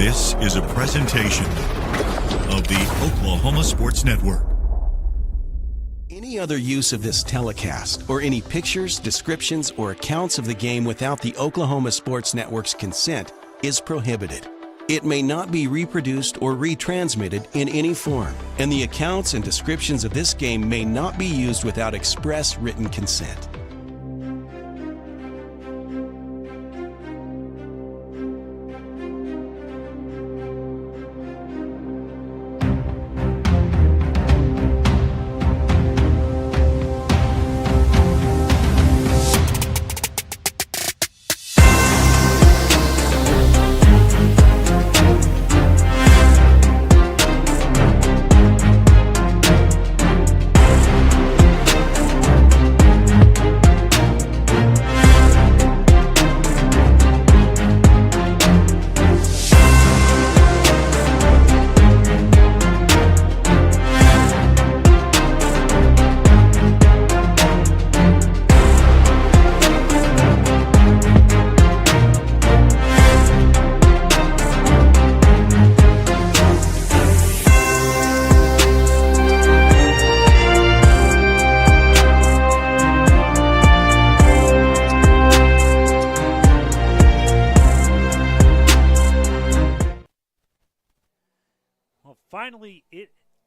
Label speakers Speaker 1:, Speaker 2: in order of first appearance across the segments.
Speaker 1: This is a presentation of the Oklahoma Sports Network.
Speaker 2: Any other use of this telecast or any pictures, descriptions, or accounts of the game without the Oklahoma Sports Network's consent is prohibited. It may not be reproduced or retransmitted in any form, and the accounts and descriptions of this game may not be used without express written consent.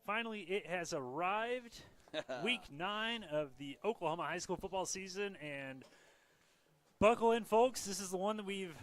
Speaker 3: Finally, it has arrived. Week 9 of the Oklahoma high school football season, and buckle in, folks. This is the one that we've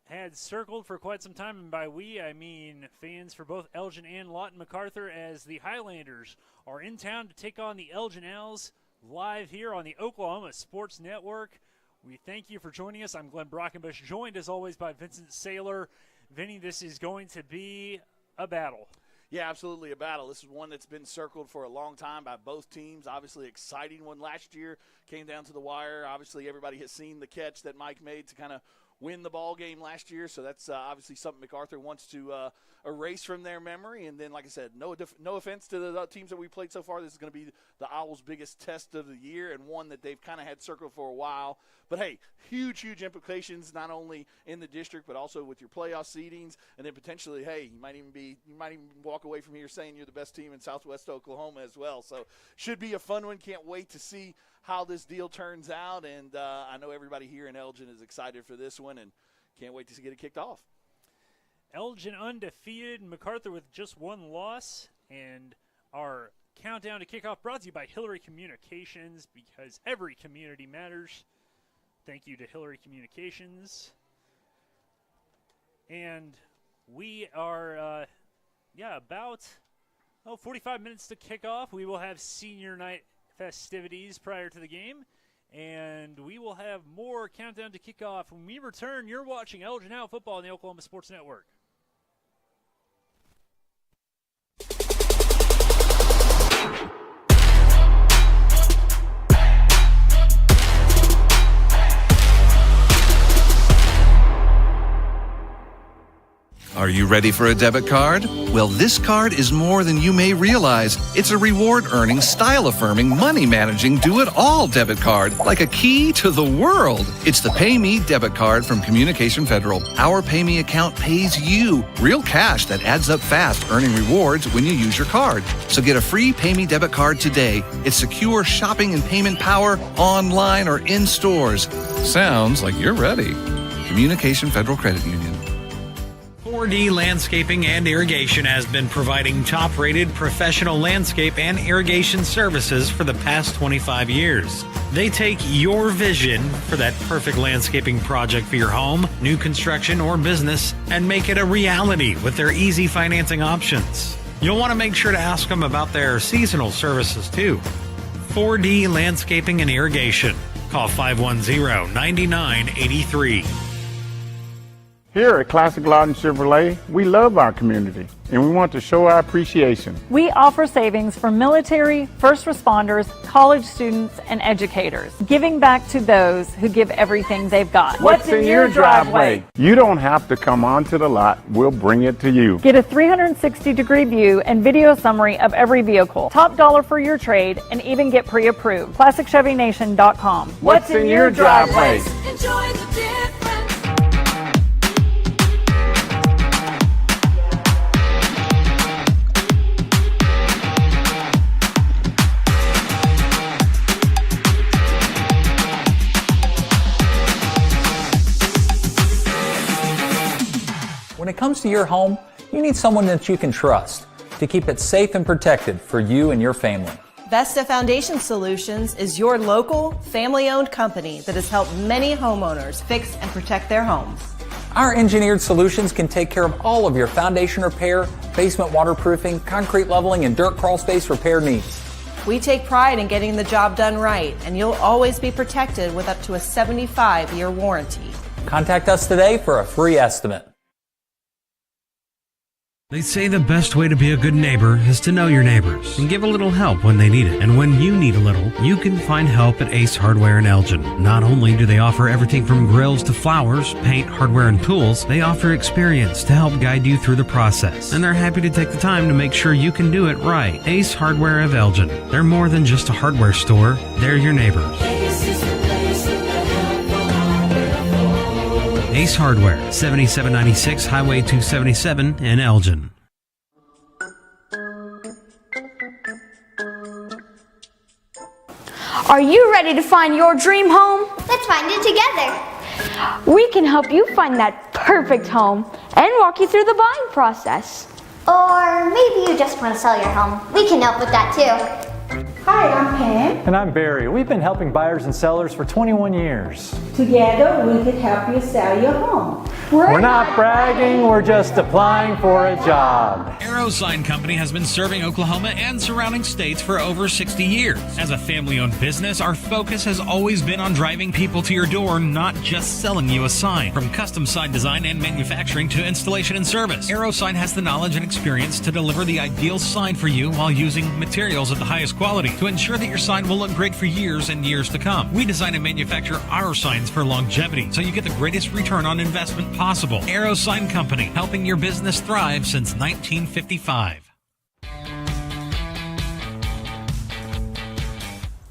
Speaker 3: had circled for quite some time, and by we, I mean fans for both Elgin and Lawton Macarthur, as the Highlanders are in town to take on the Elgin Owls live here on the Oklahoma Sports Network. We thank you for joining us. I'm Glenn Brockenbush, joined as always by Vincent Saylor. Vinny, this is going to be a battle.
Speaker 4: Yeah, absolutely a battle. This is one that's been circled for a long time by both teams. Obviously, exciting one last year. Came down to the wire. Obviously, everybody has seen the catch that Mike made to kind of win the ball game last year. So that's obviously something Macarthur wants to erase from their memory. And then, like I said, no offense to the teams that we played so far. This is going to be the Owls' biggest test of the year, and one that they've kind of had circled for a while. But, hey, huge implications, not only in the district but also with your playoff seedings. And then potentially, hey, you might even walk away from here saying you're the best team in Southwest Oklahoma as well. So should be a fun one. Can't wait to see how this deal turns out. And I know everybody here in Elgin is excited for this one and can't wait to get it kicked off.
Speaker 3: Elgin undefeated, Macarthur with just one loss, and our countdown to kickoff brought to you by Hillary Communications, because every community matters. Thank you to Hillary Communications. And we are, about 45 minutes to kick off. We will have senior night festivities prior to the game, and we will have more countdown to kickoff. When we return, you're watching Elgin Owl football on the Oklahoma Sports Network.
Speaker 5: Are you ready for a debit card? Well, this card is more than you may realize. It's a reward-earning, style-affirming, money-managing, do-it-all debit card, like a key to the world. It's the Pay Me debit card from Communication Federal. Our Pay Me account pays you real cash that adds up fast, earning rewards when you use your card. So get a free Pay Me debit card today. It's secure shopping and payment power online or in stores. Sounds like you're ready. Communication Federal Credit Union.
Speaker 6: 4D Landscaping and Irrigation has been providing top-rated professional landscape and irrigation services for the past 25 years. They take your vision for that perfect landscaping project for your home, new construction, or business and make it a reality with their easy financing options. You'll want to make sure to ask them about their seasonal services too. 4D Landscaping and Irrigation. Call 510-9983.
Speaker 7: Here at Classic Lawton Chevrolet, we love our community and we want to show our appreciation.
Speaker 8: We offer savings for military, first responders, college students, and educators, giving back to those who give everything they've got.
Speaker 7: What's in your driveway? You don't have to come onto the lot. We'll bring it to you.
Speaker 8: Get a 360-degree view and video summary of every vehicle. Top dollar for your trade, and even get pre-approved. ClassicChevyNation.com.
Speaker 7: What's in your driveway?
Speaker 9: Enjoy the difference. it comes to your home, you need someone that you can trust to keep it safe and protected for you and your family.
Speaker 10: Vesta Foundation Solutions is your local, family-owned company that has helped many homeowners fix and protect their homes.
Speaker 9: Our engineered solutions can take care of all of your foundation repair, basement waterproofing, concrete leveling, and dirt crawl space repair needs.
Speaker 10: We take pride in getting the job done right, and you'll always be protected with up to a 75-year warranty.
Speaker 9: Contact us today for a free estimate.
Speaker 6: They say the best way to be a good neighbor is to know your neighbors and give a little help when they need it. And when you need a little, you can find help at Ace Hardware in Elgin. Not only do they offer everything from grills to flowers, paint, hardware, and tools, they offer experience to help guide you through the process. And they're happy to take the time to make sure you can do it right. Ace Hardware of Elgin. They're more than just a hardware store. They're your neighbors. Ace Hardware, 7796 Highway 277 in Elgin.
Speaker 11: Are you ready to find your dream home?
Speaker 12: Let's find it together.
Speaker 11: We can help you find that perfect home and walk you through the buying process.
Speaker 12: Or maybe you just want to sell your home. We can help with that too.
Speaker 13: Hi, I'm Pam.
Speaker 14: And I'm Barry. We've been helping buyers and sellers for 21 years.
Speaker 13: Together, we could help you sell your home.
Speaker 14: We're not bragging, we're just applying for a job.
Speaker 6: Arrow Sign Company has been serving Oklahoma and surrounding states for over 60 years. As a family-owned business, our focus has always been on driving people to your door, not just selling you a sign. From custom sign design and manufacturing to installation and service, Arrow Sign has the knowledge and experience to deliver the ideal sign for you while using materials of the highest quality to ensure that your sign will look great for years and years to come. We design and manufacture our signs for longevity, so you get the greatest return on investment possible. Arrow Sign Company, helping your business thrive since 1955.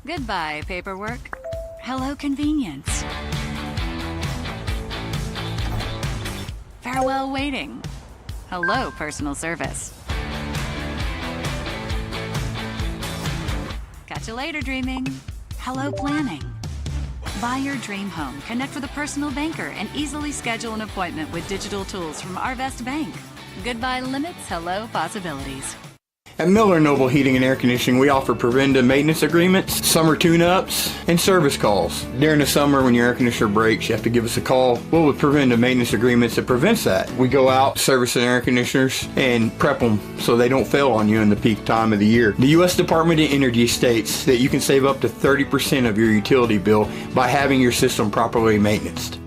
Speaker 15: Goodbye, paperwork. Hello, convenience. Farewell, waiting. Hello, personal service. Catch you later, dreaming. Hello, planning. Buy your dream home, connect with a personal banker, and easily schedule an appointment with digital tools from Arvest Bank. Goodbye limits, hello possibilities.
Speaker 16: At Miller Noble Heating and Air Conditioning, we offer preventive maintenance agreements, summer tune-ups, and service calls. During the summer, when your air conditioner breaks, you have to give us a call. Well, with preventive maintenance agreements, it prevents that. We go out, service the air conditioners, and prep them so they don't fail on you in the peak time of the year. The U.S. Department of Energy states that you can save up to 30% of your utility bill by having your system properly maintained.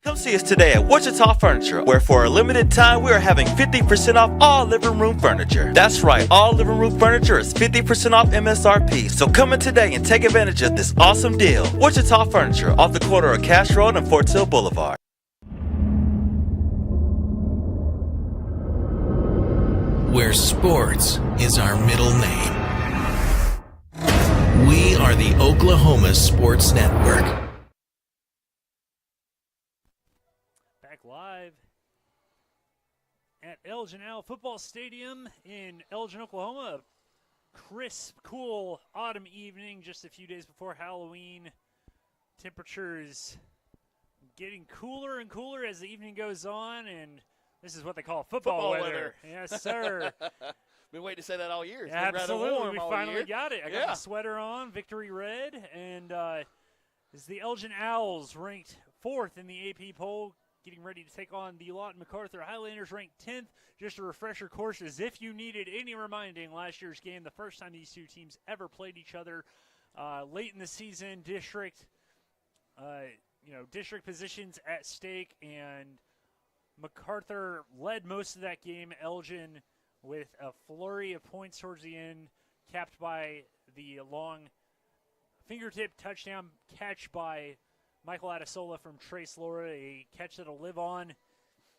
Speaker 17: Come see us today at Wichita Furniture, where for a limited time we are having 50% off all living room furniture. That's right, all living room furniture is 50% off MSRP. So come in today and take advantage of this awesome deal. Wichita Furniture, off the corner of Cash Road and Fort Sill Boulevard.
Speaker 2: Where sports is our middle name. We are the Oklahoma Sports Network.
Speaker 3: Live at Elgin Football Stadium in Elgin, Oklahoma. A crisp, cool autumn evening just a few days before Halloween. Temperatures getting cooler and cooler as the evening goes on, and this is what they call football weather. Yes, sir.
Speaker 4: Been waiting to say that all year. It's
Speaker 3: yeah,
Speaker 4: been
Speaker 3: absolutely.
Speaker 4: Rather warm
Speaker 3: we
Speaker 4: all
Speaker 3: finally
Speaker 4: year.
Speaker 3: got it. I got my sweater on, Victory Red, and is the Elgin Owls ranked 4th in the AP poll, getting ready to take on the Lawton Macarthur Highlanders, ranked 10th. Just a refresher course, as if you needed any reminding, last year's game, the first time these two teams ever played each other, late in the season, district positions at stake, and Macarthur led most of that game. Elgin with a flurry of points towards the end, capped by the long fingertip touchdown catch by Michael Adesola from Trace Laura, a catch that'll live on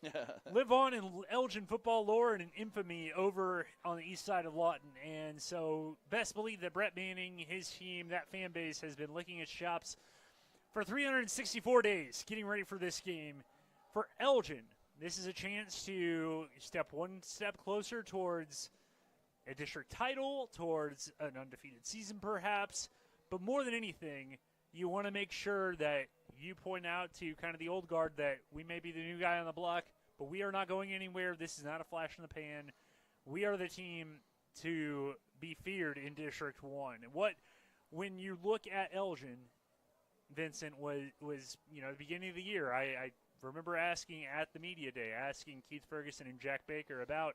Speaker 3: in Elgin football lore and in infamy over on the east side of Lawton. And so best believe that Brett Manning, his team, that fan base has been licking its chops for 364 days getting ready for this game. For Elgin, this is a chance to step one step closer towards a district title, towards an undefeated season perhaps, but more than anything, you want to make sure that you point out to kind of the old guard that we may be the new guy on the block, but we are not going anywhere. This is not a flash in the pan. We are the team to be feared in District 1. When you look at Elgin, Vincent, was the beginning of the year, I remember asking at the media day, asking Keith Ferguson and Jack Baker about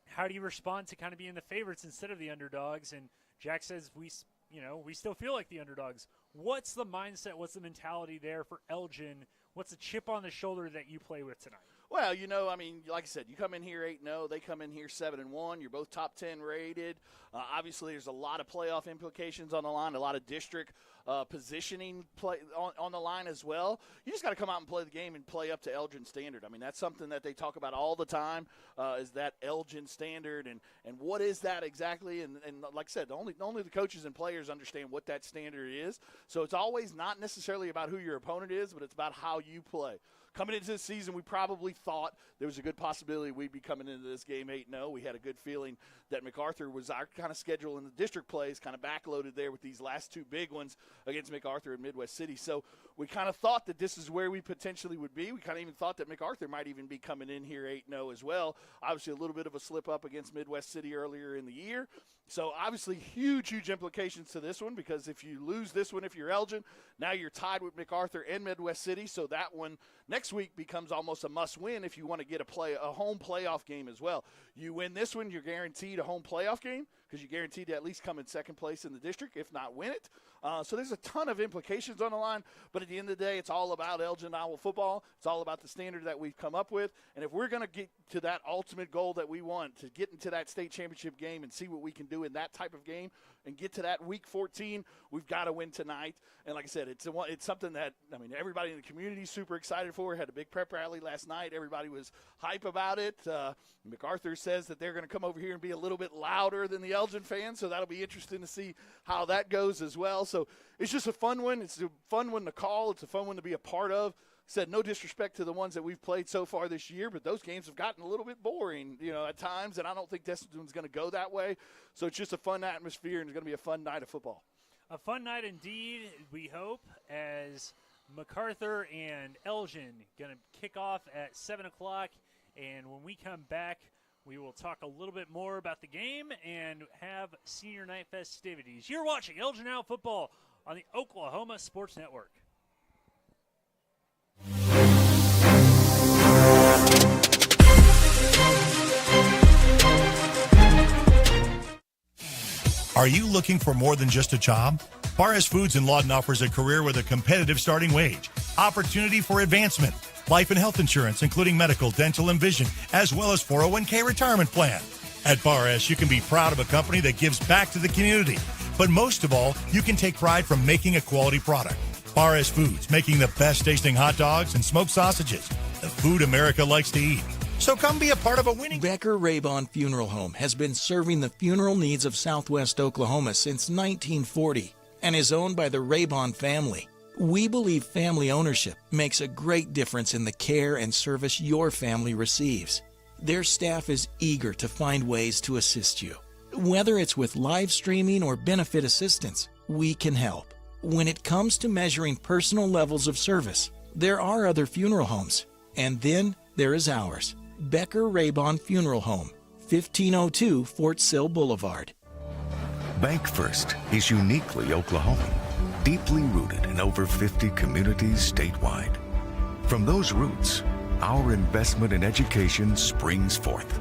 Speaker 3: how do you respond to kind of being the favorites instead of the underdogs, and Jack says we still feel like the underdogs. What's the mindset, what's the mentality there for Elgin? What's the chip on the shoulder that you play with tonight?
Speaker 4: Well, like I said, you come in here 8-0. They come in here 7-1. You're both top 10 rated. Obviously, there's a lot of playoff implications on the line, a lot of district positioning play on the line as well. You just got to come out and play the game and play up to Elgin standard. I mean, that's something that they talk about all the time, is that Elgin standard, and what is that exactly? And like I said, only the coaches and players understand what that standard is. So it's always not necessarily about who your opponent is, but it's about how you play. Coming into this season, we probably thought there was a good possibility we'd be coming into this game 8-0. We had a good feeling that Macarthur was our kind of schedule in the district plays, kind of backloaded there with these last two big ones against Macarthur and Midwest City. So we kind of thought that this is where we potentially would be. We kind of even thought that Macarthur might even be coming in here 8-0 as well. Obviously, a little bit of a slip up against Midwest City earlier in the year. So obviously huge implications to this one, because if you lose this one, if you're Elgin, now you're tied with Macarthur and Midwest City. So that one next week becomes almost a must-win if you want to get a home playoff game as well. You win this one, you're guaranteed a home playoff game, because you're guaranteed to at least come in second place in the district, if not win it. So there's a ton of implications on the line, but at the end of the day, it's all about Elgin Owl football. It's all about the standard that we've come up with. And if we're going to get to that ultimate goal that we want, to get into that state championship game and see what we can do in that type of game and get to that week 14, we've got to win tonight. And like I said, it's something that, everybody in the community is super excited for. Had a big prep rally last night. Everybody was hype about it. Macarthur says that they're going to come over here and be a little bit louder than the Elgin fans, so that'll be interesting to see how that goes as well. So it's just a fun one. It's a fun one to call. It's a fun one to be a part of. Said no disrespect to the ones that we've played so far this year, but those games have gotten a little bit boring, at times, and I don't think this one's going to go that way. So it's just a fun atmosphere, and it's going to be a fun night of football.
Speaker 3: A fun night indeed, we hope, as Macarthur and Elgin going to kick off at 7 o'clock, and when we come back, we will talk a little bit more about the game and have senior night festivities. You're watching Elgin Owl Football on the Oklahoma Sports Network.
Speaker 1: Are you looking for more than just a job? Barres Foods in Lawton offers a career with a competitive starting wage, opportunity for advancement, life and health insurance, including medical, dental, and vision, as well as 401k retirement plan. At Barres, you can be proud of a company that gives back to the community. But most of all, you can take pride from making a quality product. Barres Foods, making the best tasting hot dogs and smoked sausages. The food America likes to eat. So come be a part of a winning...
Speaker 2: Becker Raybon Funeral Home has been serving the funeral needs of Southwest Oklahoma since 1940 and is owned by the Raybon family. We believe family ownership makes a great difference in the care and service your family receives. Their staff is eager to find ways to assist you. Whether it's with live streaming or benefit assistance, we can help. When it comes to measuring personal levels of service, there are other funeral homes, and then there is ours. Becker Raybon Funeral Home, 1502 Fort Sill Boulevard.
Speaker 18: Bank First is uniquely Oklahoman, deeply rooted in over 50 communities statewide. From those roots, our investment in education springs forth,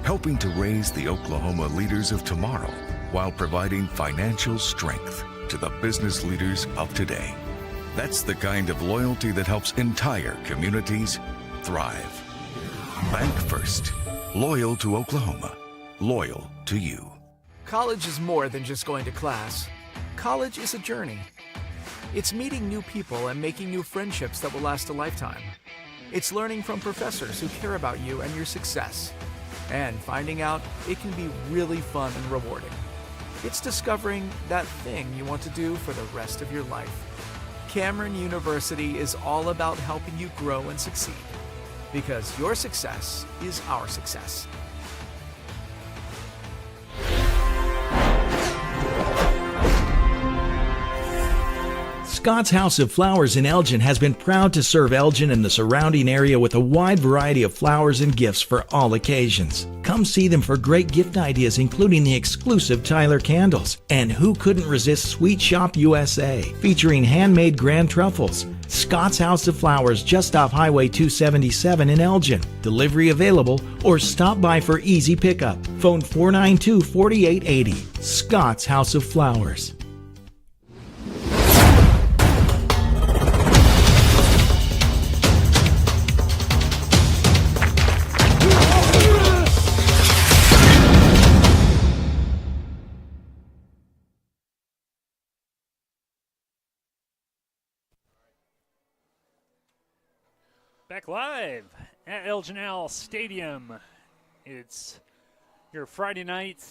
Speaker 18: helping to raise the Oklahoma leaders of tomorrow while providing financial strength to the business leaders of today. That's the kind of loyalty that helps entire communities thrive. Bank First. Loyal to Oklahoma. Loyal to you.
Speaker 19: College is more than just going to class. College is a journey. It's meeting new people and making new friendships that will last a lifetime. It's learning from professors who care about you and your success. And finding out it can be really fun and rewarding. It's discovering that thing you want to do for the rest of your life. Cameron University is all about helping you grow and succeed. Because your success is our success.
Speaker 20: Scott's House of Flowers in Elgin has been proud to serve Elgin and the surrounding area with a wide variety of flowers and gifts for all occasions. Come see them for great gift ideas, including the exclusive Tyler candles. And who couldn't resist Sweet Shop USA, featuring handmade grand truffles. Scott's House of Flowers, just off Highway 277 in Elgin. Delivery available, or stop by for easy pickup. Phone 492-4880. Scott's House of Flowers.
Speaker 3: Back live at Elgin Stadium. It's your Friday night,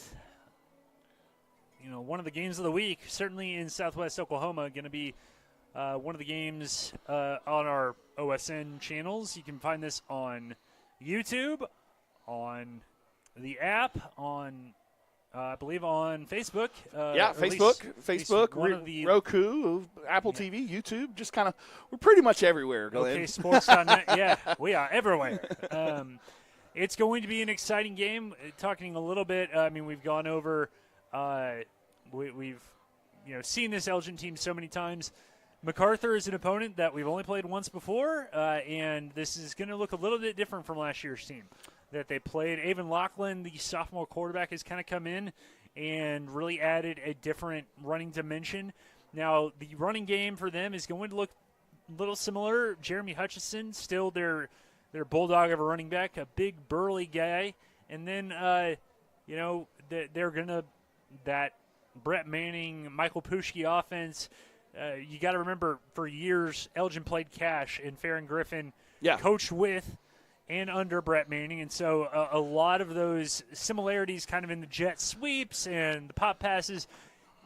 Speaker 3: one of the games of the week, certainly in Southwest Oklahoma, going to be one of the games on our OSN channels. You can find this on YouTube, on the app, on I believe on Facebook.
Speaker 4: Facebook,
Speaker 3: one of the
Speaker 4: Roku, Apple TV, YouTube, just kind of, we're pretty much everywhere, Glenn.
Speaker 3: Okay, sports.net. Yeah, we are everywhere. It's going to be an exciting game. Talking a little bit, we've gone over, we've seen this Elgin team so many times. Macarthur is an opponent that we've only played once before, and this is going to look a little bit different from last year's team that they played. Avon Lachlan, the sophomore quarterback, has kind of come in and really added a different running dimension. Now, the running game for them is going to look a little similar. Jeremy Hutchison, still their bulldog of a running back, a big burly guy. And then, they're going to – that Brett Manning, Michael Pushke offense, you got to remember for years Elgin played cash and Farron Griffin coached with – and under Brett Manning, and so a lot of those similarities kind of in the jet sweeps and the pop passes,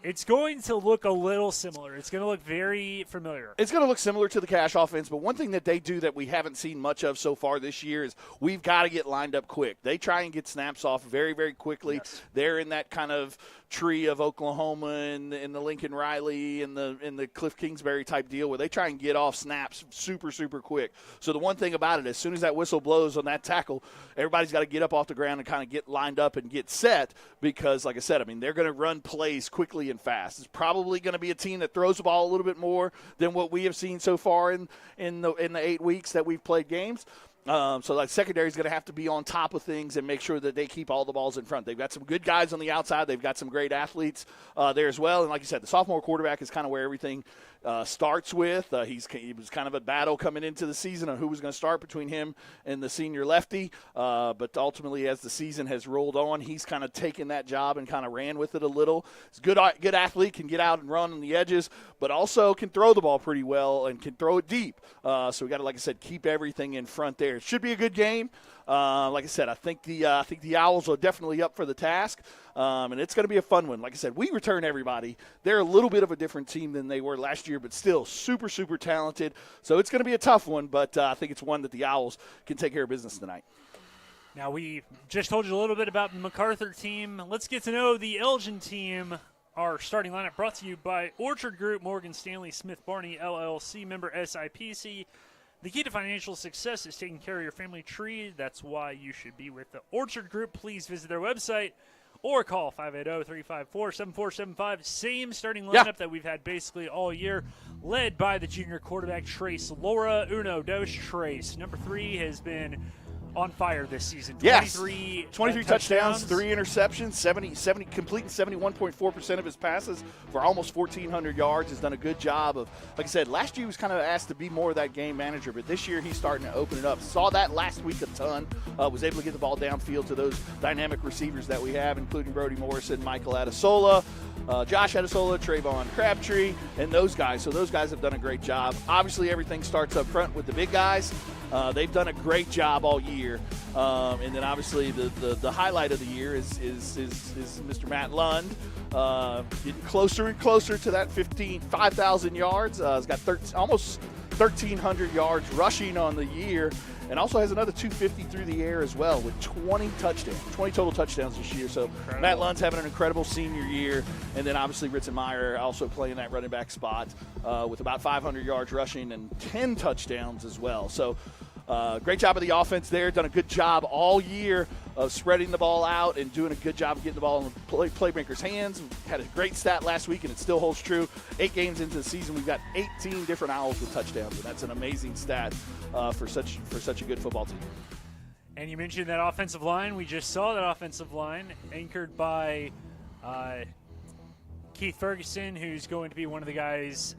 Speaker 3: it's going to look a little similar. It's going to look very familiar.
Speaker 4: It's going to look similar to the cash offense, but one thing that they do that we haven't seen much of so far this year is we've got to get lined up quick. They try and get snaps off very, very quickly. Yes. They're in that kind of tree of Oklahoma and the Lincoln Riley and the Cliff Kingsbury type deal where they try and get off snaps super, super quick. So the one thing about it, as soon as that whistle blows on that tackle, everybody's got to get up off the ground and kind of get lined up and get set because, like I said, they're going to run plays quickly and fast. It's probably going to be a team that throws the ball a little bit more than what we have seen so far in the 8 weeks that we've played games. So secondary is going to have to be on top of things and make sure that they keep all the balls in front. They've got some good guys on the outside. They've got some great athletes there as well. And like you said, the sophomore quarterback is kind of where everything starts with. It was kind of a battle coming into the season on who was going to start between him and the senior lefty. But ultimately, as the season has rolled on, he's kind of taken that job and kind of ran with it a little. He's a good athlete, can get out and run on the edges, but also can throw the ball pretty well and can throw it deep. So we got to, like I said, keep everything in front there. It should be a good game. Like I said, I think the Owls are definitely up for the task, and it's going to be a fun one. Like I said, we return everybody. They're a little bit of a different team than they were last year, but still super, super talented. So it's going to be a tough one, but I think it's one that the Owls can take care of business tonight.
Speaker 3: Now, we just told you a little bit about the Macarthur team. Let's get to know the Elgin team. Our starting lineup brought to you by Orchard Group, Morgan Stanley Smith Barney, LLC, member SIPC. The key to financial success is taking care of your family tree. That's why you should be with the Orchard Group. Please visit their website or call 580-354-7475. Same starting lineup that we've had basically all year, led by the junior quarterback Trace Laura. Uno, dos, Trace. Number 3 has been on fire this season. 23
Speaker 4: touchdowns, 3 interceptions, completing 71.4% of his passes for almost 1,400 yards. Has done a good job of, like I said, last year he was kind of asked to be more of that game manager, but this year he's starting to open it up. Saw that last week a ton. Was able to get the ball downfield to those dynamic receivers that we have, including Brody Morrison, Michael Adesola, Josh Adesola, Trayvon Crabtree, and those guys. So those guys have done a great job. Obviously, everything starts up front with the big guys. They've done a great job all year. And then obviously the highlight of the year is Mr. Matt Lund, getting closer and closer to that 5,000 yards. He's got almost 1,300 yards rushing on the year. and also has another 250 through the air as well with 20 total touchdowns this year. So
Speaker 3: incredible.
Speaker 4: Matt Lund's having an incredible senior year, and then obviously Ritzenmeyer also playing that running back spot with about 500 yards rushing and 10 touchdowns as well. So great job of the offense there. Done a good job all year of spreading the ball out and doing a good job of getting the ball in the playmakers' hands. Had a great stat last week, and it still holds true. 8 games into the season, we've got 18 different Owls with touchdowns, and that's an amazing stat for such a good football team.
Speaker 3: And you mentioned that offensive line. We just saw that offensive line anchored by Keith Ferguson, who's going to be one of the guys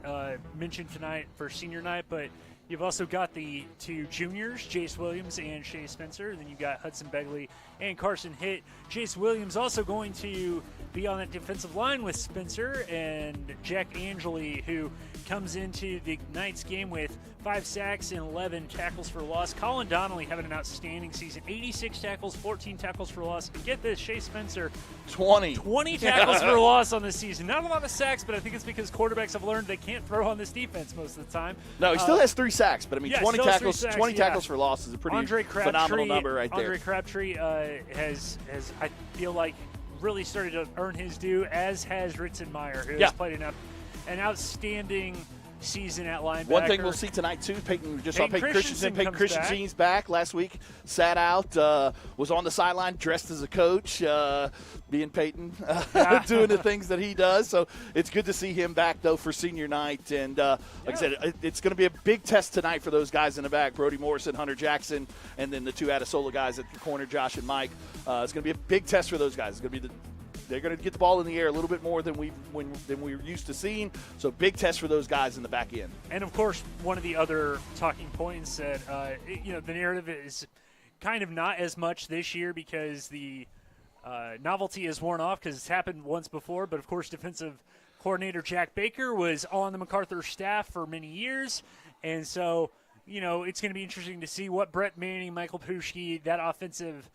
Speaker 3: mentioned tonight for senior night, but you've also got the 2 juniors, Jace Williams and Shea Spencer. Then you've got Hudson Begley and Carson Hitt. Jace Williams also going to be on that defensive line with Spencer, and Jack Angeli, who comes into the night's game with 5 sacks and 11 tackles for loss. Colin Donnelly having an outstanding season, 86 tackles, 14 tackles for loss. And get this, Shea Spencer,
Speaker 4: 20
Speaker 3: tackles for loss on this season. Not a lot of sacks, but I think it's because quarterbacks have learned they can't throw on this defense most of the time.
Speaker 4: No, he still has 3 sacks, but I mean, 20 tackles,
Speaker 3: sacks,
Speaker 4: 20 tackles for loss is a pretty phenomenal number right there.
Speaker 3: Andre Crabtree has I feel like really started to earn his due, as has Ritzenmeyer, who has played an outstanding season at linebacker.
Speaker 4: One thing we'll see tonight, too, Peyton Christensen. Peyton Christensen's back. Last week, sat out, was on the sideline, dressed as a coach, being Peyton, doing the things that he does. So it's good to see him back, though, for senior night. And like I said, it's going to be a big test tonight for those guys in the back, Brody Morrison, Hunter Jackson, and then the 2 Adesola guys at the corner, Josh and Mike. It's going to be a big test for those guys. It's going to be they're going to get the ball in the air a little bit more than we're used to seeing. So big test for those guys in the back end.
Speaker 3: And of course, one of the other talking points that the narrative is kind of not as much this year because the novelty is worn off because it's happened once before. But of course, defensive coordinator Jack Baker was on the Macarthur staff for many years, and so it's going to be interesting to see what Brett Manning, Michael Pushki, that offensive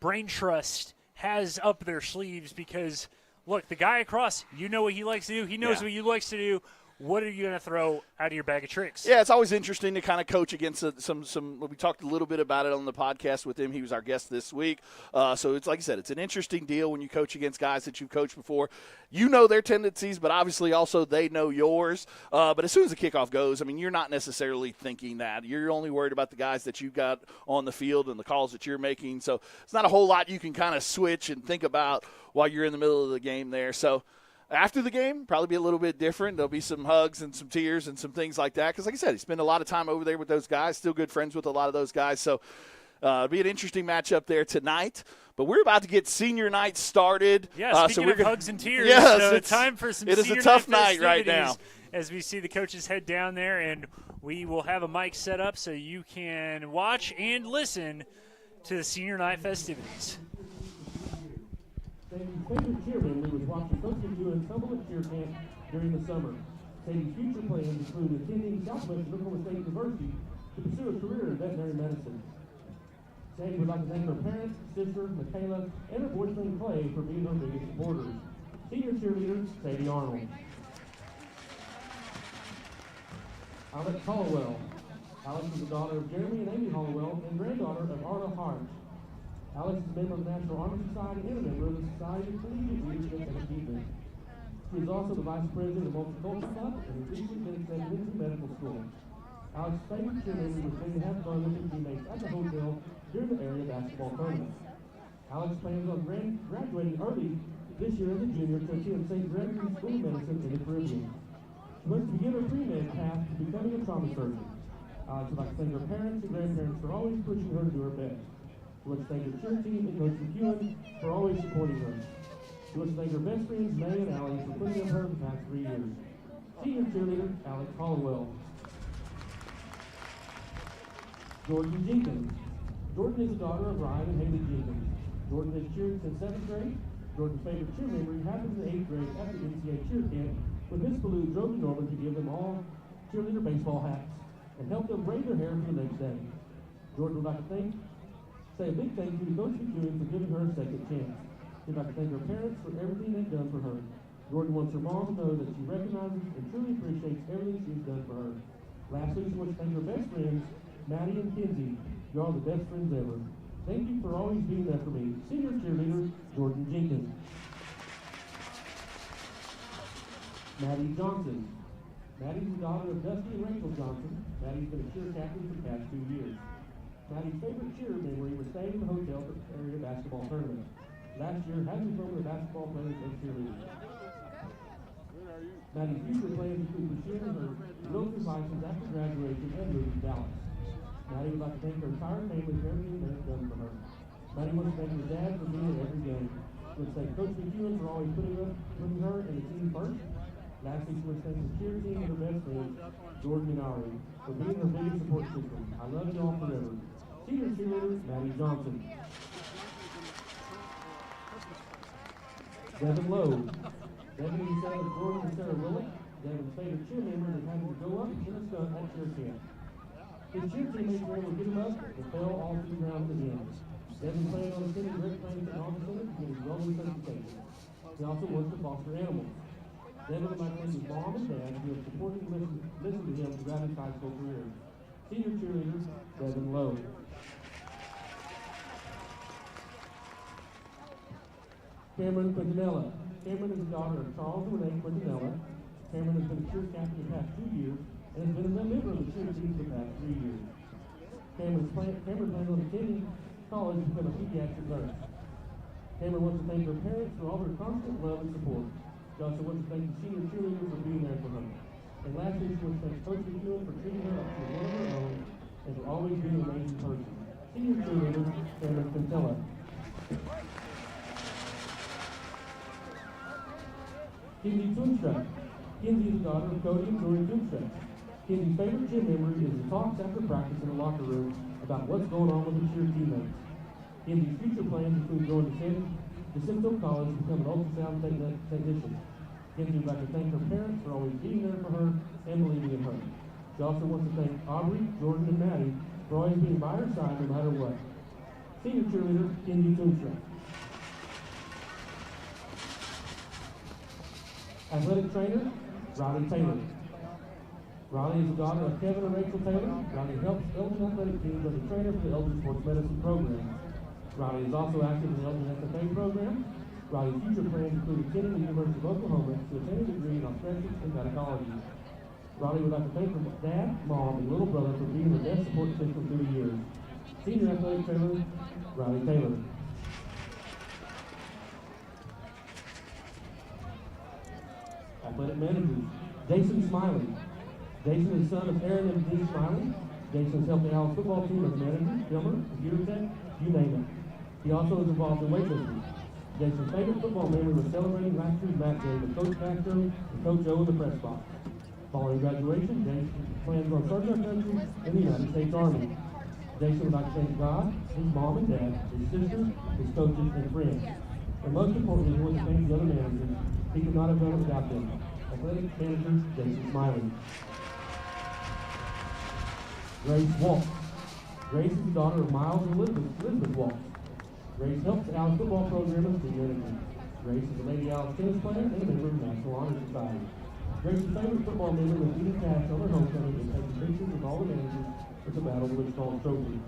Speaker 3: brain trust has up their sleeves because, look, the guy across, what he likes to do. He knows what you likes to do. What are you going to throw out of your bag of tricks?
Speaker 4: Yeah, it's always interesting to kind of coach against some. We talked a little bit about it on the podcast with him. He was our guest this week. So it's like I said, it's an interesting deal when you coach against guys that you've coached before. You know their tendencies, but obviously also they know yours. But as soon as the kickoff goes, I mean, you're not necessarily thinking that. You're only worried about the guys that you've got on the field and the calls that you're making. So it's not a whole lot you can kind of switch and think about while you're in the middle of the game there. So after the game, probably be a little bit different. There'll be some hugs and some tears and some things like that. Because, like I said, he spent a lot of time over there with those guys, still good friends with a lot of those guys. So it'll be an interesting matchup there tonight. But we're about to get senior night started.
Speaker 3: Yeah, speaking of hugs and tears, it's time for some
Speaker 4: it
Speaker 3: senior
Speaker 4: is a tough
Speaker 3: night
Speaker 4: right now.
Speaker 3: As we see the coaches head down there, and we will have a mic set up so you can watch and listen to the senior night festivities.
Speaker 21: Sadie's favorite cheer memory was watching Coach do in Cumberland Cheer Camp during the summer. Sadie's future plans include attending Southwestern Oklahoma State University to pursue a career in veterinary medicine. Sadie would like to thank her parents, sister, Michaela, and her boyfriend Clay for being her biggest supporters. Senior cheerleader, Sadie Arnold. Alex Hollowell. Alex is the daughter of Jeremy and Amy Hollowell and granddaughter of Arla Hart. Alex is a member of the National Honor Society and a member of the Society of Collegiate Leadership and Achievement. She is also the Vice President of Multicultural Club and has recently been accepted into medical school. Alex's favorite cheer memory was getting to have fun with her teammates at the hotel during the area basketball tournament. Alex plans on graduating early this year as a junior to attend St. Gregory's School of Medicine in the Caribbean. She wants to begin her pre-med path to becoming a trauma surgeon. Alex would like to thank her parents and grandparents for always pushing her to do her best. She wants to thank her cheer team and Coach McEwen for always supporting her. She wants to thank her best friends, May and Allie, for putting up her the past 3 years. Senior cheerleader, Alex Hollowell. Jordan Jenkins. Jordan is the daughter of Ryan and Haley Jenkins. Jordan has cheered since 7th grade. Jordan's favorite cheer memory happened in 8th grade at the NCAA cheer camp when Miss Ballou drove to Norman to give them all cheerleader baseball hats and help them braid their hair for the next day. Jordan would like to say a big thank you to Coach McEwen for giving her a second chance. She'd like to thank her parents for everything they've done for her. Jordan wants her mom to know that she recognizes and truly appreciates everything she's done for her. Lastly, she wants to thank her best friends Maddie and Kinsey, you're all the best friends ever. Thank you for always being there for me. Senior cheerleader, Jordan Jenkins. Maddie Johnson. Maddie's the daughter of Dusty and Rachel Johnson. Maddie's been a cheer captain for the past 2 years. Maddie's favorite cheer memory was staying in the hotel for the area basketball tournament. Last year, had to film the basketball players and cheerleaders. Maddie's future plans include pursuing her realtor's license after graduation and moving to Dallas. Maddie would like to thank her entire family for everything they've done for her. Maddie wants to thank her dad for being at every game. She wants to thank Coach McEwen for always putting her and the team first. Lastly, she wants to thank the cheer team and her best friend, Jordan and Ari, for being her biggest support system. I love you all forever. Senior cheerleader, Maddie Johnson. Devin Lowe. Devin is son of Jordan and Sarah Willick. Devin's favorite cheer member is having to go up in a stunt at cheer camp. His cheer teammates were able to get him up and fell all through the ground again. Devin planned on attending Great Plains Technology Center to get his welding certification. He also wants to foster animals. Devin would like to thank his mom and dad who have supported and listened to him throughout his high school career. Senior cheerleader, Devin Lowe. Cameron Quintanilla. Cameron is the daughter of Charles and Renee Quintanilla. Cameron has been a cheer captain the past 2 years and has been a member of the cheer team for the past 3 years. Cameron plans on attending college to become a pediatric nurse. Cameron wants to thank her parents for all their constant love and support. She also wants to thank the senior cheerleaders for being there for her. And lastly, she wants to thank Coach McEwen for treating her up to one of her own and for always being an amazing person. Senior cheerleader, Cameron Quintella. Kinsey Toonstra. Kinsey is the daughter of Cody and Tori Toonstra. Kinsey's favorite gym memory is the talks after practice in the locker room about what's going on with the cheer teammates. Kinsey's future plans include going to Central College to become an ultrasound technician. Kinsey would like to thank her parents for always being there for her and believing in her. She also wants to thank Aubrey, Jordan, and Maddie for always being by her side no matter what. Senior cheerleader, Kinsey Toonstra. Athletic trainer, Riley Taylor. Riley is the daughter of Kevin and Rachel Taylor. Riley helps Elgin athletic teams as a trainer for the Elgin Sports Medicine program. Riley is also active in the Elgin SFA program. Riley's future plans include attending the University of Oklahoma to attain a degree in obstetrics and gynecology. Riley would like to thank her dad, mom, and little brother for being the best support system through the years. Senior athletic trainer, Riley Taylor. Athletic managers, Jason Smiley. Jason is son of Aaron and Dean Smiley. Jason has helped the Allen football team as a manager, filmer, computer tech, you name it. He also is involved in weightlifting. Jason's favorite football memory was celebrating last year's match game with Coach Castro and Coach O in the press box. Following graduation, Jason plans on serving our country in the United States Army. Jason would like to thank God, his mom and dad, his sisters, his coaches, and friends. And most importantly, he wants to thank the other managers. He could not have done it without them. Athletic manager, Jason Smiley. Grace Walsh. Grace is the daughter of Miles and Elizabeth Walsh. Grace helps the Alice football program as the manager. Grace is a Lady Alice tennis player and a member of the National Honor Society. Grace's favorite football memory was eating cash on her homecoming and taking pictures with all the managers at the Battle of the Wichita Trophy.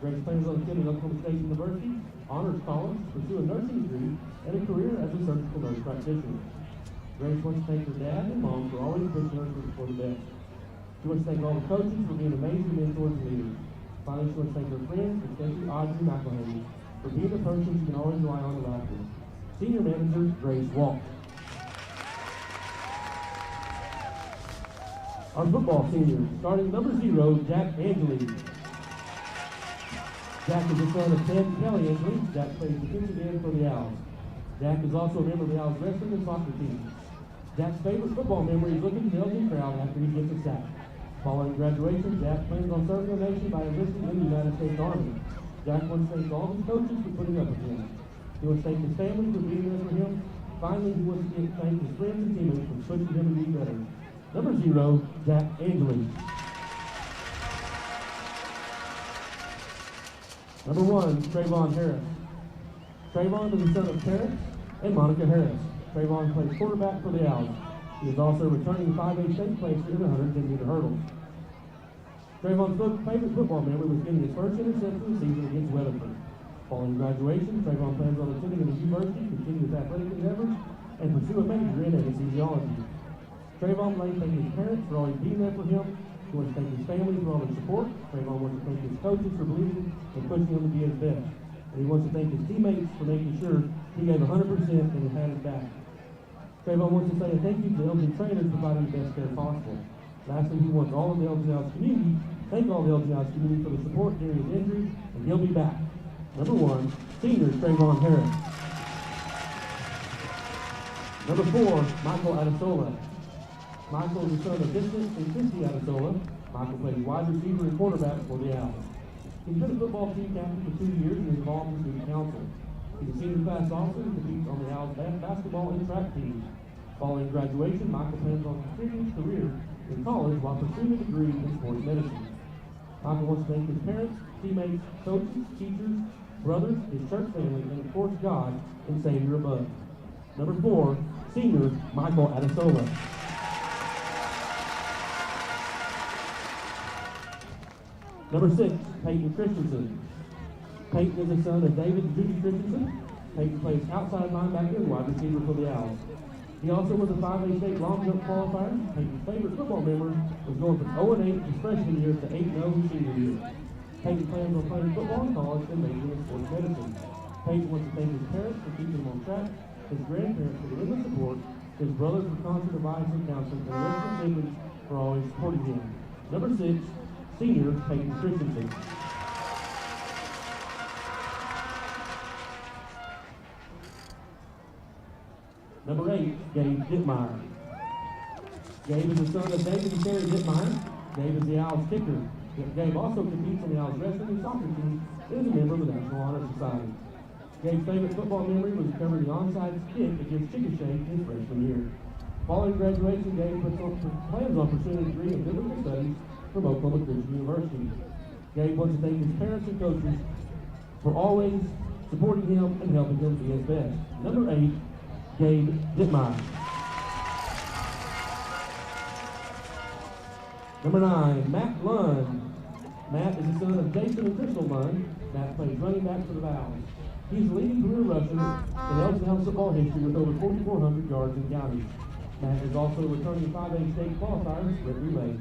Speaker 21: Grace plans on attending Oklahoma State University, honors college, pursue a nursing degree, and a career as a surgical nurse practitioner. Grace wants to thank her dad and mom for always pushing her for the best. She wants to thank all the coaches for being amazing mentors and leaders. Finally, she wants to thank her friends, especially Audrey McElhaney, for being the person she can always rely on in life with. Senior manager, Grace Walsh. Our football seniors, starting number 0, Jack Angeli. Jack is the son of Ted and Kelly Angeli. Jack plays defensive end for the Owls. Jack is also a member of the Owls wrestling and soccer team. Jack's favorite football memory is looking at the Elgin crowd after he gets a sack. Following graduation, Jack plans on serving the nation by enlisting in the United States Army. Jack wants to thank all his coaches for putting up with him. He wants to thank his family for being there for him. Finally, he wants to thank his friends and teammates for pushing him to be better. Number 0, Jack Angeli. Number 1, Trayvon Harris. Trayvon is the son of Terrence and Monica Harris. Trayvon plays quarterback for the Owls. He is also returning 5A state placer in the 110-meter hurdle. Trayvon's favorite football memory was getting his first interception of the season against Weatherford. Following graduation, Trayvon plans on attending a university, continue his athletic endeavors, and pursue a major in anesthesiology. Trayvon would like to thank his parents for always being there for him. He wants to thank his family for all their support. Trayvon wants to thank his coaches for believing and pushing him to be his best. And he wants to thank his teammates for making sure he gave 100% and has had his back. Trayvon wants to say a thank you to Elgin trainers for providing the best care possible. Lastly, he wants all of the Elgin House community, thank all the Elgin House community for the support during his injury, and he'll be back. Number 1, senior Trayvon Harris. Number 4, Michael Adesola. Michael is the son of Vincent and Christy Adesola. Michael plays wide receiver and quarterback for the Owls. He's been a football team captain for 2 years and is involved in student council. He's a senior class officer and competes on the Owls basketball and track teams. Following graduation, Michael plans on continuing his career in college while pursuing a degree in sports medicine. Michael wants to thank his parents, teammates, coaches, teachers, brothers, his church family, and of course God and Savior above. Number 4, senior Michael Adesola. Number 6, Peyton Christensen. Peyton is the son of David and Judy Christensen. Peyton plays outside linebacker and wide receiver for the Owls. He also was a 5A state long jump qualifier. Peyton's favorite football memory was going from 0-8 his freshman year to 8-0 his senior year. Peyton plans on playing football in college and majoring in sports medicine. Peyton wants to thank his parents for keeping him on track, his grandparents for giving him support, his brothers for constant advice and counseling, and the rest of his siblings for always supporting him. Number 6, senior Peyton Christensen. Number 8, Gabe Dittmeyer. Gabe is the son of David and Terry Dittmeyer. Gabe is the Owls kicker. Gabe also competes on the Owls wrestling and soccer team and is a member of the National Honor Society. Gabe's favorite football memory was covering the onside kick against Chickasha his freshman year. Following graduation, Gabe plans on pursuing a degree in biblical studies from Oklahoma Christian University. Gabe wants to thank his parents and coaches for always supporting him and helping him be his best. Number 8, Gabe Dittmeyer. Number 9, Matt Lund. Matt is the son of Jason and Crystal Lund. Matt plays running back for the Owls. He's the leading career rusher in Elgin House football history with over 4,400 yards in county. Matt is also a returning 5A state qualifier in sprint relays.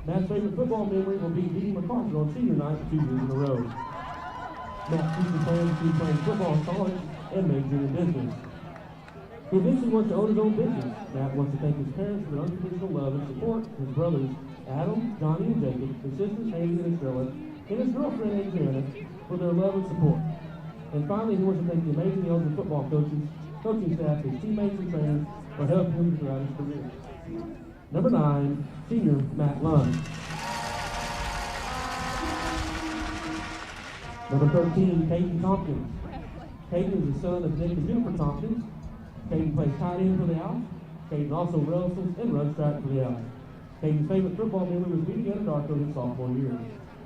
Speaker 21: Matt's favorite football memory will be beating Macarthur on senior night 2 years in a row. Matt future plans to play football in college and major in business. He eventually wants to own his own business. Matt wants to thank his parents for their unconditional love and support, his brothers Adam, Johnny, and Jacob, his sisters Haley and Estrella, and his girlfriend Adriana for their love and support. And finally, he wants to thank the amazing Elgin football coaches, coaching staff, his teammates and trainers for helping him throughout his career. Number 9, senior Matt Lund. Number 13, Caden Tompkins. Caden is the son of Nick and Jennifer Tompkins. Caden plays tight end for the Owls. Caden also wrestles and runs track for the Owls. Caden's favorite football memory was beating Anadarko his sophomore year.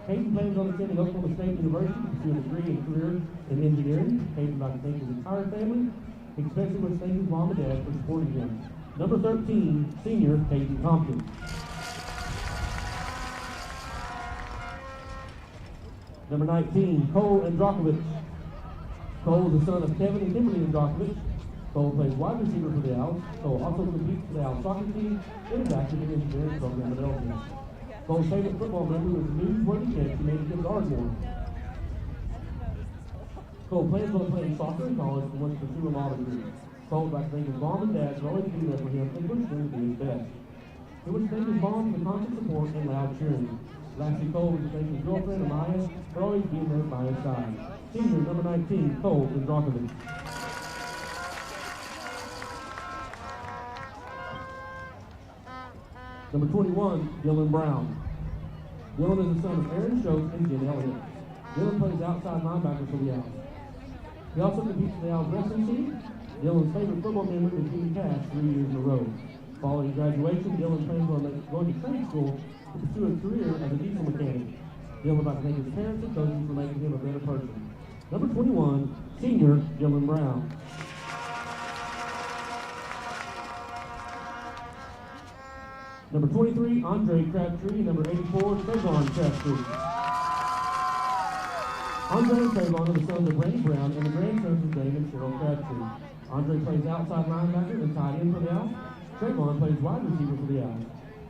Speaker 21: Caden plans on attending Oklahoma State University to pursue a degree and career in engineering. Caden would like to thank his entire family, especially wants to thank his mom and dad for supporting him. Number 13, senior Caden Tompkins. Number 19, Cole Androkovich. Cole is the son of Kevin and Kimberly Androkovich. Cole plays wide receiver for the Owls. Cole also competes for the Owls soccer team and is active in the engineering program at Elgin. Cole's favorite football memory was the newsworthy catch he made against Ardmore. Cole plans on playing soccer in college and wants to pursue a law degree. Cole would like to thank his mom and dad for always being there for him and pushing him to be his best. He wants to thank his mom for constant support and loud cheering. Lastly, Cole wants to thank his girlfriend Amaya for always being there by his side. Senior number 19, Cole Androkovich. Number 21, Dylan Brown. Dylan is the son of Aaron Schultz and Jen Elliott. Dylan plays outside linebacker for the Owls. He also competes for the Owls wrestling team. Dylan's favorite football memory is getting cash 3 years in a row. Following graduation, Dylan plans on going to trade school to pursue a career as a diesel mechanic. Dylan would like to thank his parents and coaches for making him a better person. Number 21, senior Dylan Brown. Number 23, Andre Crabtree. Number 84, Trayvon Crabtree. Andre and Trayvon are the sons of Randy Brown and the grandsons of Dave and Cheryl Crabtree. Andre plays outside linebacker and tight end for the Owls. Trayvon plays wide receiver for the Owls.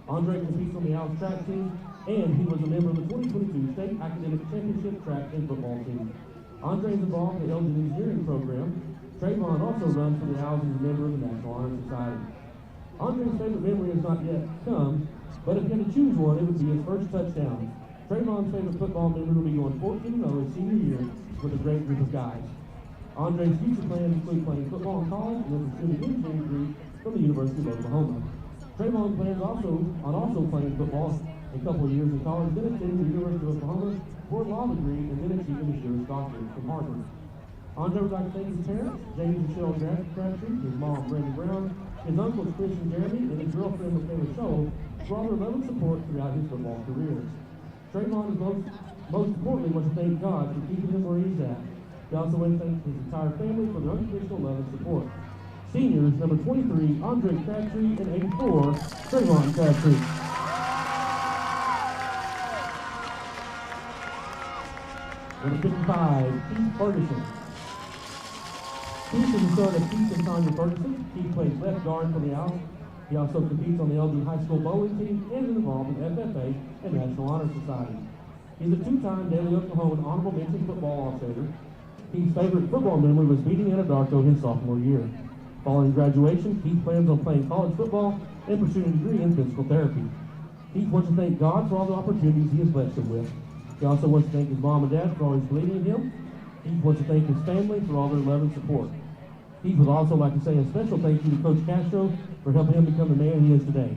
Speaker 21: Andre competes on the Owls track team, and he was a member of the 2022 State Academic Championship track and football team. Andre is involved in the Elgin Engineering program. Trayvon also runs for the Owls as a member of the National Honor Society. Andre's favorite memory has not yet come, but if he had to choose one, it would be his first touchdown. Trayvon's favorite football memory will be going 14-0 his senior year with a great group of guys. Andre's future plans include playing football in college and with a student engineering degree from the University of Oklahoma. Trayvon plans also playing football a couple of years in college, then attending the University of Oklahoma for a law degree and then achieving a Juris Doctorate from Harvard. Andre would like to thank his parents, James and Cheryl Crabtree, his mom, Brandon Brown, his uncles, Chris and Jeremy, and his girlfriend, Michaela Scholl, for all their love and support throughout his football career. Trayvon is most importantly wants to thank God for keeping him where he's at. He also wants to thank his entire family for their unconditional love and support. Seniors, number 23, Andre Crabtree, and 84, Trayvon Crabtree. Number 55, Keith Ferguson. Keith is the son of Keith and Tanya Ferguson. Keith plays left guard for the Owls. He also competes on the Elgin High School bowling team and is involved in FFA and National Honor Society. He's a two-time Daily Oklahoma Honorable Mention football All-Stater. Keith's favorite football memory was beating Anadarko his sophomore year. Following graduation, Keith plans on playing college football and pursuing a degree in physical therapy. Keith wants to thank God for all the opportunities he has blessed him with. He also wants to thank his mom and dad for always believing in him. Keith wants to thank his family for all their love and support. Keith would also like to say a special thank you to Coach Castro for helping him become the man he is today.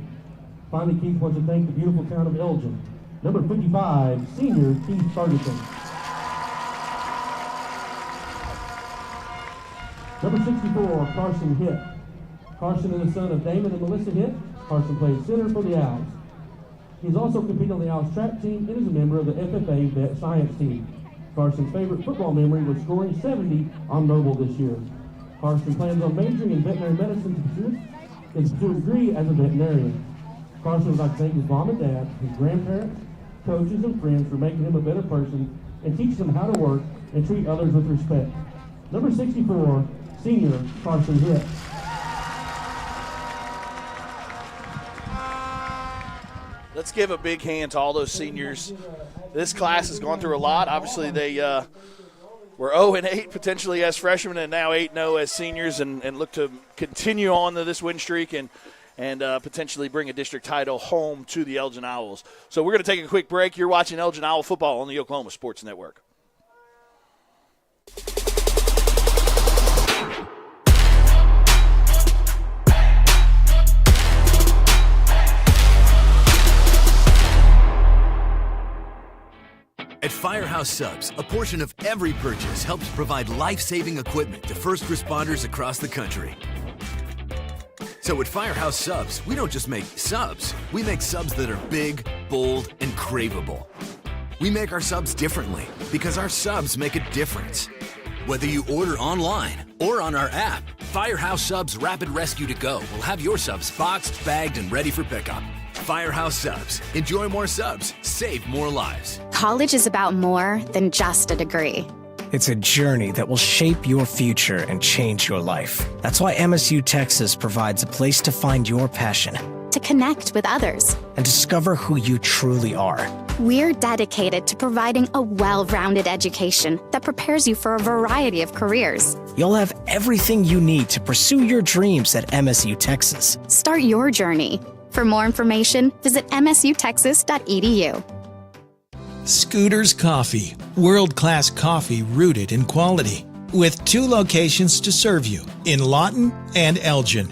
Speaker 21: Finally, Keith wants to thank the beautiful town of Elgin. Number 55, senior Keith Ferguson. Number 64, Carson Hitt. Carson is the son of Damon and Melissa Hitt. Carson plays center for the Owls. He's also competed on the Owls track team and is a member of the FFA Vet Science team. Carson's favorite football memory was scoring 70 on Noble this year. Carson plans on majoring in veterinary medicine to pursue a degree as a veterinarian. Carson would like to thank his mom and dad, his grandparents, coaches, and friends for making him a better person and teach him how to work and treat others with respect. Number 64, senior Carson Hitt.
Speaker 4: Let's give a big hand to all those seniors. This class has gone through a lot. Obviously, they were 0-8 potentially as freshmen and now 8-0 as seniors and look to continue on to this win streak and potentially bring a district title home to the Elgin Owls. So we're going to take a quick break. You're watching Elgin Owl football on the Oklahoma Sports Network.
Speaker 5: At Firehouse Subs, a portion of every purchase helps provide life-saving equipment to first responders across the country. So at Firehouse Subs, we don't just make subs, we make subs that are big, bold, and craveable. We make our subs differently because our subs make a difference. Whether you order online or on our app, Firehouse Subs Rapid Rescue to Go will have your subs boxed, bagged, and ready for pickup. Firehouse Subs. Enjoy more subs. Save more lives.
Speaker 22: College is about more than just a degree.
Speaker 23: It's a journey that will shape your future and change your life. That's why MSU Texas provides a place to find your passion,
Speaker 22: to connect with others,
Speaker 23: and discover who you truly are.
Speaker 22: We're dedicated to providing a well-rounded education that prepares you for a variety of careers.
Speaker 23: You'll have everything you need to pursue your dreams at MSU Texas.
Speaker 22: Start your journey. For more information, visit msutexas.edu.
Speaker 20: Scooters Coffee, world-class coffee rooted in quality, with 2 locations to serve you in Lawton and Elgin.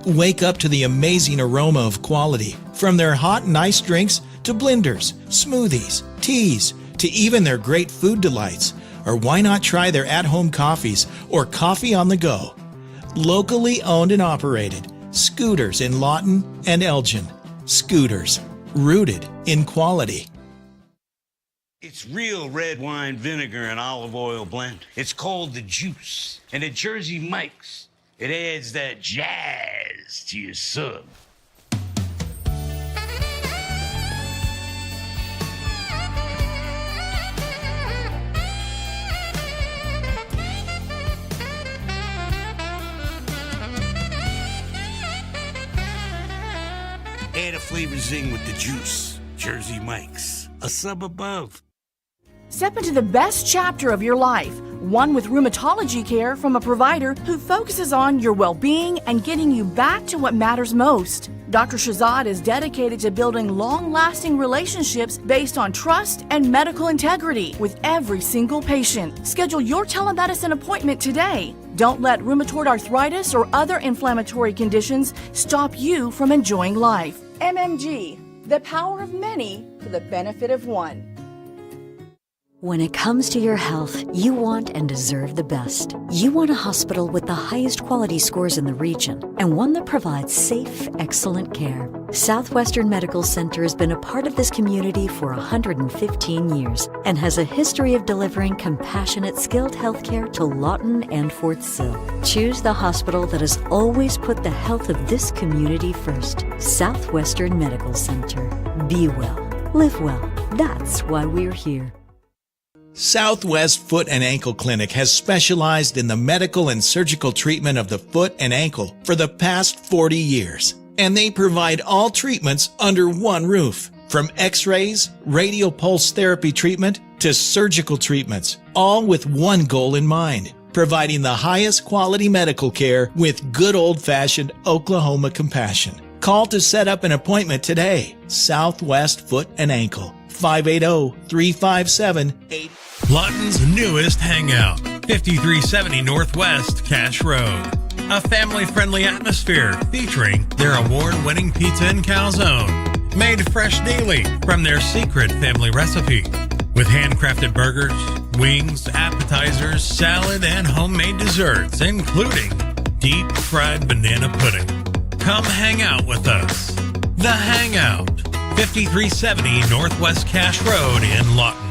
Speaker 20: Wake up to the amazing aroma of quality, from their hot and iced drinks to blenders, smoothies, teas, to even their great food delights. Or why not try their at-home coffees or coffee on the go? Locally owned and operated, Scooters in Lawton and Elgin. Scooters, rooted in quality.
Speaker 24: It's real red wine vinegar and olive oil blend. It's called the Juice. And at Jersey Mike's, it adds that jazz to your sub. a flavor zing with the juice. Jersey Mike's, a sub above.
Speaker 7: Step into the best chapter of your life, one with rheumatology care from a provider who focuses on your well-being and getting you back to what matters most. Dr. Shahzad is dedicated to building long-lasting relationships based on trust and medical integrity with every single patient. Schedule your telemedicine appointment today. Don't let rheumatoid arthritis or other inflammatory conditions stop you from enjoying life. MMG, the power of many for the benefit of one.
Speaker 8: When it comes to your health, you want and deserve the best. You want a hospital with the highest quality scores in the region and one that provides safe, excellent care. Southwestern Medical Center has been a part of this community for 115 years and has a history of delivering compassionate, skilled health care to Lawton and Fort Sill. Choose the hospital that has always put the health of this community first. Southwestern Medical Center. Be well. Live well. That's why we're here.
Speaker 20: Southwest Foot and Ankle Clinic has specialized in the medical and surgical treatment of the foot and ankle for the past 40 years. And they provide all treatments under one roof. From x-rays, radial pulse therapy treatment, to surgical treatments, all with one goal in mind, providing the highest quality medical care with good old-fashioned Oklahoma compassion. Call to set up an appointment today. Southwest Foot and Ankle, 580-357-8.
Speaker 6: Lawton's newest hangout, 5370 Northwest Cash Road. A family-friendly atmosphere featuring their award-winning pizza and calzone, made fresh daily from their secret family recipe, with handcrafted burgers, wings, appetizers, salad, and homemade desserts, including deep-fried banana pudding. Come hang out with us. The Hangout, 5370 Northwest Cash Road in Lawton.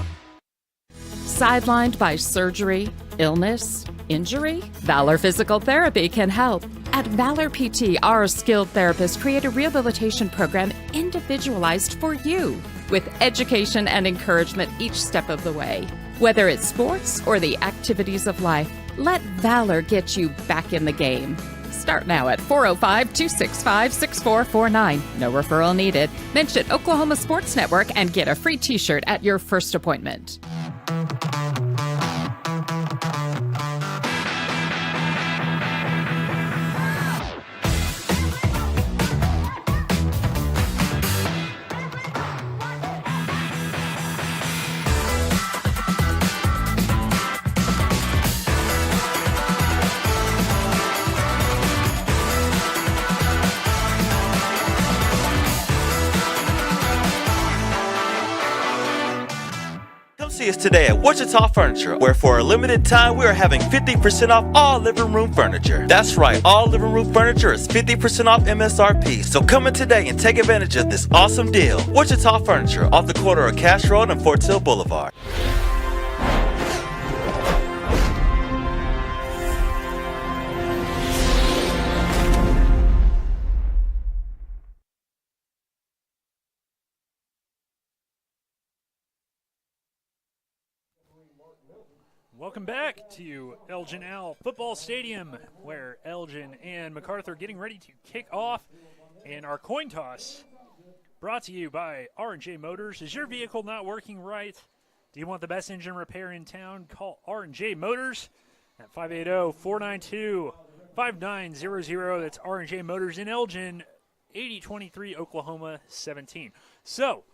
Speaker 9: Sidelined by surgery, illness, injury? Valor Physical Therapy can help. At Valor PT, our skilled therapists create a rehabilitation program individualized for you, with education and encouragement each step of the way. Whether it's sports or the activities of life, let Valor get you back in the game. Start now at 405-265-6449. No referral needed. Mention Oklahoma Sports Network and get a free t-shirt at your first appointment.
Speaker 17: See us today at Wichita Furniture, where for a limited time we are having 50% off all living room furniture. That's right, all living room furniture is 50% off MSRP. So come in today and take advantage of this awesome deal. Wichita Furniture, off the corner of Cash Road and Fort Sill Boulevard.
Speaker 3: Welcome back to Elgin Owl Football Stadium, where Elgin and Macarthur are getting ready to kick off. And our coin toss, brought to you by R&J Motors. Is your vehicle not working right? Do you want the best engine repair in town? Call R&J Motors at 580-492-5900. That's R&J Motors in Elgin, 8023 Oklahoma 17. So,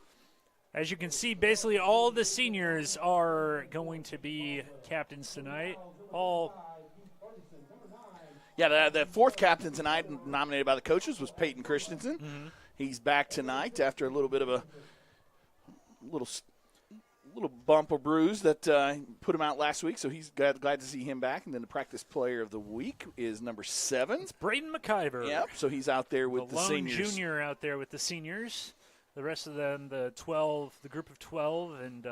Speaker 3: as you can see, basically all the seniors are going to be captains tonight.
Speaker 4: The fourth captain tonight, nominated by the coaches, was Peyton Christensen.
Speaker 3: Mm-hmm.
Speaker 4: He's back tonight after a little bit of a little bump or bruise that put him out last week, so he's glad to see him back. And then the practice player of the week is number 7. It's
Speaker 3: Braden McIver.
Speaker 4: Yep, so he's out there with the
Speaker 3: lone
Speaker 4: seniors.
Speaker 3: Junior out there with the seniors. The rest of them, the group of 12, and,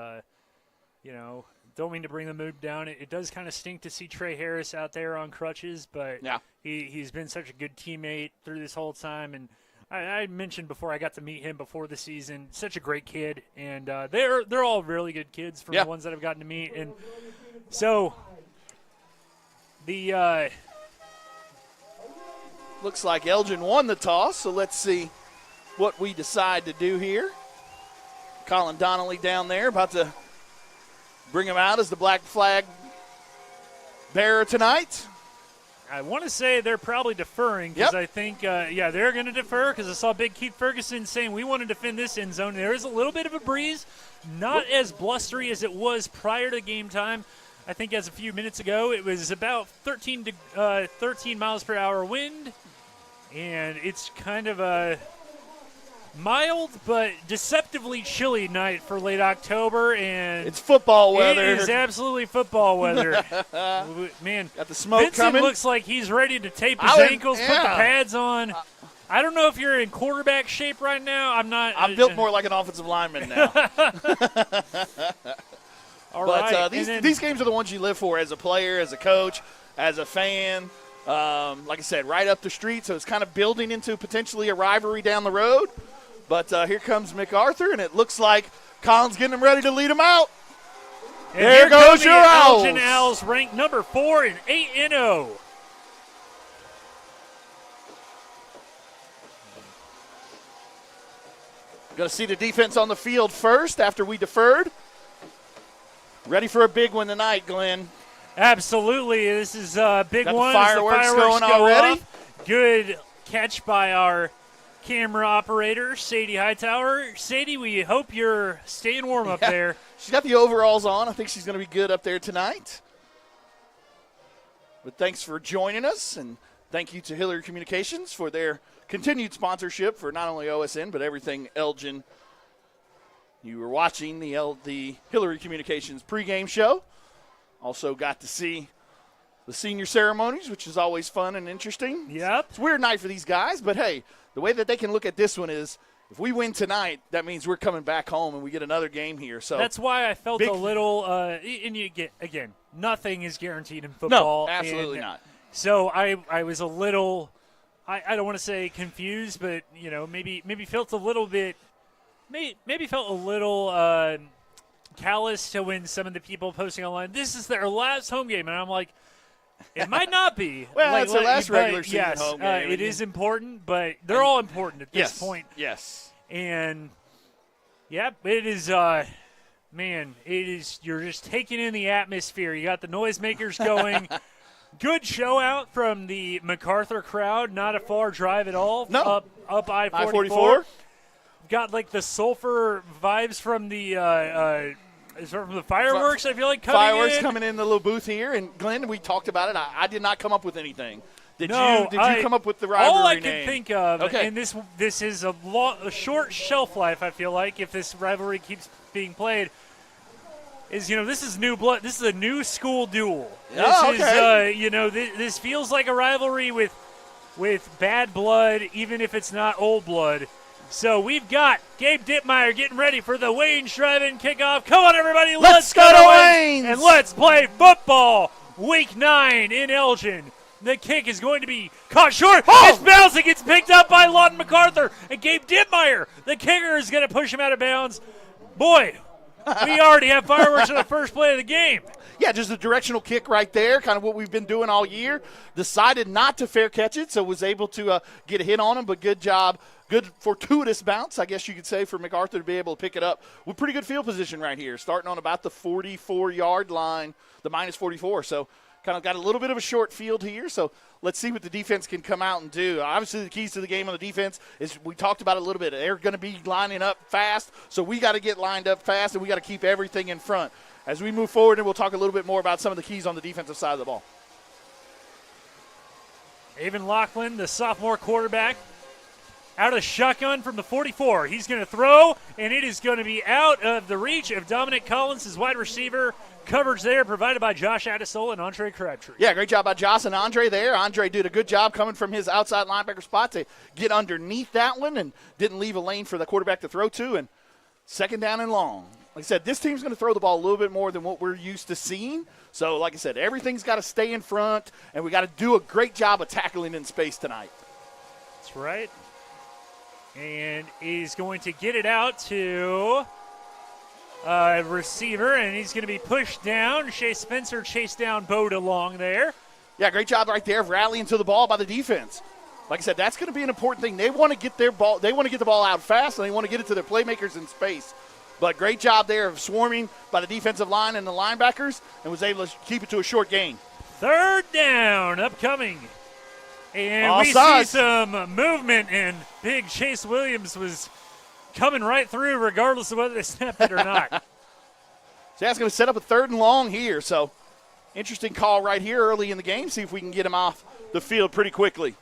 Speaker 3: don't mean to bring the mood down. It does kind of stink to see Trey Harris out there on crutches, but he's been such a good teammate through this whole time. And I mentioned before, I got to meet him before the season. Such a great kid, and they're all really good kids from the ones that I've gotten to meet. And so
Speaker 4: looks like Elgin won the toss, so let's see what we decide to do here. Colin Donnelly down there about to bring him out as the black flag bearer tonight.
Speaker 3: I want to say they're probably deferring because I think, they're going to defer because I saw Big Keith Ferguson saying we want to defend this end zone. There is a little bit of a breeze, not as blustery as it was prior to game time. I think as a few minutes ago, it was about 13 miles per hour wind, and it's kind of a mild but deceptively chilly night for late October, and
Speaker 4: it's football weather.
Speaker 3: It is absolutely football weather. Man,
Speaker 4: got the smoke
Speaker 3: Vincent
Speaker 4: coming.
Speaker 3: Looks like he's ready to tape his ankles, put the pads on. I don't know if you're in quarterback shape right now. I'm not.
Speaker 4: I'm built more like an offensive lineman now.
Speaker 3: All right.
Speaker 4: These games are the ones you live for as a player, as a coach, as a fan. Like I said, right up the street, so it's kind of building into potentially a rivalry down the road. But here comes Macarthur, and it looks like Colin's getting him ready to lead him out.
Speaker 3: And
Speaker 4: there goes your Owls.
Speaker 3: Elgin Owls ranked number 4 and 8-0.
Speaker 4: Going to see the defense on the field first after we deferred. Ready for a big one tonight, Glenn.
Speaker 3: Absolutely. This is a big one.
Speaker 4: The fireworks going already.
Speaker 3: Good catch by our camera operator, Sadie Hightower. Sadie, we hope you're staying warm up there.
Speaker 4: She's got the overalls on. I think she's going to be good up there tonight. But thanks for joining us, and thank you to Hillary Communications for their continued sponsorship for not only OSN, but everything Elgin. You were watching the Hillary Communications pregame show. Also got to see the senior ceremonies, which is always fun and interesting.
Speaker 3: Yep.
Speaker 4: It's a weird night for these guys, but hey, the way that they can look at this one is if we win tonight, that means we're coming back home and we get another game here. So
Speaker 3: that's why I felt a little and you get, again, nothing is guaranteed in football.
Speaker 4: No, absolutely not.
Speaker 3: So I was a little I don't want to say confused, but maybe felt a little bit maybe felt a little callous to when some of the people posting online, this is their last home game, and I'm like, it might not be.
Speaker 4: Well, it's their last regular season
Speaker 3: yes,
Speaker 4: home game.
Speaker 3: It is important, but they're all important at this point.
Speaker 4: Yes.
Speaker 3: And, it is, man, it is, you're just taking in the atmosphere. You got the noisemakers going. Good show out from the Macarthur crowd. Not a far drive at all.
Speaker 4: No.
Speaker 3: Up
Speaker 4: I-44.
Speaker 3: Got, like, the sulfur vibes from the from the fireworks, I feel like,
Speaker 4: coming in the little booth here. And, Glenn, we talked about it. I did not come up with anything. Did you come up with the rivalry
Speaker 3: all I
Speaker 4: name?
Speaker 3: can think of, and this is a short shelf life, I feel like, if this rivalry keeps being played, is, this is new blood. This is a new school duel. This feels like a rivalry with bad blood, even if it's not old blood. So we've got Gabe Dittmeyer getting ready for the Wayne Shriven kickoff. Come on, everybody, let's go to Wayne and let's play football. Week 9 in Elgin. The kick is going to be caught short. It's bouncing. It's picked up by Lawton Macarthur and Gabe Dittmeyer. The kicker is going to push him out of bounds. Boy, we already have fireworks on the first play of the game.
Speaker 4: Yeah, just a directional kick right there, kind of what we've been doing all year. Decided not to fair catch it, so was able to get a hit on him, but good job. Good fortuitous bounce, I guess you could say, for Macarthur to be able to pick it up with pretty good field position right here, starting on about the 44-yard line, the minus 44. So kind of got a little bit of a short field here. So let's see what the defense can come out and do. Obviously, the keys to the game on the defense is we talked about it a little bit. They're going to be lining up fast, so we got to get lined up fast, and we got to keep everything in front. As we move forward, and we'll talk a little bit more about some of the keys on the defensive side of the ball.
Speaker 3: Avon Laughlin, the sophomore quarterback, out of the shotgun from the 44. He's going to throw, and it is going to be out of the reach of Dominic Collins, his wide receiver. Coverage there provided by Josh Addisol and Andre Crabtree.
Speaker 4: Yeah, great job by Josh and Andre there. Andre did a good job coming from his outside linebacker spot to get underneath that one and didn't leave a lane for the quarterback to throw to. And second down and long. Like I said, this team's going to throw the ball a little bit more than what we're used to seeing. So, like I said, everything's got to stay in front, and we got to do a great job of tackling in space tonight.
Speaker 3: That's right. And he's going to get it out to a receiver, and he's going to be pushed down. Shea Spencer chased down Bode along there.
Speaker 4: Yeah, great job right there of rallying to the ball by the defense. like I said, that's going to be an important thing. They want to get their ball. They want to get the ball out fast, and they want to get it to their playmakers in space. But great job there of swarming by the defensive line and the linebackers, and was able to keep it to a short gain.
Speaker 3: 3rd down upcoming. And
Speaker 4: Offsides.
Speaker 3: We see some movement, and big Chase Williams was coming right through regardless of whether they snapped it or not.
Speaker 4: So that's going to set up a 3rd and long here. So interesting call right here early in the game. See if we can get him off the field pretty quickly.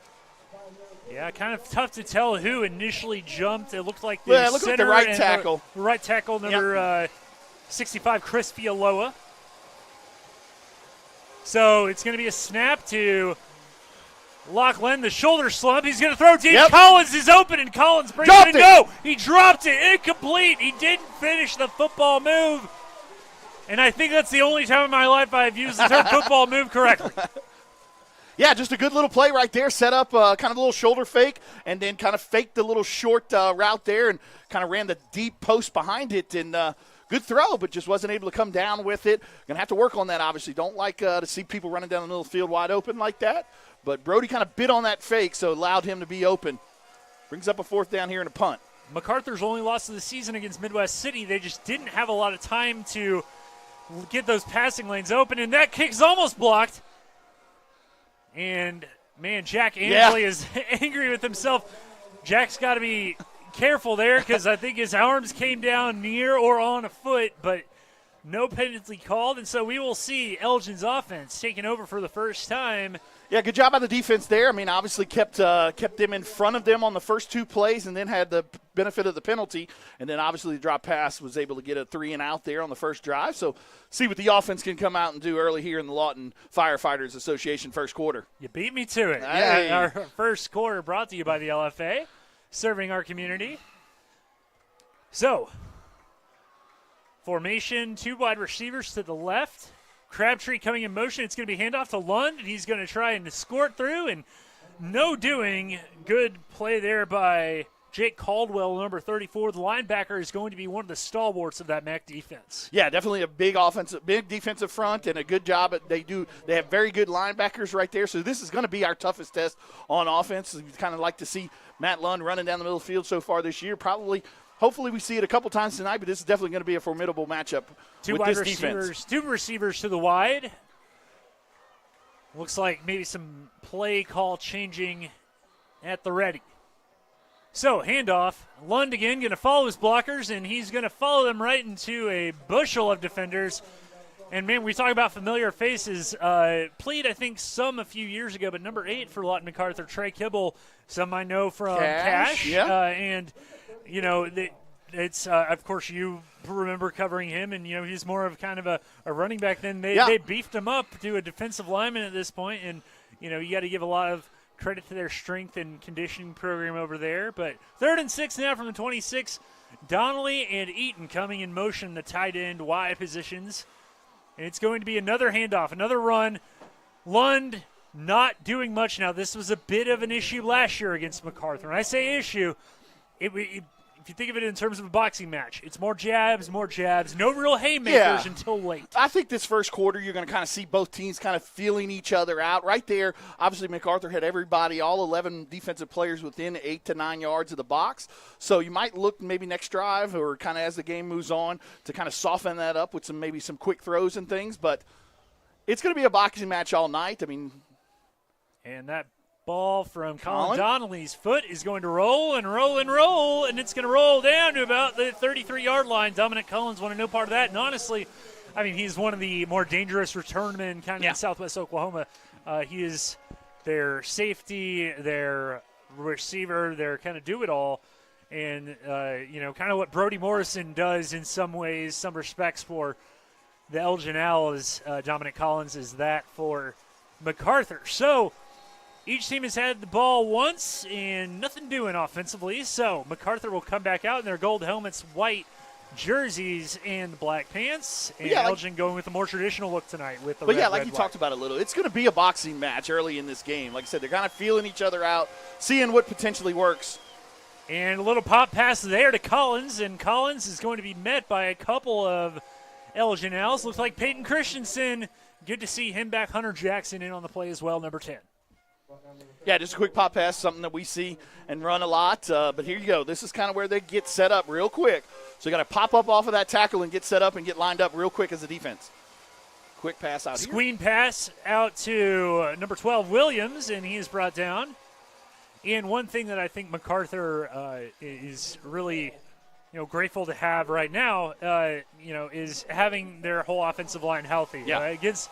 Speaker 3: Yeah, kind of tough to tell who initially jumped. It looked like
Speaker 4: it looked like the right tackle.
Speaker 3: The right tackle, number 65, Chris Fialoa. So it's going to be a snap to Lachlan, the shoulder slump. He's going to throw deep.
Speaker 4: Yep.
Speaker 3: Collins is open, and Collins brings it and go. He dropped it. Incomplete. He didn't finish the football move. And I think that's the only time in my life I've used the term football move correctly.
Speaker 4: Yeah, just a good little play right there. Set up kind of a little shoulder fake and then kind of faked the little short route there and kind of ran the deep post behind it. And good throw, but just wasn't able to come down with it. Going to have to work on that, obviously. Don't like to see people running down the middle of the field wide open like that. But Brody kind of bit on that fake, so allowed him to be open. Brings up a 4th down here and a punt.
Speaker 3: MacArthur's only loss of the season against Midwest City. They just didn't have a lot of time to get those passing lanes open, and that kick's almost blocked. And, man, Jack Angley is angry with himself. Jack's got to be careful there because I think his arms came down near or on a foot, but no penalty called. And so we will see Elgin's offense taking over for the first time.
Speaker 4: Yeah, good job by the defense there. I mean, obviously kept them in front of them on the first 2 plays and then had the benefit of the penalty. And then obviously the drop pass was able to get a 3-and-out there on the first drive. So see what the offense can come out and do early here in the Lawton Firefighters Association first quarter.
Speaker 3: You beat me to it.
Speaker 4: Hey.
Speaker 3: Yeah, our first quarter brought to you by the LFA, serving our community. So, formation, 2 wide receivers to the left. Crabtree coming in motion. It's going to be handoff to Lund, and he's going to try and squirt through, and no doing. Good play there by Jake Caldwell, number 34. The linebacker is going to be one of the stalwarts of that MAC defense.
Speaker 4: Yeah, definitely a big defensive front, and a good job. They have very good linebackers right there, so this is going to be our toughest test on offense. We kind of like to see Matt Lund running down the middle of the field so far this year. Hopefully we see it a couple times tonight, but this is definitely going to be a formidable matchup with this defense.
Speaker 3: 2 receivers to the wide. Looks like maybe some play call changing at the ready. So, handoff. Lund again going to follow his blockers, and he's going to follow them right into a bushel of defenders. And, man, we talk about familiar faces. Played, I think, some a few years ago, but number 8 for Lawton MacArthur, Trey Kibble, some I know from Cash.
Speaker 4: Yeah.
Speaker 3: And you know, it's of course you remember covering him, and you know he's more of kind of a running back. Then they beefed him up to a defensive lineman at this point, and you know you got to give a lot of credit to their strength and conditioning program over there. But 3rd and 6 now from the 26. Donnelly and Eaton coming in motion, the tight end wide positions, and it's going to be another handoff, another run. Lund not doing much now. This was a bit of an issue last year against MacArthur. And I say issue, if you think of it in terms of a boxing match, it's more jabs, no real haymakers until late.
Speaker 4: I think this first quarter you're going to kind of see both teams kind of feeling each other out. Right there, obviously MacArthur had everybody, all 11 defensive players within 8 to 9 yards of the box. So you might look maybe next drive or kind of as the game moves on to kind of soften that up with maybe some quick throws and things. But it's going to be a boxing match all night. I mean,
Speaker 3: and that ball from Colin Donnelly's foot is going to roll and roll and roll, and it's going to roll down to about the 33-yard line. Dominic Collins wanted no part of that, and honestly, I mean, he's one of the more dangerous returnmen kind of in Southwest Oklahoma. He is their safety, their receiver, their kind of do-it-all, and, you know, kind of what Brody Morrison does in some ways, some respects for the Elgin Owls. Dominic Collins is that for MacArthur. So, each team has had the ball once and nothing doing offensively. So MacArthur will come back out in their gold helmets, white jerseys, and black pants. And Elgin going with a more traditional look tonight with the red,
Speaker 4: like you talked about a little, it's going to be a boxing match early in this game. Like I said, they're kind of feeling each other out, seeing what potentially works.
Speaker 3: And a little pop pass there to Collins, and Collins is going to be met by a couple of Elgin Owls. Looks like Peyton Christensen. Good to see him back. Hunter Jackson in on the play as well, number 10.
Speaker 4: Yeah, just a quick pop pass, something that we see and run a lot. But here you go. This is kind of where they get set up real quick. So you got to pop up off of that tackle and get set up and get lined up real quick as a defense. Quick pass out here.
Speaker 3: Screen pass out to number 12, Williams, and he is brought down. And one thing that I think Macarthur is really, grateful to have right now, is having their whole offensive line healthy.
Speaker 4: Yeah.
Speaker 3: Against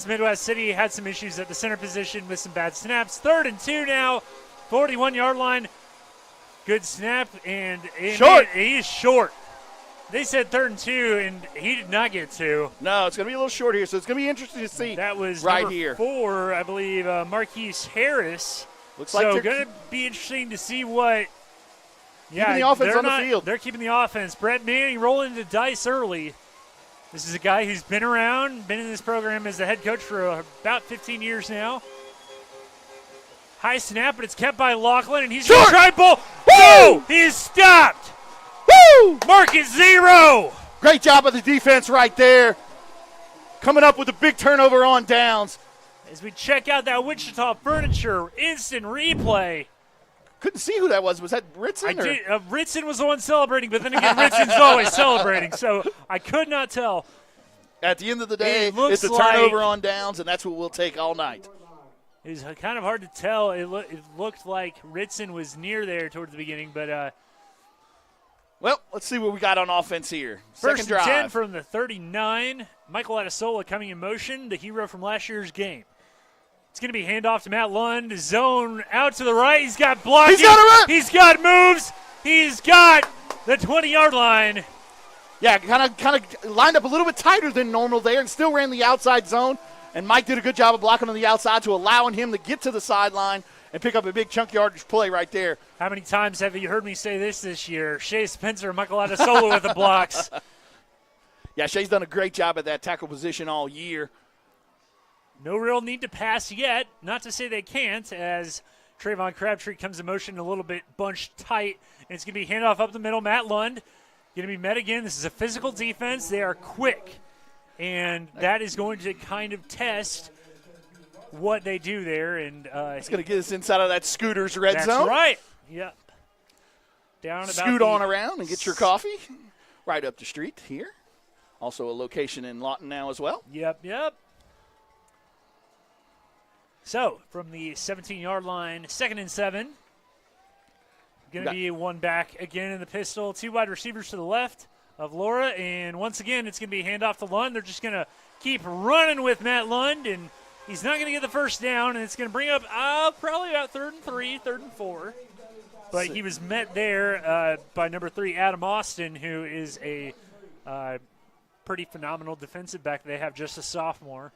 Speaker 3: Midwest City, had some issues at the center position with some bad snaps. 3rd and 2 now, 41-yard line. Good snap, and
Speaker 4: short.
Speaker 3: He is short. They said 3rd and 2, and he did not get 2.
Speaker 4: No, it's going to be a little short here, so it's going to be interesting to see.
Speaker 3: That was
Speaker 4: right
Speaker 3: number
Speaker 4: here.
Speaker 3: 4, I believe, Marquise Harris.
Speaker 4: Looks
Speaker 3: so
Speaker 4: like they're
Speaker 3: going to be interesting to see what. Yeah,
Speaker 4: keeping the offense on the field.
Speaker 3: They're keeping the offense. Brett Manning rolling the dice early. This is a guy who's been around, been in this program as the head coach for about 15 years now. High snap, but it's kept by Laughlin, and he's going to try ball. Woo! He is stopped.
Speaker 4: Woo!
Speaker 3: Mark it 0.
Speaker 4: Great job of the defense right there. Coming up with a big turnover on downs.
Speaker 3: As we check out that Wichita Furniture instant replay.
Speaker 4: Couldn't see who that was. Was that Ritson?
Speaker 3: Ritson was the one celebrating, but then again, Ritson's always celebrating, so I could not tell.
Speaker 4: At the end of the day,
Speaker 3: it's
Speaker 4: a turnover on downs, and that's what we'll take all night.
Speaker 3: It was kind of hard to tell. It looked like Ritson was near there towards the beginning, but
Speaker 4: well, let's see what we got on offense here.
Speaker 3: First
Speaker 4: Second drive.
Speaker 3: 10 from the 39. Michael Adesola coming in motion, the hero from last year's game. It's going to be handoff to Matt Lund. Zone out to the right. He's got blocking.
Speaker 4: He's got a run.
Speaker 3: He's got moves. He's got the 20-yard line.
Speaker 4: Yeah, kind of lined up a little bit tighter than normal there and still ran the outside zone. And Mike did a good job of blocking on the outside to allowing him to get to the sideline and pick up a big chunk yardage play right there.
Speaker 3: How many times have you heard me say this year? Shea Spencer and Michael Adesola with the blocks.
Speaker 4: Yeah, Shea's done a great job at that tackle position all year.
Speaker 3: No real need to pass yet. Not to say they can't, as Trayvon Crabtree comes in motion a little bit bunched tight. And it's going to be handoff up the middle. Matt Lund going to be met again. This is a physical defense. They are quick. And that is going to kind of test what they do there. And
Speaker 4: it's going to get us inside of that Scooter's red zone.
Speaker 3: That's right. Yep. Down about
Speaker 4: Scoot on around and get your coffee right up the street here. Also a location in Lawton now as well.
Speaker 3: Yep. So, from the 17-yard line, 2nd and 7. Going to be one back again in the pistol. 2 wide receivers to the left of Laura. And once again, it's going to be handoff to Lund. They're just going to keep running with Matt Lund. And he's not going to get the first down. And it's going to bring up probably about 3rd and 3, 3rd and 4. But he was met there by number 3, Adam Austin, who is a pretty phenomenal defensive back. They have just a sophomore.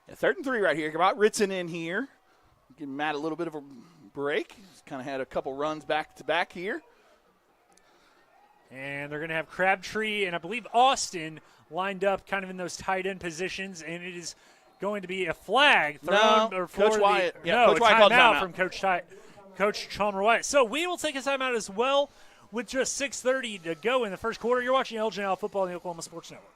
Speaker 4: Yeah, 3rd and 3 right here. About Ritson in here. Giving Matt a little bit of a break. He's kind of had a couple runs back to back here.
Speaker 3: And they're going to have Crabtree and I believe Austin lined up kind of in those tight end positions. And it is going to be a flag thrown.
Speaker 4: Coach Wyatt.
Speaker 3: Coach Wyatt called timeout from Coach Chalmer Wyatt. So we will take a timeout as well with just 6:30 to go in the first quarter. You're watching Elgin Football on the Oklahoma Sports Network.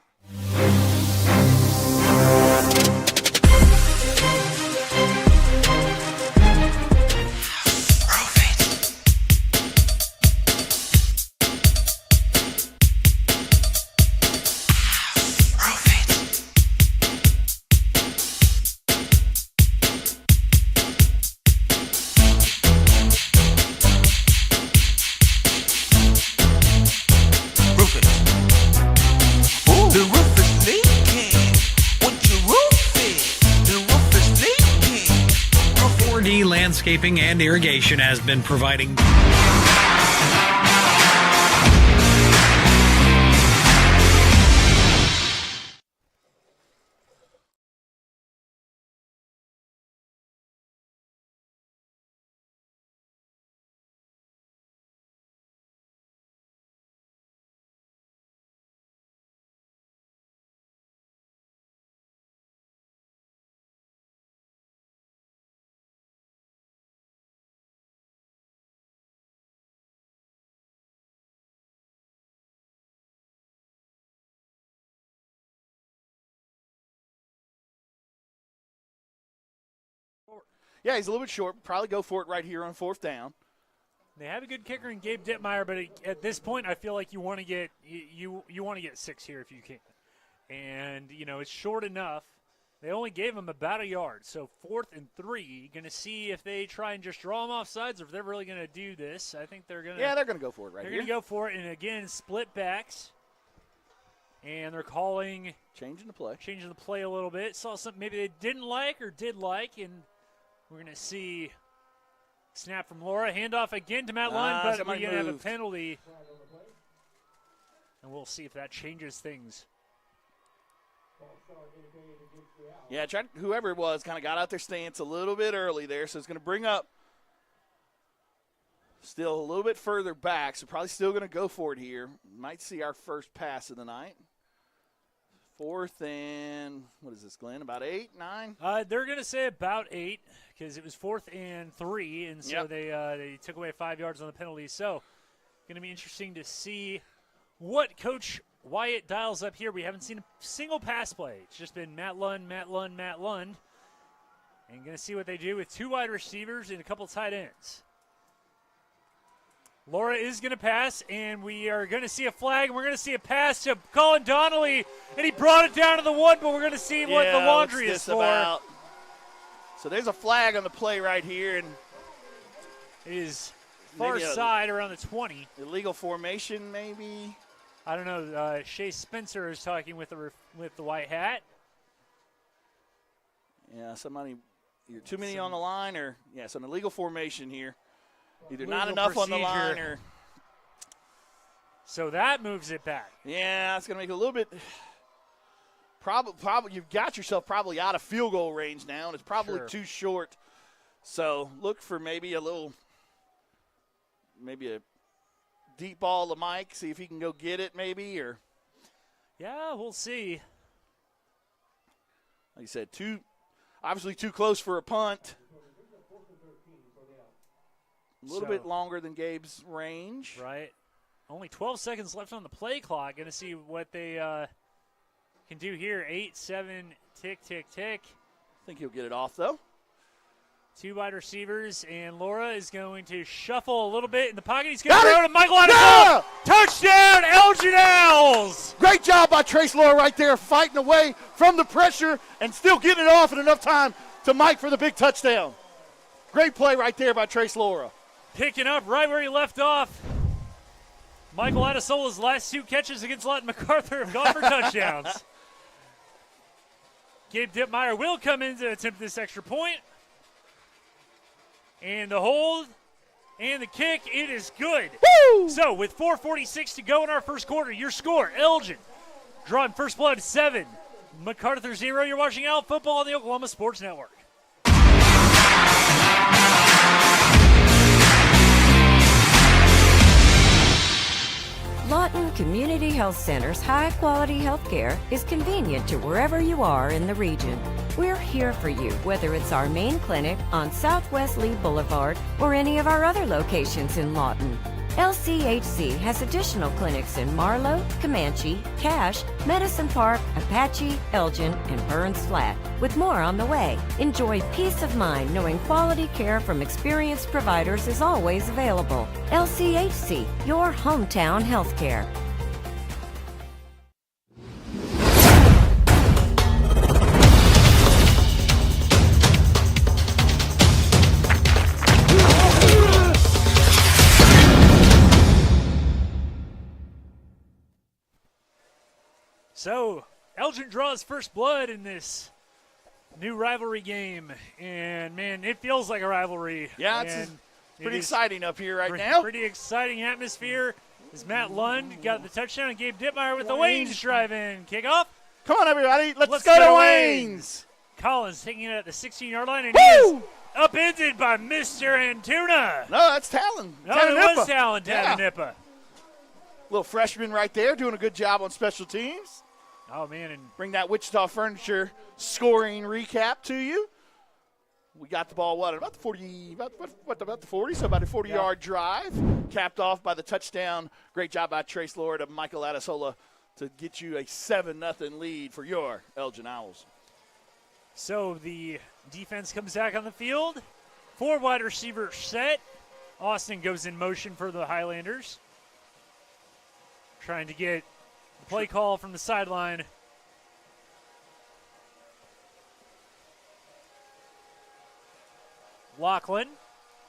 Speaker 10: The roof is leaking. What your roof is? The roof is leaking.
Speaker 6: 4D Landscaping and Irrigation has been providing
Speaker 4: Yeah, he's a little bit short. Probably go for it right here on 4th down.
Speaker 3: They have a good kicker in Gabe Dittmeyer, but at this point, I feel like you want to get you want to get 6 here if you can. And it's short enough. They only gave him about a yard, so 4th and 3. Going to see if they try and just draw him off sides, or if they're really going to do this. I think they're going to.
Speaker 4: Yeah, they're going to go for it right
Speaker 3: here.
Speaker 4: They're
Speaker 3: going to go for it, and again, split backs. And they're calling
Speaker 4: changing the play
Speaker 3: a little bit. Saw something maybe they didn't like or did like, and we're going to see snap from Laura, handoff again to Matt Lund, but we're going to have a penalty, and we'll see if that changes things.
Speaker 4: Yeah, whoever it was kind of got out their stance a little bit early there, so it's going to bring up still a little bit further back, so probably still going to go for it here. Might see our first pass of the night. 4th and, what is this, Glenn, about 8, 9?
Speaker 3: They're going to say about 8 because it was 4th and 3, and so they took away 5 yards on the penalty. So going to be interesting to see what Coach Wyatt dials up here. We haven't seen a single pass play. It's just been Matt Lund, Matt Lund, Matt Lund. And going to see what they do with 2 wide receivers and a couple tight ends. Laura is going to pass, and we are going to see a flag, and we're going to see a pass to Colin Donnelly, and he brought it down to the 1, but we're going to see what the laundry is for.
Speaker 4: About? So there's a flag on the play right here, and
Speaker 3: it is far side around the 20.
Speaker 4: Illegal formation, maybe.
Speaker 3: I don't know. Shay Spencer is talking with the white hat.
Speaker 4: Yeah, you're too many on the line, or so an illegal formation here. Either
Speaker 3: legal
Speaker 4: not enough
Speaker 3: procedure.
Speaker 4: On the line, or
Speaker 3: so that moves it back.
Speaker 4: Yeah, it's going to make it a little bit. Probably you've got yourself probably out of field goal range now, and it's probably too short. So look for maybe a deep ball to Mike. See if he can go get it, maybe, or.
Speaker 3: Yeah, we'll see.
Speaker 4: Like you said, obviously too close for a punt. A little bit longer than Gabe's range.
Speaker 3: Right. Only 12 seconds left on the play clock. Going to see what they can do here. 8, 7, tick, tick, tick.
Speaker 4: I think he'll get it off, though.
Speaker 3: 2 wide receivers, and Laura is going to shuffle a little bit in the pocket. He's going to throw to Michael Adams. Touchdown, Elgin Owls!
Speaker 4: Great job by Trace Laura right there, fighting away from the pressure and still getting it off in enough time to Mike for the big touchdown. Great play right there by Trace Laura.
Speaker 3: Picking up right where he left off. Michael Adesola's last 2 catches against Lawton Macarthur have gone for touchdowns. Gabe Dittmeyer will come in to attempt this extra point. And the hold and the kick, it is good.
Speaker 4: Woo!
Speaker 3: So with 4:46 to go in our first quarter, your score, Elgin drawing first blood 7, Macarthur 0. You're watching Out Football on the Oklahoma Sports Network.
Speaker 11: Lawton Community Health Center's high-quality health care is convenient to wherever you are in the region. We're here for you, whether it's our main clinic on Southwest Lee Boulevard or any of our other locations in Lawton. LCHC has additional clinics in Marlow, Comanche, Cache, Medicine Park, Apache, Elgin, and Burns Flat, with more on the way. Enjoy peace of mind knowing quality care from experienced providers is always available. LCHC, your hometown healthcare.
Speaker 3: So, Elgin draws first blood in this new rivalry game. And, man, it feels like a rivalry.
Speaker 4: Yeah, it's pretty exciting up here right now.
Speaker 3: Pretty exciting atmosphere. As Matt Lund got the touchdown and Gabe Dittmeyer with the Waynes drive-in kickoff.
Speaker 4: Come on, everybody. Let's go to Waynes.
Speaker 3: Collins taking it at the 16-yard line, and he is upended by Mr. Antuna.
Speaker 4: No, that's Talon.
Speaker 3: No, it was Talon Tatanippa.
Speaker 4: Little freshman right there doing a good job on special teams.
Speaker 3: Oh, man. And
Speaker 4: bring that Wichita Furniture scoring recap to you. We got the ball, about the 40, about the 40, so about a 40-yard drive, capped off by the touchdown. Great job by Trace Laura to Michael Adesola to get you a 7-0 lead for your Elgin Owls.
Speaker 3: So the Defense comes back on the field. 4 wide receivers set. Austin goes in motion for the Highlanders. Trying to get the play call from the sideline. Lachlan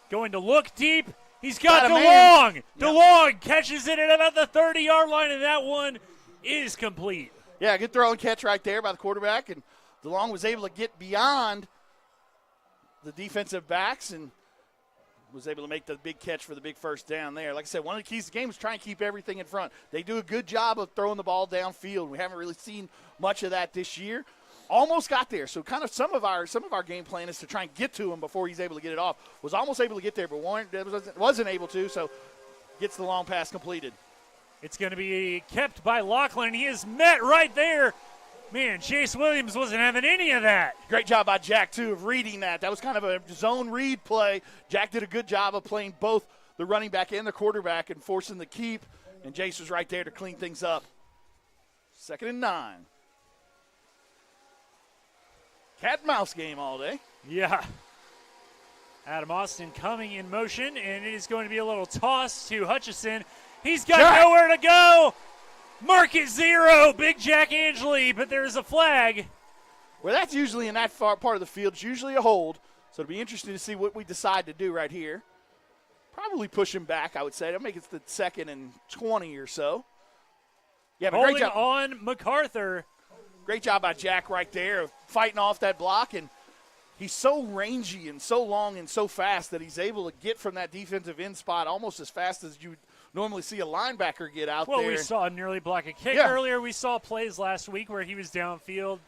Speaker 3: going to look deep. He's got DeLong. DeLong catches it at about the 30-yard line, and that one is complete.
Speaker 4: Yeah, good throw and catch right there by the quarterback, and DeLong was able to get beyond the defensive backs and was able to make the big catch for the big first down there. Like I said, one of the keys to the game is trying to keep everything in front. They do a good job of throwing the ball downfield. We haven't really seen much of that this year. Almost got there. So kind of some of our game plan is to try and get to him before he's able to get it off. Was almost able to get there, but wasn't able to, so gets the long pass completed.
Speaker 3: It's going to be kept by Lachlan. He is met right there. Man, Chase Williams wasn't having any of that.
Speaker 4: Great job by Jack, too, of reading that. That was kind of a zone read play. Jack did a good job of playing both the running back and the quarterback and forcing the keep, and Jace was right there to clean things up. 2nd and 9. Cat and mouse game all day.
Speaker 3: Yeah. Adam Austin coming in motion, and it is going to be a little toss to Hutchison. He's got nowhere to go. Mark it 0, Big Jack Angeli, but there's a flag.
Speaker 4: Well, that's usually in that far part of the field. It's usually a hold, so it'll be interesting to see what we decide to do right here. Probably push him back, I would say. That'll make it the 2nd and 20 or so. Yeah, but
Speaker 3: holding
Speaker 4: great job
Speaker 3: on Macarthur.
Speaker 4: Great job by Jack right there of fighting off that block, and he's so rangy and so long and so fast that he's able to get from that defensive end spot almost as fast as you would normally see a linebacker get out there.
Speaker 3: Well, we saw him nearly block a kick earlier. We saw plays last week where he was downfield,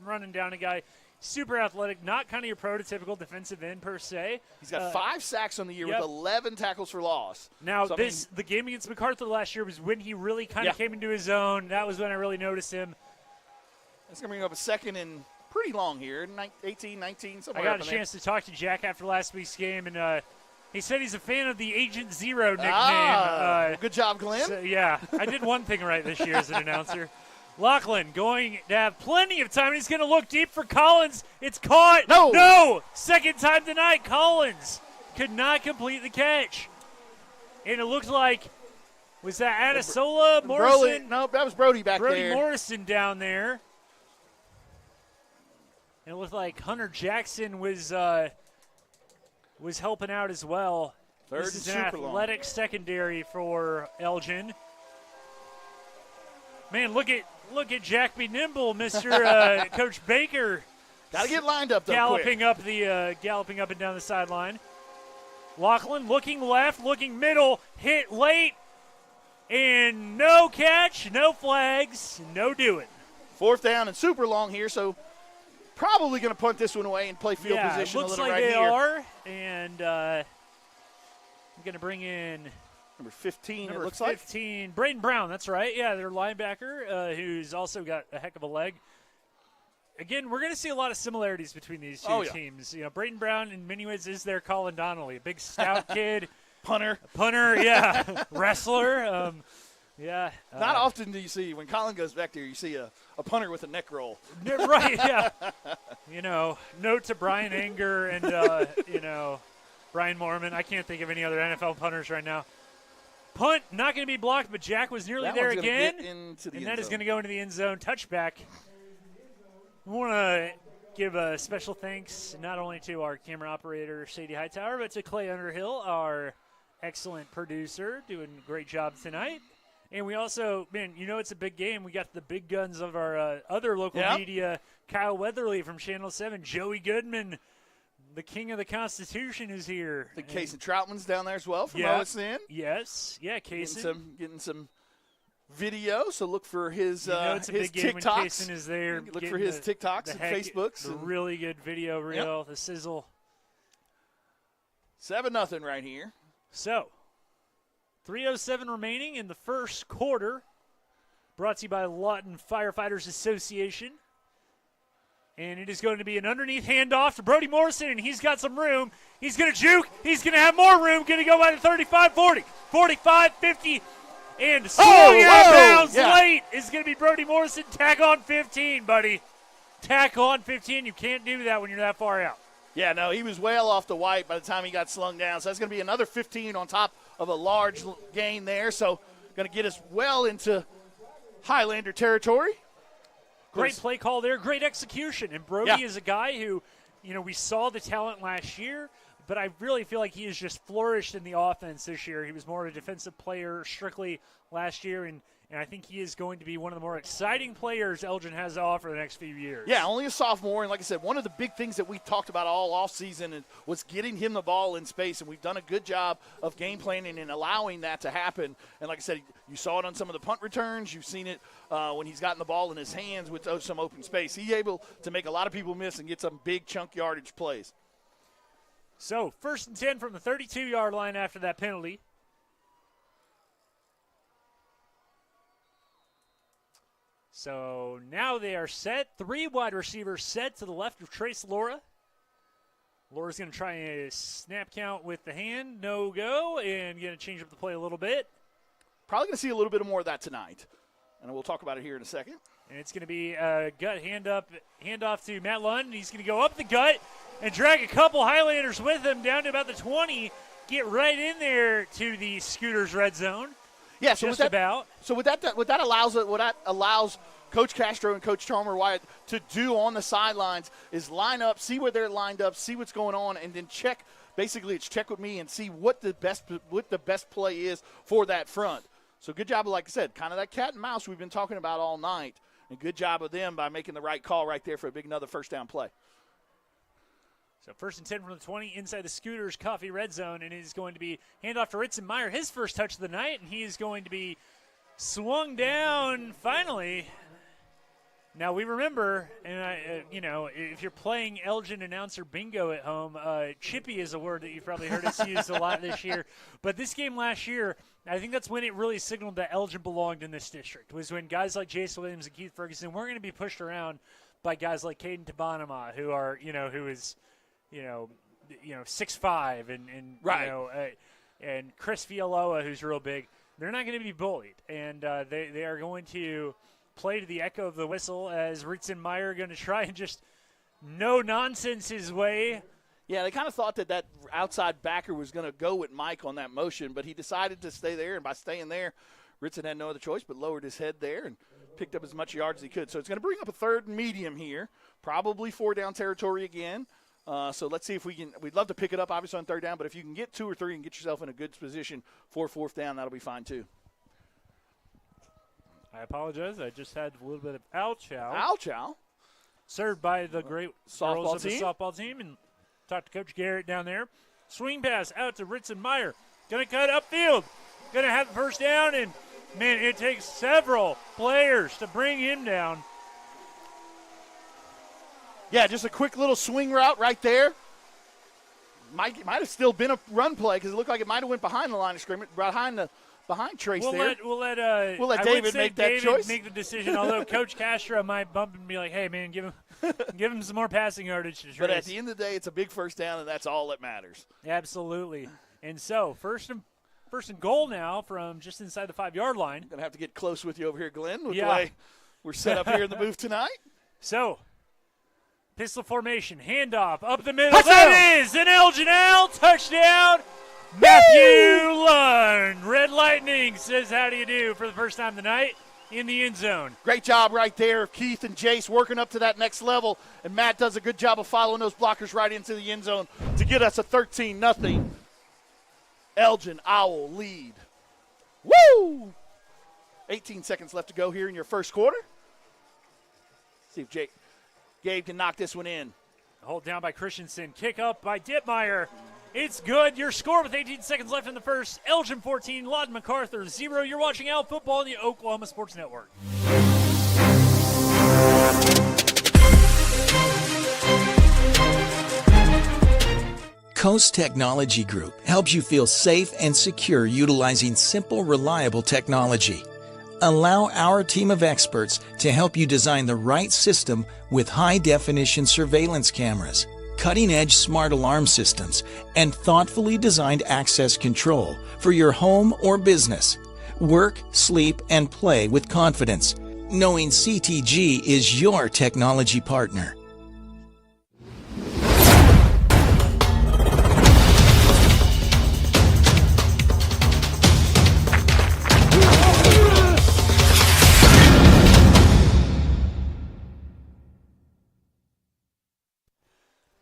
Speaker 3: running down a guy. Super athletic, not kind of your prototypical defensive end per se.
Speaker 4: He's got 5 sacks on the year with 11 tackles for loss.
Speaker 3: Now, so, the game against Macarthur last year was when he really kind of came into his own. That was when I really noticed him.
Speaker 4: That's going to bring up a 2nd and pretty long here, 18, 19, somewhere.
Speaker 3: I got a chance to talk to Jack after last week's game, and he said he's a fan of the Agent Zero nickname.
Speaker 4: Good job, Glenn.
Speaker 3: So, yeah, I did one thing right this year as an announcer. Lachlan going to have plenty of time. He's going to look deep for Collins. It's caught. No! 2nd time tonight. Collins could not complete the catch. And it looked like, was that Adesola, Morrison?
Speaker 4: No, that was Brody back there.
Speaker 3: Brody Morrison down there. And it looked like Hunter Jackson was helping out as well. This is an athletic secondary for Elgin. Man, look at Jack be nimble, Mr. Coach Baker.
Speaker 4: Got to get lined up though.
Speaker 3: Galloping up and down the sideline. Lachlan looking left, looking middle, hit late, and no catch, no flags, no doing.
Speaker 4: 4th down and super long here, so probably going to punt this one away and play field position a little right here.
Speaker 3: Looks like they are, and I'm going to bring in
Speaker 4: number 15.
Speaker 3: Number
Speaker 4: it looks
Speaker 3: 15,
Speaker 4: like
Speaker 3: Braden Brown. That's right. Yeah, their linebacker, who's also got a heck of a leg. Again, we're going to see a lot of similarities between these two teams. You know, Braden Brown in many ways is their Colin Donnelly, a big stout kid,
Speaker 4: punter,
Speaker 3: yeah, wrestler.
Speaker 4: Not often do you see, when Colin goes back there, you see a punter with a neck roll.
Speaker 3: Right, yeah. Note to Brian Anger and, Brian Mormon. I can't think of any other NFL punters right now. Punt, not going to be blocked, but Jack was nearly there again. And that is going to go into the end zone. Touchback. I want to give a special thanks not only to our camera operator, Sadie Hightower, but to Clay Underhill, our excellent producer, doing a great job tonight. And we also, it's a big game. We got the big guns of our other local media, Kyle Weatherly from Channel 7, Joey Goodman, the king of the Constitution, is here.
Speaker 4: The Cason Troutman's down there as well from OSN.
Speaker 3: Yes. Yeah, Cason.
Speaker 4: Getting some video, so look for his
Speaker 3: it's a
Speaker 4: his
Speaker 3: big game
Speaker 4: TikToks.
Speaker 3: When Cason is there.
Speaker 4: Look for his TikToks and Facebooks.
Speaker 3: The really good video reel, the sizzle.
Speaker 4: 7-0 right here.
Speaker 3: So, 3:07 remaining in the first quarter. Brought to you by Lawton Firefighters Association. And it is going to be an underneath handoff to Brody Morrison, and he's got some room. He's going to juke. He's going to have more room. Going to go by the 35, 40, 45, 50. And swung out of bounds late is going to be Brody Morrison. Tag on 15, buddy. tackle on 15. You can't do that when you're that far out.
Speaker 4: Yeah, no, he was well off the white by the time he got slung down. So that's going to be another 15 on top of a large gain there. So going to get us well into Highlander territory.
Speaker 3: Great play call there. Great execution. And Brody
Speaker 4: Yeah.
Speaker 3: is a guy who, we saw the talent last year, but I really feel like he has just flourished in the offense this year. He was more of a defensive player strictly last year, and I think he is going to be one of the more exciting players Elgin has to offer the next few years.
Speaker 4: Yeah, only a sophomore, and like I said, one of the big things that we talked about all offseason was getting him the ball in space, and we've done a good job of game planning and allowing that to happen. And like I said, you saw it on some of the punt returns. You've seen it when he's gotten the ball in his hands with some open space. He's able to make a lot of people miss and get some big chunk yardage plays.
Speaker 3: So 1st and 10 from the 32-yard line after that penalty. So now they are set. 3 wide receivers set to the left of Trace Laura. Laura's going to try a snap count with the hand. No go. And going to change up the play a little bit.
Speaker 4: Probably going to see a little bit more of that tonight. And we'll talk about it here in a second.
Speaker 3: And it's going to be a gut handoff to Matt Lund. He's going to go up the gut and drag a couple Highlanders with him down to about the 20. Get right in there to the Scooters red zone.
Speaker 4: Yeah, so
Speaker 3: just
Speaker 4: with that,
Speaker 3: about.
Speaker 4: So what that allows Coach Castro and Coach Chalmer Wyatt to do on the sidelines is line up, see where they're lined up, see what's going on, and then check. Basically, it's check with me and see what the best play is for that front. So good job, like I said, kind of that cat and mouse we've been talking about all night, and good job of them by making the right call right there for another first down play.
Speaker 3: So 1st and 10 from the 20 inside the Scooters Coffee red zone, and it is going to be handoff to Ritzenmeyer, his first touch of the night, and he is going to be swung down finally. Now we remember, and if you're playing Elgin announcer bingo at home, chippy is a word that you've probably heard us use a lot this year. But this game last year, I think that's when it really signaled that Elgin belonged in this district, was when guys like Jason Williams and Keith Ferguson weren't going to be pushed around by guys like Caden Tabanama, who are, who is, 6'5", and
Speaker 4: right.
Speaker 3: And Chris Fialoa, who's real big. They're not going to be bullied, and they are going to play to the echo of the whistle as Ritzenmeyer going to try and just no-nonsense his way.
Speaker 4: Yeah, they kind of thought that outside backer was going to go with Mike on that motion, but he decided to stay there, and by staying there, Ritzen had no other choice but lowered his head there and picked up as much yards as he could. So it's going to bring up a 3rd and medium here, probably 4-down territory again. So let's see if we can – we'd love to pick it up, obviously, on 3rd down, but if you can get 2 or 3 and get yourself in a good position for 4th down, that'll be fine too.
Speaker 3: I apologize. I just had a little bit of Al Chow.
Speaker 4: Al Chow.
Speaker 3: Served by the great
Speaker 4: softball
Speaker 3: girls of the softball team. And talked to Coach Garrett down there. Swing pass out to Ritzenmeyer. Going to cut upfield. Going to have the first down. And, man, it takes several players to bring him down.
Speaker 4: Yeah, just a quick little swing route right there. Might have still been a run play because it looked like it might have went behind the line of scrimmage, behind Trace there.
Speaker 3: We'll let
Speaker 4: David make that choice.
Speaker 3: Make the decision. Although Coach Castro might bump and be like, "Hey, man, give him some more passing yardage to Trace."
Speaker 4: But at the end of the day, it's a big first down, and that's all that matters.
Speaker 3: Absolutely. And so first and goal now from just inside the 5-yard line.
Speaker 4: I'm gonna have to get close with you over here, Glenn, with the way we're set up here in the booth tonight.
Speaker 3: So. Pistol formation, handoff, up the middle. Touchdown! That is an Elgin L touchdown. Woo! Matthew Lund. Red Lightning says how do you do for the first time tonight in the end zone.
Speaker 4: Great job right there of Keith and Jace working up to that next level. And Matt does a good job of following those blockers right into the end zone to get us a 13-0 Elgin Owl lead. Woo! 18 seconds left to go here in your first quarter. See if Gabe can knock this one in.
Speaker 3: Hold down by Christensen. Kick up by Dittmeyer. It's good. Your score with 18 seconds left in the first. Elgin 14, Lawton Macarthur 0. You're watching Al Football on the Oklahoma Sports Network.
Speaker 2: Coast Technology Group helps you feel safe and secure utilizing simple, reliable technology. Allow our team of experts to help you design the right system with high-definition surveillance cameras, cutting-edge smart alarm systems, and thoughtfully designed access control for your home or business. Work, sleep, and play with confidence. knowing CTG is your technology partner.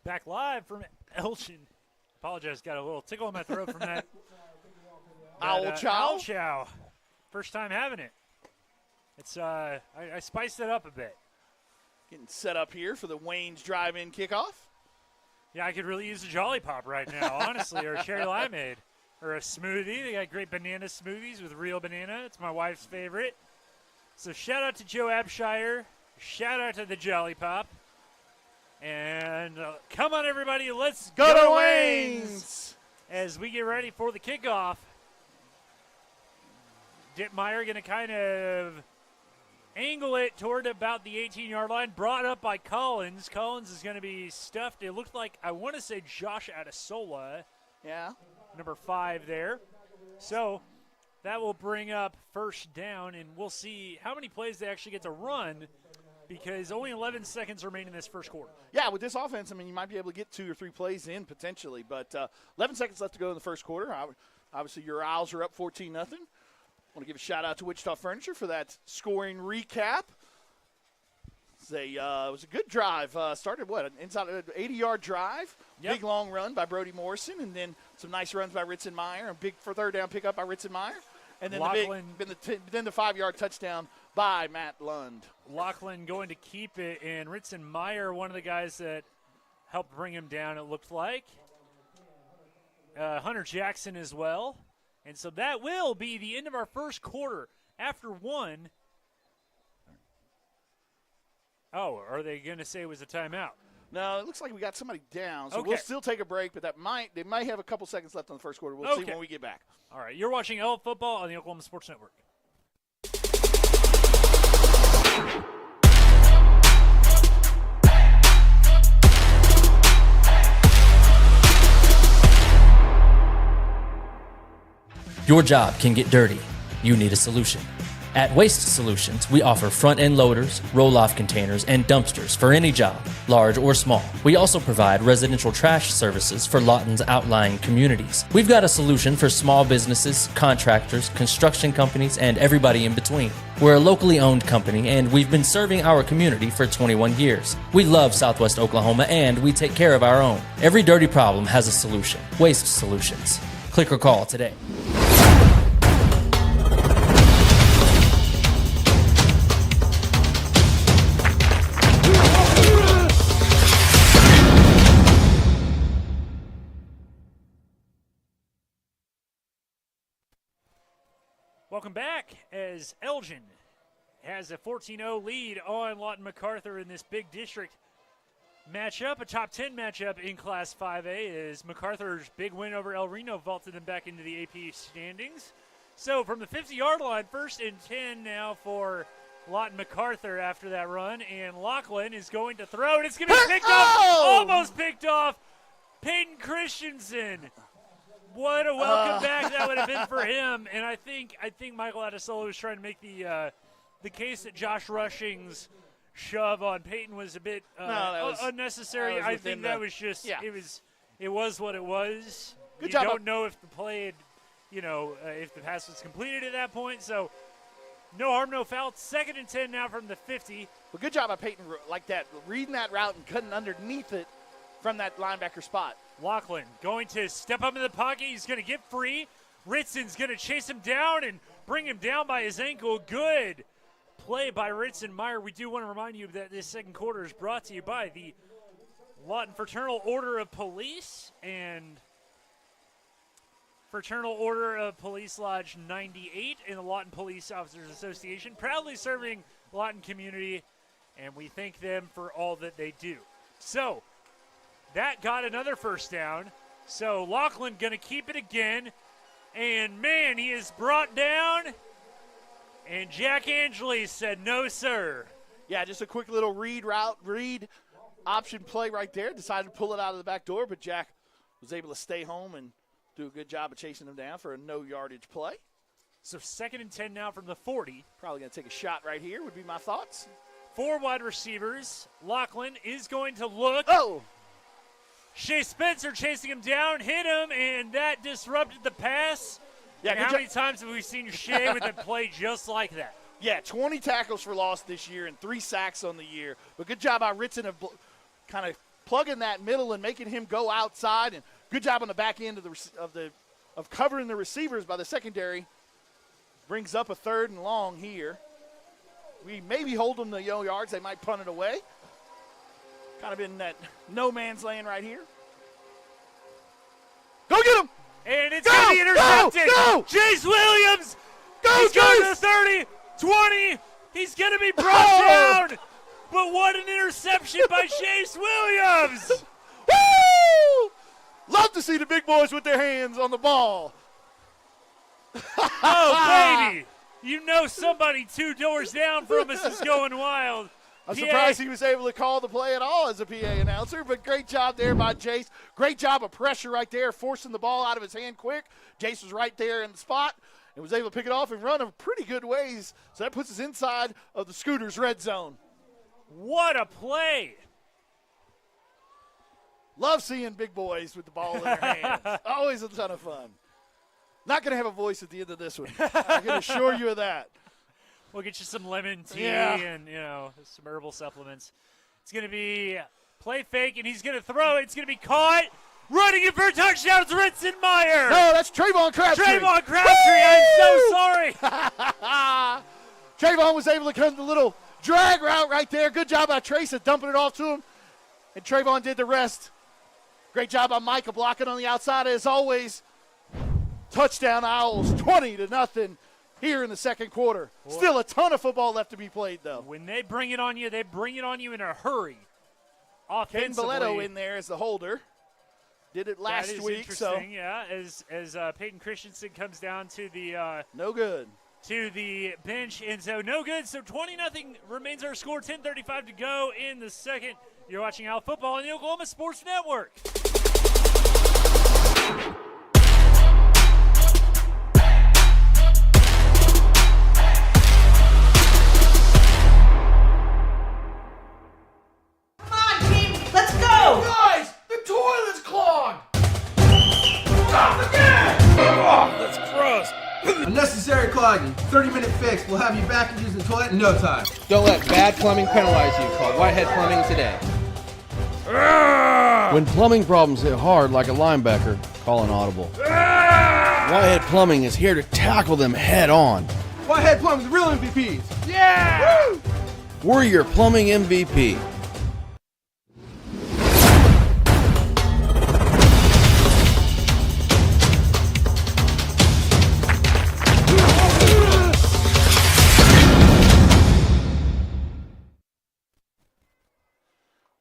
Speaker 3: Back live from Elgin. Apologize, got a little tickle in my throat from that.
Speaker 4: Owl
Speaker 3: chow. First time having it. It's I spiced it up a bit.
Speaker 4: Getting set up here for the Wayne's Drive-In kickoff.
Speaker 3: Yeah, I could really use a Jolly Pop right now, honestly, or a cherry limeade, or a smoothie. They got great banana smoothies with real banana. It's my wife's favorite. So shout out to Joe Abshire. Shout out to the Jolly Pop. And come on, everybody, let's go to Wayne's as we get ready for the kickoff. Dittmeyer going to kind of angle it toward about the 18-yard line, brought up by Collins. Collins is going to be stuffed. It looked like, I want to say, Josh Adesola.
Speaker 4: Yeah.
Speaker 3: Number 5 there. So that will bring up first down, and we'll see how many plays they actually get to run, because only 11 seconds remain in this first quarter.
Speaker 4: Yeah, with this offense, I mean, you might be able to get 2 or 3 plays in potentially, but 11 seconds left to go in the first quarter. Obviously, your Owls are up 14-0. I want to give a shout-out to Wichita Furniture for that scoring recap. It was a good drive. Started, inside an 80-yard drive.
Speaker 3: Yep.
Speaker 4: Big, long run by Brody Morrison, and then some nice runs by Ritzenmeyer. A big third down pickup by Ritzenmeyer. And then the 5-yard touchdown by Matt Lund.
Speaker 3: Lachlan going to keep it, and Ritzenmeyer, one of the guys that helped bring him down, it looked like. Hunter Jackson as well. And so that will be the end of our first quarter. After one. Oh, are they going to say it was a timeout?
Speaker 4: No, it looks like we got somebody down, so
Speaker 3: okay.
Speaker 4: We'll still take a break, but they might have a couple seconds left on the first quarter. We'll see when we get back.
Speaker 3: All right, you're watching L Football on the Oklahoma Sports Network.
Speaker 12: Your job can get dirty. You need a solution. At Waste Solutions, we offer front-end loaders, roll-off containers, and dumpsters for any job, large or small. We also provide residential trash services for Lawton's outlying communities. We've got a solution for small businesses, contractors, construction companies, and everybody in between. We're a locally owned company, and we've been serving our community for 21 years. We love Southwest Oklahoma, and we take care of our own. Every dirty problem has a solution. Waste Solutions. Click or call today.
Speaker 3: Welcome back as Elgin has a 14-0 lead on Lawton Macarthur in this big district matchup. A top 10 matchup in Class 5A as Macarthur's big win over El Reno vaulted them back into the AP standings. So from the 50-yard line, 1st and 10 now for Lawton Macarthur after that run. And Lachlan is going to throw, and it's going to be picked off, almost picked off, Peyton Christensen. What a welcome back that would have been for him. And I think Michael Adesola was trying to make the case that Josh Rushing's shove on Peyton was a bit unnecessary. I think that was just it was what it was.
Speaker 4: Good
Speaker 3: you
Speaker 4: job.
Speaker 3: Don't know if the play had, if the pass was completed at that point. So no harm, no foul. 2nd and 10 now from the 50.
Speaker 4: Well, good job by Peyton like that, reading that route and cutting underneath it from that linebacker spot.
Speaker 3: Lachlan going to step up in the pocket. He's going to get free. Ritzen's going to chase him down and bring him down by his ankle. Good play by Ritzenmeyer. We do want to remind you that this second quarter is brought to you by the Lawton Fraternal Order of Police and Fraternal Order of Police Lodge 98 and the Lawton Police Officers Association, proudly serving the Lawton community, and we thank them for all that they do. So, that got another first down. So Lachlan going to keep it again. And, man, he is brought down. And Jack Angeli said, no, sir.
Speaker 4: Yeah, just a quick little read option play right there. Decided to pull it out of the back door, but Jack was able to stay home and do a good job of chasing him down for a no-yardage play.
Speaker 3: So 2nd and 10 now from the 40.
Speaker 4: Probably going to take a shot right here would be my thoughts.
Speaker 3: 4 wide receivers. Lachlan is going to look.
Speaker 4: Oh!
Speaker 3: Shea Spencer chasing him down, hit him, and that disrupted the pass.
Speaker 4: Yeah,
Speaker 3: and how many times have we seen Shea with a play just like that?
Speaker 4: Yeah, 20 tackles for loss this year and 3 sacks on the year. But good job by Ritson of kind of plugging that middle and making him go outside. And good job on the back end of covering the receivers by the secondary. Brings up a 3rd and long here. We maybe hold them to yards. They might punt it away. Kind of in that no man's land right here. Go get him!
Speaker 3: And it's going to be intercepted.
Speaker 4: Go!
Speaker 3: Chase Williams.
Speaker 4: Go,
Speaker 3: He's going to the 30, 20. He's going to be brought down. But what an interception by Chase Williams.
Speaker 4: Woo! Love to see the big boys with their hands on the ball.
Speaker 3: Oh, baby. You know somebody 2 doors down from us is going wild.
Speaker 4: I'm surprised he was able to call the play at all as a PA announcer, but great job there by Jace. Great job of pressure right there, forcing the ball out of his hand quick. Jace was right there in the spot and was able to pick it off and run a pretty good ways. So that puts us inside of the Scooters' red zone.
Speaker 3: What a play.
Speaker 4: Love seeing big boys with the ball in their hands. Always a ton of fun. Not going to have a voice at the end of this one. I can assure you of that.
Speaker 3: We'll get you some lemon tea and, some herbal supplements. It's going to be play fake, and he's going to throw it. It's going to be caught. Running it for a touchdown. It's Ritson Meyer.
Speaker 4: No, that's Trayvon Crabtree.
Speaker 3: Trayvon Crabtree. I'm so sorry.
Speaker 4: Trayvon was able to come the little drag route right there. Good job by Trace at dumping it off to him. And Trayvon did the rest. Great job by Micah blocking on the outside as always. Touchdown Owls, 20-0. Here in the second quarter. Still a ton of football left to be played, though.
Speaker 3: When they bring it on you, they bring it on you in a hurry.
Speaker 4: Ken Boletto in there as the holder. Did it last
Speaker 3: that is
Speaker 4: week.
Speaker 3: Interesting, yeah. As Peyton Christensen comes down to the
Speaker 4: no good
Speaker 3: to the bench, and so no good. So 20-0 remains our score. 10:35 to go in the second. You're watching Owl Football on the Oklahoma Sports Network.
Speaker 10: Guys, the toilet's clogged! Stop again! Oh, that's gross.
Speaker 13: Unnecessary clogging. 30-minute fix. We'll have you back and using the toilet in no time.
Speaker 14: Don't let bad plumbing penalize you. Call Whitehead Plumbing today.
Speaker 15: When plumbing problems hit hard like a linebacker, call an audible. Whitehead Plumbing is here to tackle them head on.
Speaker 13: Whitehead Plumbing's real MVPs.
Speaker 10: Yeah!
Speaker 13: Woo!
Speaker 15: We're your plumbing MVP.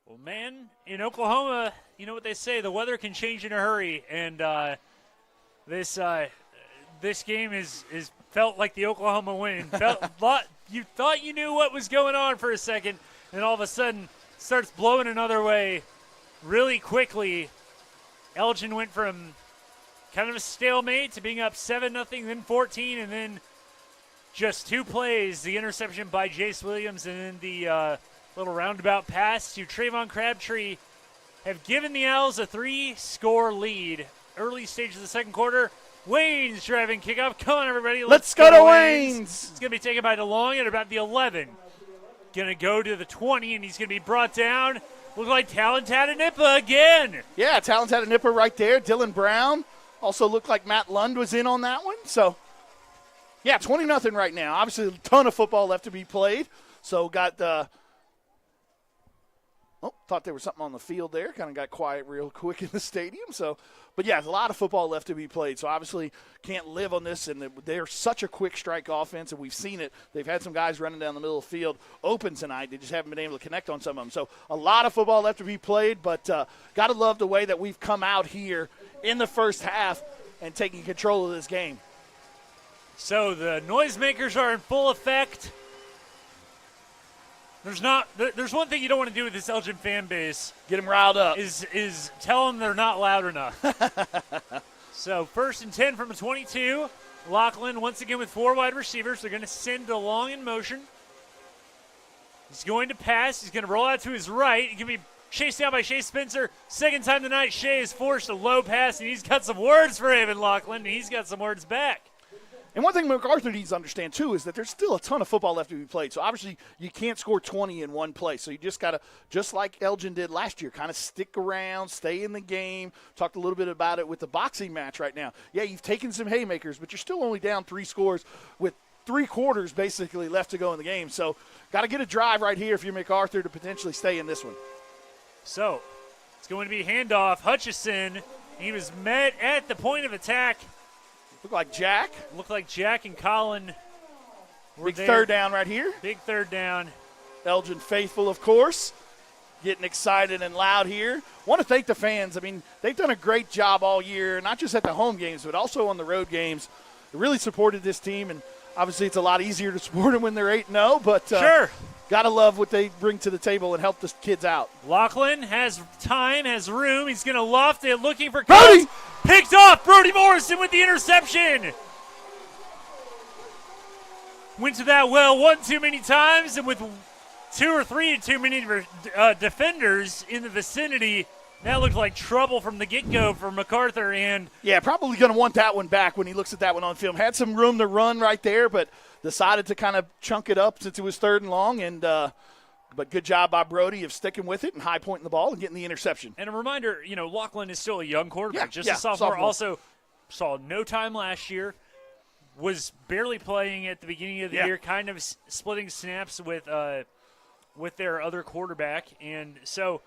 Speaker 3: Well, man, in Oklahoma, you know what they say, the weather can change in a hurry, and this game is felt like the Oklahoma win. You thought you knew what was going on for a second, and all of a sudden starts blowing another way really quickly. Elgin went from kind of a stalemate to being up 7-0, then 14, and then just 2 plays, the interception by Jace Williams and then the little roundabout pass to Trayvon Crabtree have given the Owls a 3-score lead. Early stage of the second quarter. Wayne's driving kickoff. Come on, everybody.
Speaker 4: Let's go to Wayne's.
Speaker 3: It's going to be taken by DeLong at about the 11. Going to go to the 20, and he's going to be brought down. Look like Talentanippa again.
Speaker 4: Yeah, Talentanippa right there. Dylan Brown. Also looked like Matt Lund was in on that one. So, yeah, 20-0 right now. Obviously, a ton of football left to be played. So, got thought there was something on the field there. Kind of got quiet real quick in the stadium. So, but yeah, a lot of football left to be played. So obviously can't live on this. And they're such a quick strike offense, and we've seen it. They've had some guys running down the middle of the field open tonight. They just haven't been able to connect on some of them. So a lot of football left to be played, but got to love the way that we've come out here in the first half and taking control of this game.
Speaker 3: So the noisemakers are in full effect. There's one thing you don't want to do with this Elgin fan base.
Speaker 4: Get them riled up.
Speaker 3: Is tell them they're not loud enough. So 1st and 10 from a 22. Lachlan once again with 4 wide receivers. They're going to send DeLong in motion. He's going to pass. He's going to roll out to his right. He can be chased down by Shea Spencer. Second time tonight, Shea is forced a low pass, and he's got some words for Evan Lachlan, and he's got some words back.
Speaker 4: And one thing Macarthur needs to understand, too, is that there's still a ton of football left to be played. So, obviously, you can't score 20 in one play. So, you just got to, just like Elgin did last year, kind of stick around, stay in the game. Talked a little bit about it with the boxing match right now. Yeah, you've taken some haymakers, but you're still only down 3 scores with 3 quarters basically left to go in the game. So, got to get a drive right here if you're Macarthur to potentially stay in this one.
Speaker 3: So, it's going to be handoff. Hutchison, he was met at the point of attack.
Speaker 4: Looked like Jack.
Speaker 3: Looked like Jack and Colin were
Speaker 4: Big
Speaker 3: there.
Speaker 4: third down right here.
Speaker 3: Big third down.
Speaker 4: Elgin faithful, of course, getting excited and loud here. Want to thank the fans. I mean, they've done a great job all year, not just at the home games, but also on the road games. They really supported this team, and obviously it's a lot easier to support them when they're 8-0, but
Speaker 3: sure.
Speaker 4: Got to love what they bring to the table and help the kids out.
Speaker 3: Lachlan has time, has room. He's going to loft it, looking for
Speaker 4: Brody!
Speaker 3: Coates. Picked off. Brody Morrison with the interception. Went to that well one too many times, and with 2 or 3 too many defenders in the vicinity, that looked like trouble from the get-go for Macarthur. And
Speaker 4: yeah, probably going to want that one back when he looks at that one on film. Had some room to run right there, but decided to kind of chunk it up since it was 3rd and long. And but good job by Brody of sticking with it and high pointing the ball and getting the interception.
Speaker 3: And a reminder, Lachlan is still a young quarterback, a sophomore.
Speaker 4: Sophomore.
Speaker 3: Also saw no time last year. Was barely playing at the beginning of the year, kind of splitting snaps with their other quarterback. And so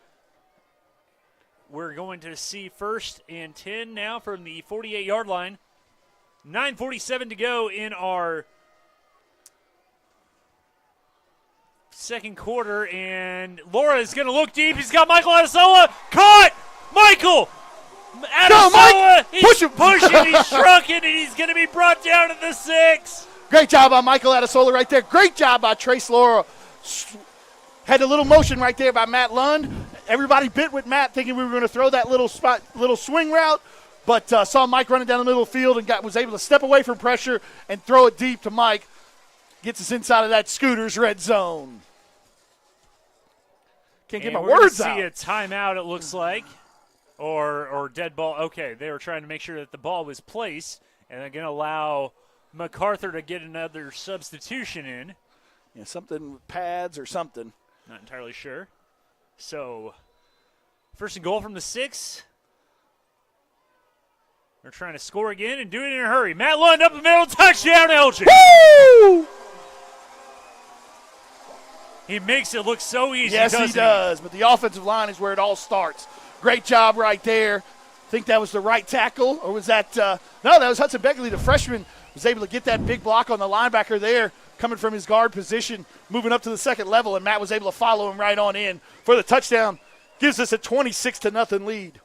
Speaker 3: we're going to see 1st and 10 now from the 48-yard line. 9:47 to go in our second quarter, and Laura is going to look deep. He's got Michael Adesola. Caught! Michael! Adesola! He's pushing, he's shrunken, and he's going to be brought down to the 6.
Speaker 4: Great job by Michael Adesola right there. Great job by Trace Laura. Had a little motion right there by Matt Lund. Everybody bit with Matt thinking we were going to throw that little swing route, but saw Mike running down the middle of the field and was able to step away from pressure and throw it deep to Mike. Gets us inside of that Scooters red zone. Can't get my words out.
Speaker 3: See a timeout, it looks like, or dead ball. Okay, they were trying to make sure that the ball was placed, and they're going to allow Macarthur to get another substitution in.
Speaker 4: Yeah, something with pads or something.
Speaker 3: Not entirely sure. So, 1st and goal from the 6. They're trying to score again and do it in a hurry. Matt Lund up the middle, touchdown, Elgin.
Speaker 4: Woo!
Speaker 3: He makes it look so easy,
Speaker 4: yes, he does, but the offensive line is where it all starts. Great job right there. Think that was the right tackle, or was that no, that was Hudson Beckley, the freshman, was able to get that big block on the linebacker there, coming from his guard position, moving up to the 2nd level, and Matt was able to follow him right on in for the touchdown. Gives us a 26-0 lead.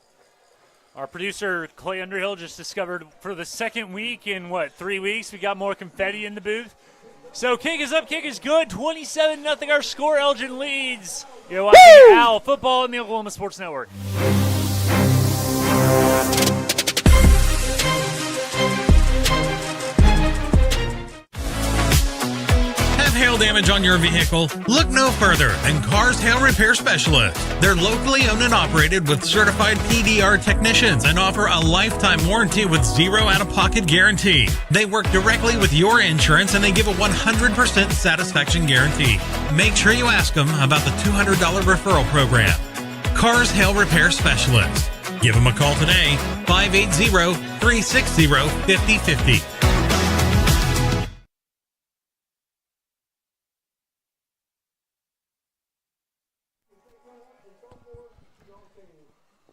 Speaker 3: Our producer, Clay Underhill, just discovered for the 2nd week in, 3 weeks, we got more confetti in the booth. So kick is up, kick is good. 27-0 our score. Elgin leads. You're watching Owl Football on the Oklahoma Sports Network.
Speaker 6: Have hail damage on your vehicle? Look no further than Cars Hail Repair Specialists. They're locally owned and operated with certified PDR technicians and offer a lifetime warranty with 0 out-of-pocket guarantee. They work directly with your insurance and they give a 100% satisfaction guarantee. Make sure you ask them about the $200 referral program. Cars Hail Repair Specialists. Give them a call today, 580-360-5050.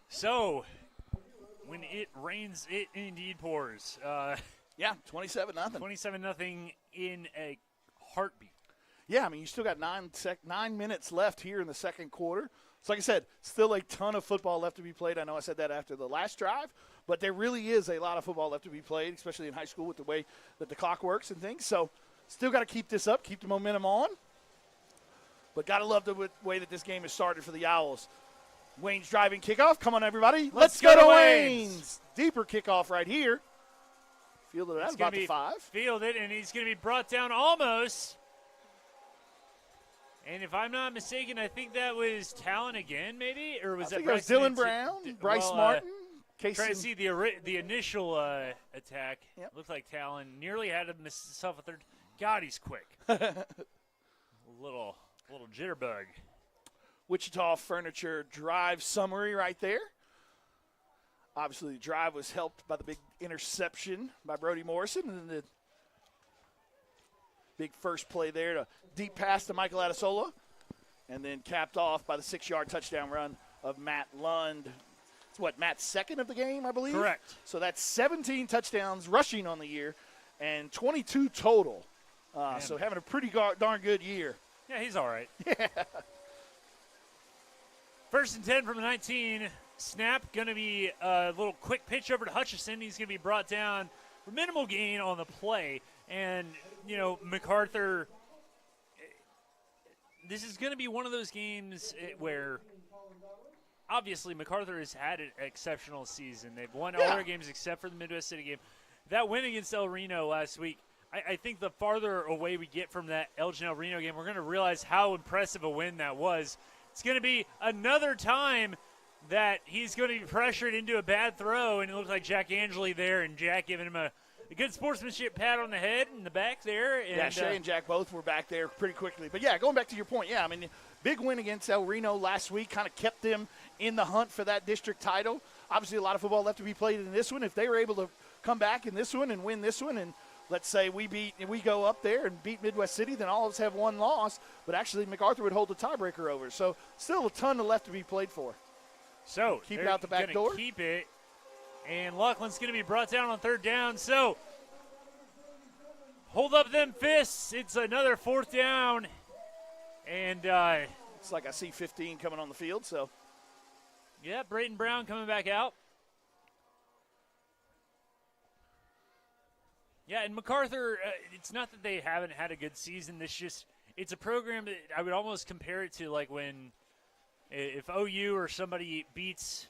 Speaker 3: So, when it rains, it indeed pours.
Speaker 4: Yeah, 27-0.
Speaker 3: 27-0 in a heartbeat.
Speaker 4: Yeah, I mean, you still got 9 minutes left here in the second quarter. So, like I said, still a ton of football left to be played. I know I said that after the last drive, but there really is a lot of football left to be played, especially in high school with the way that the clock works and things. So, still got to keep this up, keep the momentum on. But got to love the way that this game has started for the Owls. Wayne's driving kickoff. Come on, everybody. Let's go to Wayne's. deeper kickoff right here. Fielded at about the 5.
Speaker 3: Fielded, and he's going to be brought down almost. And if I'm not mistaken, I think that was Talon again, maybe? Or was
Speaker 4: I
Speaker 3: that
Speaker 4: think it was Dylan Brown, Bryce Martin.
Speaker 3: Trying to see the initial attack. Yep. Looked like Talon nearly had himself a third. God, he's quick. a little jitterbug.
Speaker 4: Wichita Furniture drive summary right there. Obviously, the drive was helped by the big interception by Brody Morrison, and the big first play there, to deep pass to Michael Adesola, and then capped off by the 6-yard touchdown run of Matt Lund. It's Matt's second of the game, I believe?
Speaker 3: Correct.
Speaker 4: So that's 17 touchdowns rushing on the year and 22 total. So having a pretty darn good year.
Speaker 3: Yeah, he's all right.
Speaker 4: Yeah.
Speaker 3: 1st and 10 from the 19. Snap going to be a little quick pitch over to Hutchison. He's going to be brought down for minimal gain on the play. And, Macarthur, this is going to be one of those games where obviously Macarthur has had an exceptional season. They've won all their games except for the Midwest City game. That win against El Reno last week, I think the farther away we get from that Elgin El Reno game, we're going to realize how impressive a win that was. It's going to be another time that he's going to be pressured into a bad throw, and it looks like Jack Angeli there, and Jack giving him a good sportsmanship pat on the head in the back there. And,
Speaker 4: Shay and Jack both were back there pretty quickly. But, going back to your point, big win against El Reno last week kind of kept them in the hunt for that district title. Obviously, a lot of football left to be played in this one. If they were able to come back in this one and win this one, and let's say we go up there and beat Midwest City, then all of us have one loss. But actually, Macarthur would hold the tiebreaker over. So still a ton left to be played for.
Speaker 3: So
Speaker 4: keep it out the back door.
Speaker 3: Keep it. And Laughlin's going to be brought down on 3rd down. So hold up them fists. It's another 4th down. And
Speaker 4: it's like I see 15 coming on the field. So
Speaker 3: yeah, Brayton Brown coming back out. Yeah, and Macarthur, it's not that they haven't had a good season. It's a program that I would almost compare it to like if OU or somebody beats,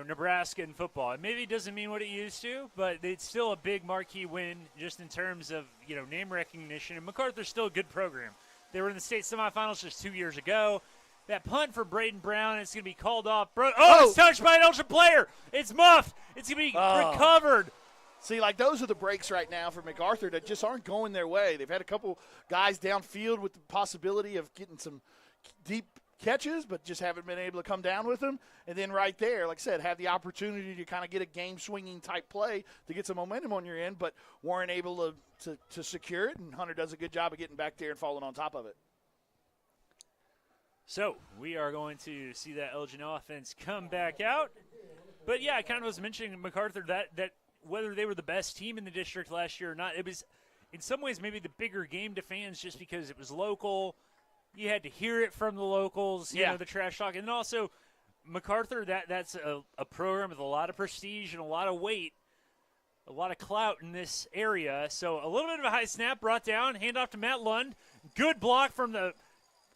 Speaker 3: Nebraska in football. And maybe it doesn't mean what it used to, but it's still a big marquee win just in terms of, name recognition. And Macarthur's still a good program. They were in the state semifinals just 2 years ago. That punt for Brayden Brown, it's going to be called off. It's touched by an Elgin player. It's muffed. It's going to be recovered.
Speaker 4: See, those are the breaks right now for Macarthur that just aren't going their way. They've had a couple guys downfield with the possibility of getting some deep catches, but just haven't been able to come down with them. And then right there, like I said, have the opportunity to kind of get a game-swinging type play to get some momentum on your end, but weren't able to secure it, and Hunter does a good job of getting back there and falling on top of it.
Speaker 3: So we are going to see that Elgin offense come back out. But, I kind of was mentioning Macarthur that whether they were the best team in the district last year or not, it was in some ways maybe the bigger game to fans just because it was local. You had to hear it from the locals, the trash talk. And then also Macarthur, that's a program with a lot of prestige and a lot of weight, a lot of clout in this area. So a little bit of a high snap brought down, handoff to Matt Lund. Good block from the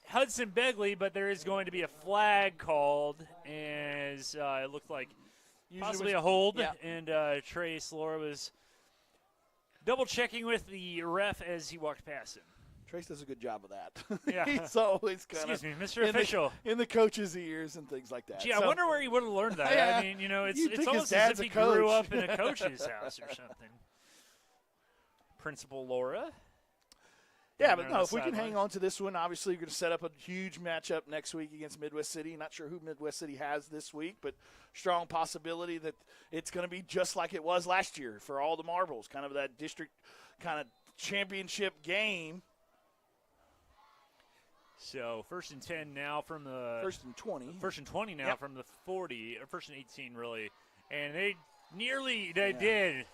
Speaker 3: Hudson Begley, but there is going to be a flag called as it looked like possibly a hold.
Speaker 4: Yeah.
Speaker 3: And Trace Laura was double-checking with the ref as he walked past him.
Speaker 4: Trace does a good job of that.
Speaker 3: Yeah.
Speaker 4: He's always kind of
Speaker 3: Excuse me, Mr. Official.
Speaker 4: In the coach's ears and things like that.
Speaker 3: Gee, I wonder where he would have learned that.
Speaker 4: Yeah.
Speaker 3: I mean, it's
Speaker 4: think
Speaker 3: almost
Speaker 4: his
Speaker 3: as
Speaker 4: dad's
Speaker 3: if he
Speaker 4: a coach.
Speaker 3: grew up in a coach's house or something. Principal Laura.
Speaker 4: Yeah, but no, if we can hang on to this one, obviously you're going to set up a huge matchup next week against Midwest City. Not sure who Midwest City has this week, but strong possibility that it's going to be just like it was last year for all the marbles, kind of that district kind of championship game.
Speaker 3: So 1st and 10 now from the
Speaker 4: 1st and 20.
Speaker 3: 1st and 20 now from the 40, or 1st and 18 really, and they did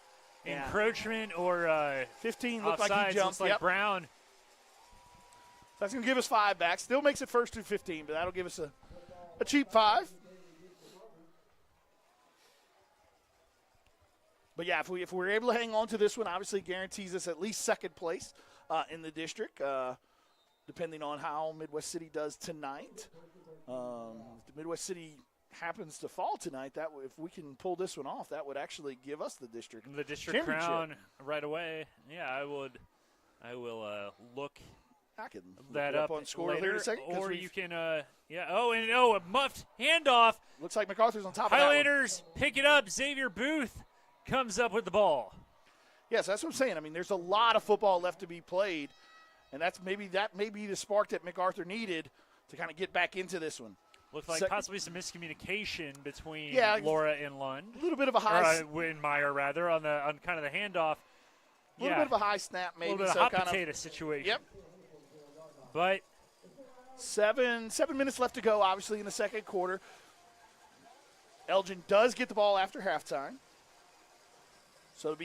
Speaker 3: encroachment or
Speaker 4: 15 looked
Speaker 3: offsides,
Speaker 4: like he jumped.
Speaker 3: Looks like Brown.
Speaker 4: That's going to give us 5 back. Still makes it 1st and 15, but that'll give us a cheap 5. But yeah, if we're able to hang on to this one, obviously guarantees us at least 2nd place in the district. Depending on how Midwest City does tonight. If the Midwest City happens to fall tonight, that if we can pull this one off, that would actually give us the district
Speaker 3: crown right away. Yeah, I will look
Speaker 4: I can
Speaker 3: that
Speaker 4: look up on score
Speaker 3: later,
Speaker 4: in a second,
Speaker 3: or you can a muffed handoff.
Speaker 4: Looks like Macarthur's on top of that
Speaker 3: Highlanders pick it up. Xavier Booth comes up with the ball.
Speaker 4: Yes, that's what I'm saying. I mean, there's a lot of football left to be played, and that may be the spark that Macarthur needed to kind of get back into this one.
Speaker 3: Looked like possibly some miscommunication between Laura and Lund.
Speaker 4: A little bit of a high
Speaker 3: Meyer rather on kind of the handoff.
Speaker 4: A little bit of a high snap, maybe.
Speaker 3: A little bit of a hot potato situation.
Speaker 4: Yep.
Speaker 3: But
Speaker 4: 7 minutes left to go, obviously, in the second quarter. Elgin does get the ball after halftime. So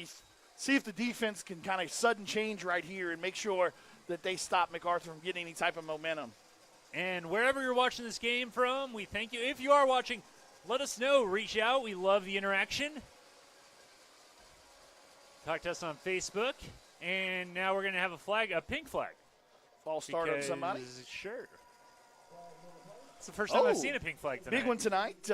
Speaker 4: see if the defense can kind of sudden change right here and make sure that they stop Macarthur from getting any type of momentum.
Speaker 3: And wherever you're watching this game from, we thank you. If you are watching, let us know. Reach out. We love the interaction. Talk to us on Facebook. And now we're going to have a pink flag.
Speaker 4: False start on somebody?
Speaker 3: Sure. It's the first time I've seen a pink flag tonight.
Speaker 4: Big one tonight.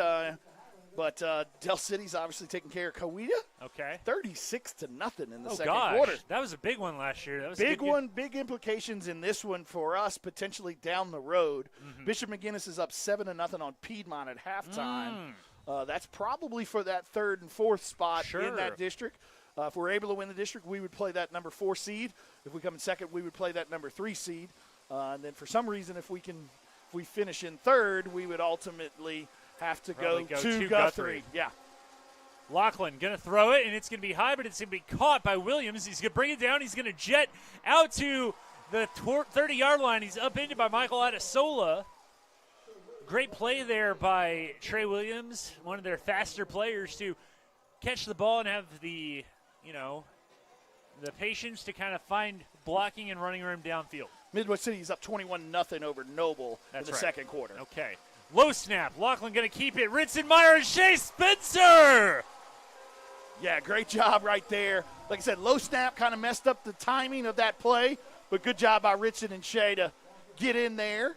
Speaker 4: But Del City's obviously taking care of Coweta.
Speaker 3: Okay.
Speaker 4: 36-0 in the second
Speaker 3: gosh.
Speaker 4: quarter.
Speaker 3: That was a big one last year. That was
Speaker 4: big one, big implications in this one for us potentially down the road.
Speaker 3: Mm-hmm.
Speaker 4: Bishop McGuinness is up 7-0 on Piedmont at halftime. That's probably for that third and fourth spot in that district. If we're able to win the district, we would play that number 4 seed. If we come in second, we would play that number 3 seed. And then for some reason, if we finish in third, we would ultimately have to go to Guthrie. Yeah.
Speaker 3: Lachlan going to throw it, and it's going to be high, but it's going to be caught by Williams. He's going to bring it down. He's going to jet out to the 30-yard line. He's upended by Michael Adesola. Great play there by Trey Williams, one of their faster players, to catch the ball and have the patience to kind of find blocking and running room downfield.
Speaker 4: Midwest City is up 21-0 over Noble in the second quarter.
Speaker 3: Okay. Low snap. Lachlan going to keep it. Ritzenmeyer and Shea Spencer.
Speaker 4: Yeah, great job right there. Like I said, low snap kind of messed up the timing of that play, but good job by Ritson and Shea to get in there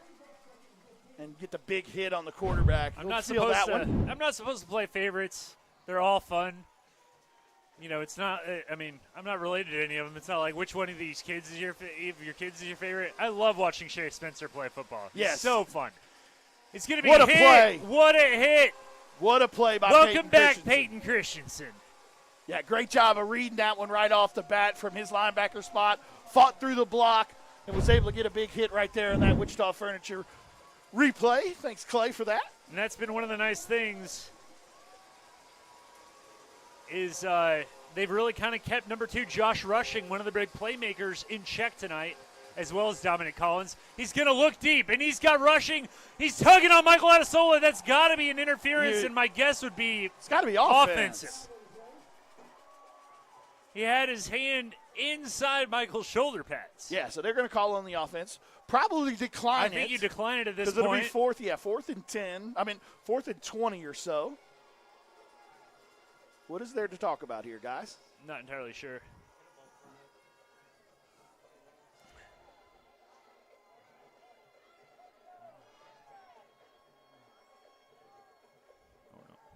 Speaker 4: and get the big hit on the quarterback.
Speaker 3: I'm not supposed to play favorites. They're all fun. It's not. I'm not related to any of them. It's not like which one of these kids is your favorite. I love watching Shea Spencer play football.
Speaker 4: Yes,
Speaker 3: it's so fun. It's going to be
Speaker 4: what
Speaker 3: a
Speaker 4: hit. Play.
Speaker 3: What a hit!
Speaker 4: What a play by
Speaker 3: Welcome back, Peyton Christensen.
Speaker 4: Yeah, great job of reading that one right off the bat from his linebacker spot. Fought through the block and was able to get a big hit right there in that Wichita Furniture replay. Thanks, Clay, for that.
Speaker 3: And that's been one of the nice things is they've really kind of kept number 2, Josh Rushing, one of the big playmakers, in check tonight, as well as Dominic Collins. He's going to look deep, and he's got Rushing. He's tugging on Michael Adesola. That's got to be an interference, and my guess would be
Speaker 4: it's got to be offensive.
Speaker 3: He had his hand inside Michael's shoulder pads.
Speaker 4: Yeah, so they're going to call on the offense. Probably decline it.
Speaker 3: I think you decline it at this
Speaker 4: point. Because it'll be 4th and 10. 4th and 20 or so. What is there to talk about here, guys?
Speaker 3: Not entirely sure.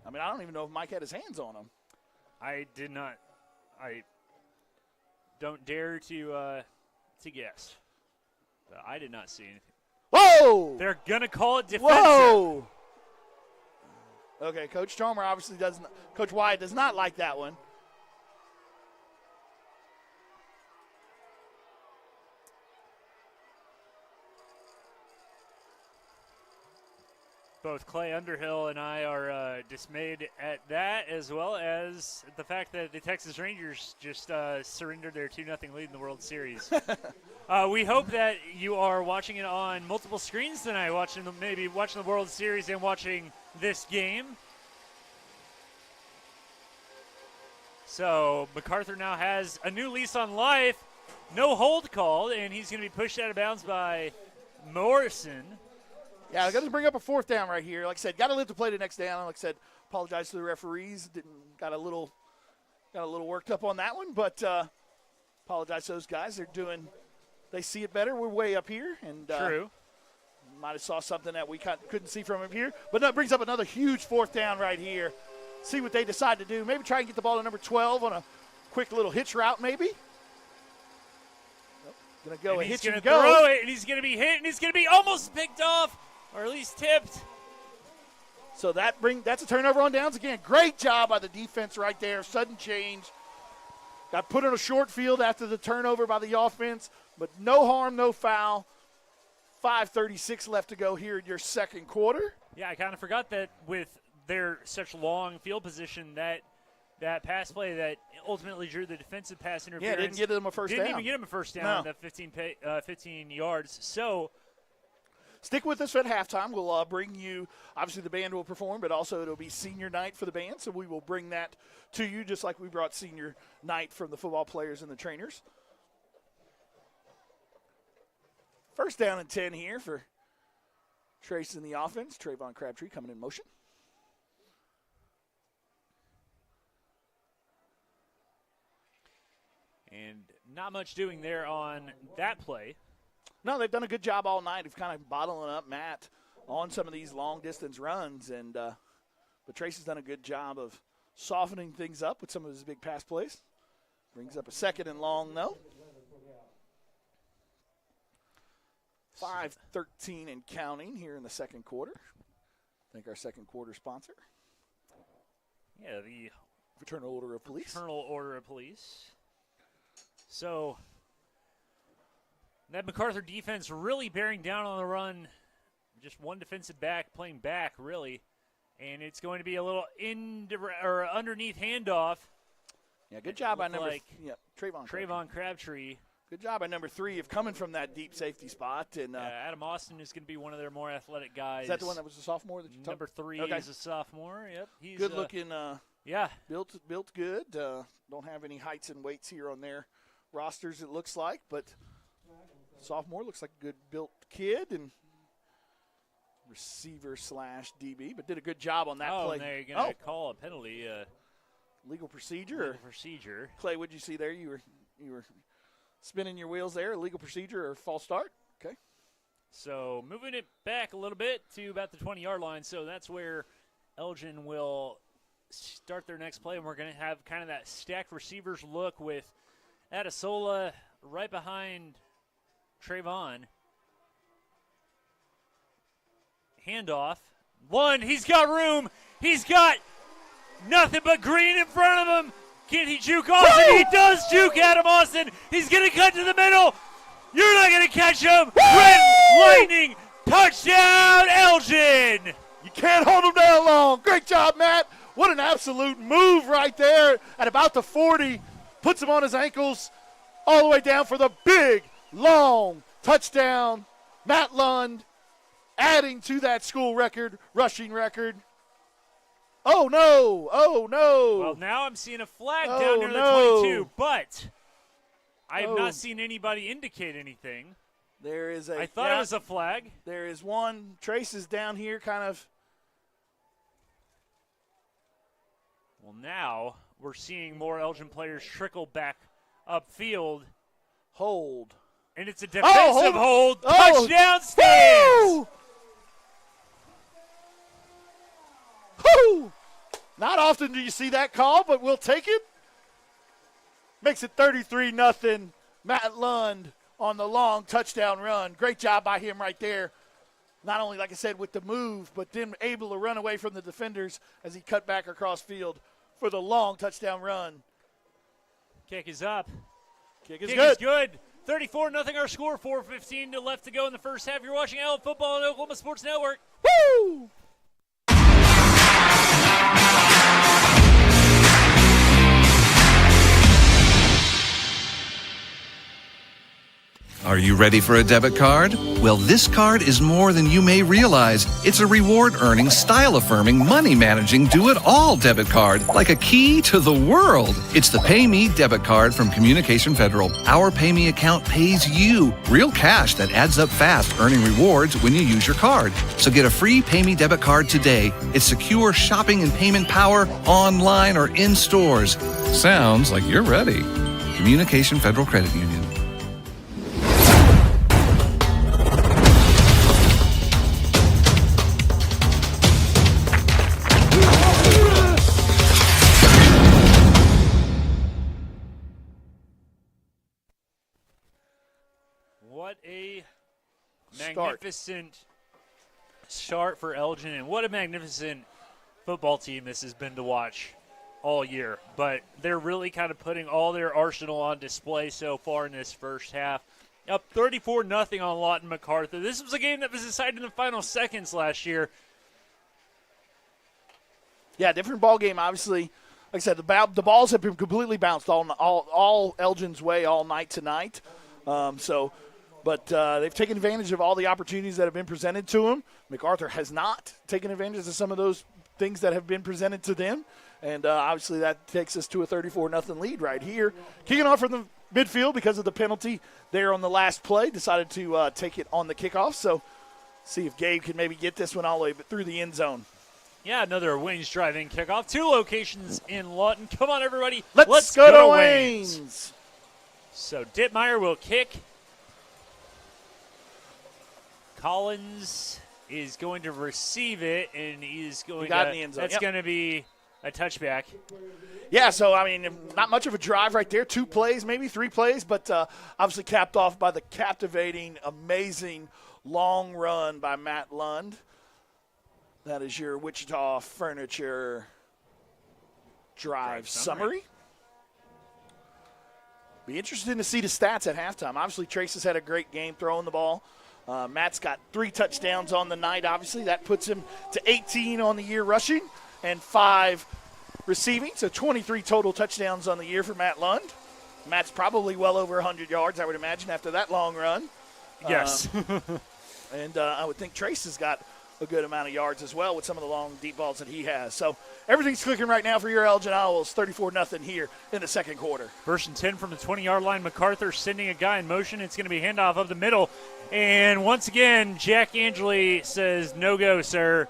Speaker 4: I don't even know if Mike had his hands on him.
Speaker 3: I did not. I don't dare to guess. But I did not see anything.
Speaker 4: Whoa!
Speaker 3: They're going to call it defensive.
Speaker 4: Whoa! Okay, Coach Chalmer obviously doesn't. Coach Wyatt does not like that one.
Speaker 3: Both Clay Underhill and I are dismayed at that, as well as the fact that the Texas Rangers just surrendered their 2-0 lead in the World Series. We hope that you are watching it on multiple screens tonight, maybe watching the World Series and watching this game. So Macarthur now has a new lease on life. No hold called, and he's going to be pushed out of bounds by Morrison.
Speaker 4: Yeah, I got to bring up a 4th down right here. Like I said, got to live to play the next down. Like I said, apologize to the referees. Got a little worked up on that one, but apologize to those guys. They see it better. We're way up here, and
Speaker 3: true.
Speaker 4: Might have saw something that we couldn't see from him here. But that brings up another huge 4th down right here. See what they decide to do. Maybe try and get the ball to number 12 on a quick little hitch route maybe. Going to go and hitch and go.
Speaker 3: Throw it, and he's going to be hit, and he's going to be almost picked off, or at least tipped.
Speaker 4: So that's a turnover on downs again. Great job by the defense right there. Sudden change. Got put on a short field after the turnover by the offense, but no harm, no foul. 5:36 left to go here in your second quarter.
Speaker 3: Yeah, I kind of forgot that with their such long field position, that pass play that ultimately drew the defensive pass interference.
Speaker 4: Yeah, didn't get them a first down.
Speaker 3: Didn't even get them a first down, that 15 yards. So
Speaker 4: stick with us at halftime. We'll bring you, obviously the band will perform, but also it'll be senior night for the band, so we will bring that to you just like we brought senior night from the football players and the trainers. First down and 10 here for Trace in the offense. Trayvon Crabtree coming in motion.
Speaker 3: And not much doing there on that play.
Speaker 4: No, they've done a good job all night of kind of bottling up Matt on some of these long-distance runs. And but Trace has done a good job of softening things up with some of his big pass plays. Brings up a 2nd and long, though. 5:13 and counting here in the second quarter. Thank our second quarter sponsor.
Speaker 3: Yeah, the
Speaker 4: Fraternal Order of Police.
Speaker 3: Fraternal Order of Police. So that Macarthur defense really bearing down on the run. Just one defensive back playing back, really. And it's going to be a little underneath handoff.
Speaker 4: Yeah, good job by Trayvon
Speaker 3: Crabtree.
Speaker 4: Good job by number 3 of coming from that deep safety spot. And
Speaker 3: Adam Austin is going to be one of their more athletic guys.
Speaker 4: Is that the one that was a sophomore that you
Speaker 3: Number 3 is a sophomore. Yep, he's
Speaker 4: good looking.
Speaker 3: Yeah,
Speaker 4: built good. Don't have any heights and weights here on their rosters, it looks like, but sophomore looks like a good built kid and receiver / DB, but did a good job on that play.
Speaker 3: And they're going to call a penalty.
Speaker 4: Legal procedure. Clay, what did you see there? You were spinning your wheels there. Legal procedure or false start? Okay.
Speaker 3: So moving it back a little bit to about the 20-yard line. So that's where Elgin will start their next play, and we're going to have kind of that stacked receivers look with Adesola right behind Trayvon. Handoff. He's got room. He's got nothing but green in front of him. Can he juke Austin? He does juke Adam Austin. He's going to cut to the middle. You're not going to catch him. Red lightning. Touchdown, Elgin.
Speaker 4: You can't hold him down long. Great job, Matt. What an absolute move right there at about the 40. Puts him on his ankles all the way down for the big, long touchdown. Matt Lund adding to that school record, rushing record. Oh, no. Oh, no.
Speaker 3: Well, now I'm seeing a flag down near the 22, but I have not seen anybody indicate anything. I thought it was a flag.
Speaker 4: There is one. Trace is down here kind of.
Speaker 3: Well, now we're seeing more Elgin players trickle back upfield.
Speaker 4: Hold.
Speaker 3: And it's a defensive hold. Touchdown stands.
Speaker 4: Woo! Not often do you see that call, but we'll take it. Makes it 33-0. Matt Lund on the long touchdown run. Great job by him right there. Not only, like I said, with the move, but then able to run away from the defenders as he cut back across field for the long touchdown run.
Speaker 3: Kick is up.
Speaker 4: Kick is
Speaker 3: good. 34-0 our score. 4:15 left to go in the first half. You're watching Allen Football on Oklahoma Sports Network.
Speaker 4: Woo!
Speaker 1: Are you ready for a debit card? Well, this card is more than you may realize. It's a reward-earning, style-affirming, money-managing, do-it-all debit card, like a key to the world. It's the Pay Me debit card from Communication Federal. Our Pay Me account pays you real cash that adds up fast, earning rewards when you use your card. So get a free Pay Me debit card today. It's secure shopping and payment power online or in stores. Sounds like you're ready. Communication Federal Credit Union.
Speaker 3: What a magnificent start for Elgin, and what a magnificent football team this has been to watch all year. But they're really kind of putting all their arsenal on display so far in this first half. Up 34-0 on Lawton Macarthur. This was a game that was decided in the final seconds last year.
Speaker 4: Yeah, different ball game, obviously. Like I said, the balls have been completely bounced all Elgin's way all night tonight. But they've taken advantage of all the opportunities that have been presented to them. Macarthur has not taken advantage of some of those things that have been presented to them. And obviously that takes us to a 34-0 lead right here. Kicking off from the midfield because of the penalty there on the last play. Decided to take it on the kickoff. So see if Gabe can maybe get this one all the way through the end zone.
Speaker 3: Yeah, another Wayne's drive-in kickoff. 2 locations in Lawton. Come on, everybody.
Speaker 4: Let's go to Wayne's.
Speaker 3: So Dittmeyer will kick. Collins is going to receive it, and he's going
Speaker 4: got
Speaker 3: to
Speaker 4: in the end zone.
Speaker 3: That's going to be a touchback.
Speaker 4: Yeah, so, I mean, not much of a drive right there. 2 plays, maybe 3 plays, but obviously capped off by the captivating, amazing long run by Matt Lund. That is your Wichita Furniture drive summary. Be interesting to see the stats at halftime. Obviously, Trace has had a great game throwing the ball. Matt's got 3 touchdowns on the night, obviously. That puts him to 18 on the year rushing and 5 receiving. So 23 total touchdowns on the year for Matt Lund. Matt's probably well over 100 yards, I would imagine, after that long run.
Speaker 3: Yes.
Speaker 4: And I would think Trace has got a good amount of yards as well with some of the long, deep balls that he has. So everything's clicking right now for your Elgin Owls. 34-0 here in the second quarter.
Speaker 3: 1st and 10 from the 20-yard line. Macarthur sending a guy in motion. It's going to be handoff of the middle. And once again, Jack Angeli says, no go, sir.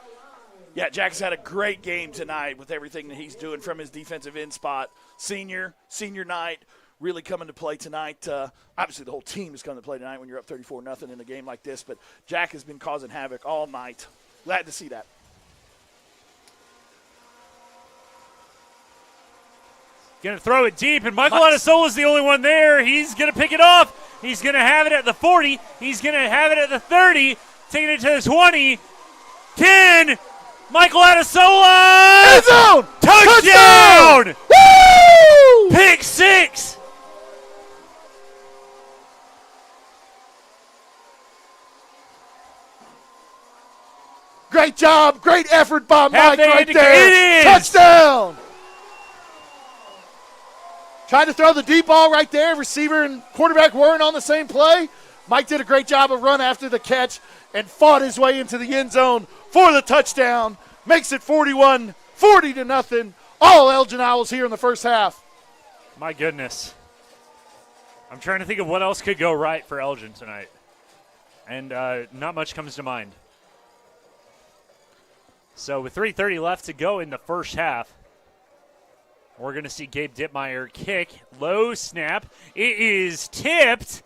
Speaker 4: Yeah, Jack's had a great game tonight with everything that he's doing from his defensive end spot. Senior night, really coming to play tonight. Obviously, the whole team is coming to play tonight when you're up 34-0 in a game like this. But Jack has been causing havoc all night. Glad to see that.
Speaker 3: Going to throw it deep, and Michael Adesola is the only one there. He's going to pick it off. He's going to have it at the 40. He's going to have it at the 30. Taking it to the 20. 10. Michael Adesola.
Speaker 4: End zone.
Speaker 3: Touchdown.
Speaker 4: Woo!
Speaker 3: Pick 6.
Speaker 4: Great job. Great effort by Mike right
Speaker 3: It
Speaker 4: there.
Speaker 3: is.
Speaker 4: Touchdown. Tried to throw the deep ball right there. Receiver and quarterback weren't on the same play. Mike did a great job of run after the catch and fought his way into the end zone for the touchdown. Makes it 41-40-0. All Elgin Owls here in the first half.
Speaker 3: My goodness. I'm trying to think of what else could go right for Elgin tonight. And not much comes to mind. So with 3:30 left to go in the first half, we're going to see Gabe Dittmeyer kick. Low snap. It is tipped.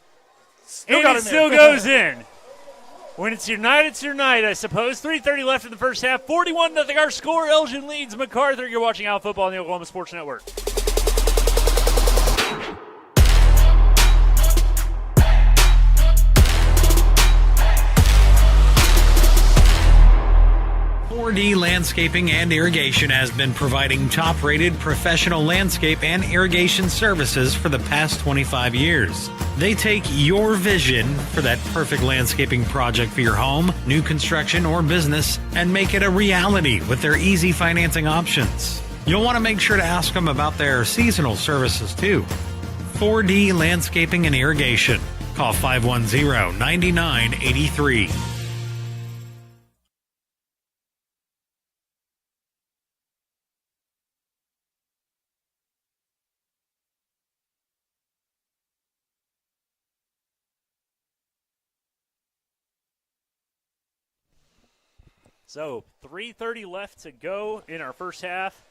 Speaker 3: And it still goes in. When it's your night, it's your night, I suppose. 3:30 left in the first half. 41-0 our score. Elgin leads Macarthur. You're watching Out Football on the Oklahoma Sports Network.
Speaker 6: Landscaping and Irrigation has been providing top-rated professional landscape and irrigation services for the past 25 years. They take your vision for that perfect landscaping project for your home, new construction, or business and make it a reality with their easy financing options. You'll want to make sure to ask them about their seasonal services too. 4D Landscaping and Irrigation. Call 510-9983.
Speaker 3: So 3:30 left to go in our first half.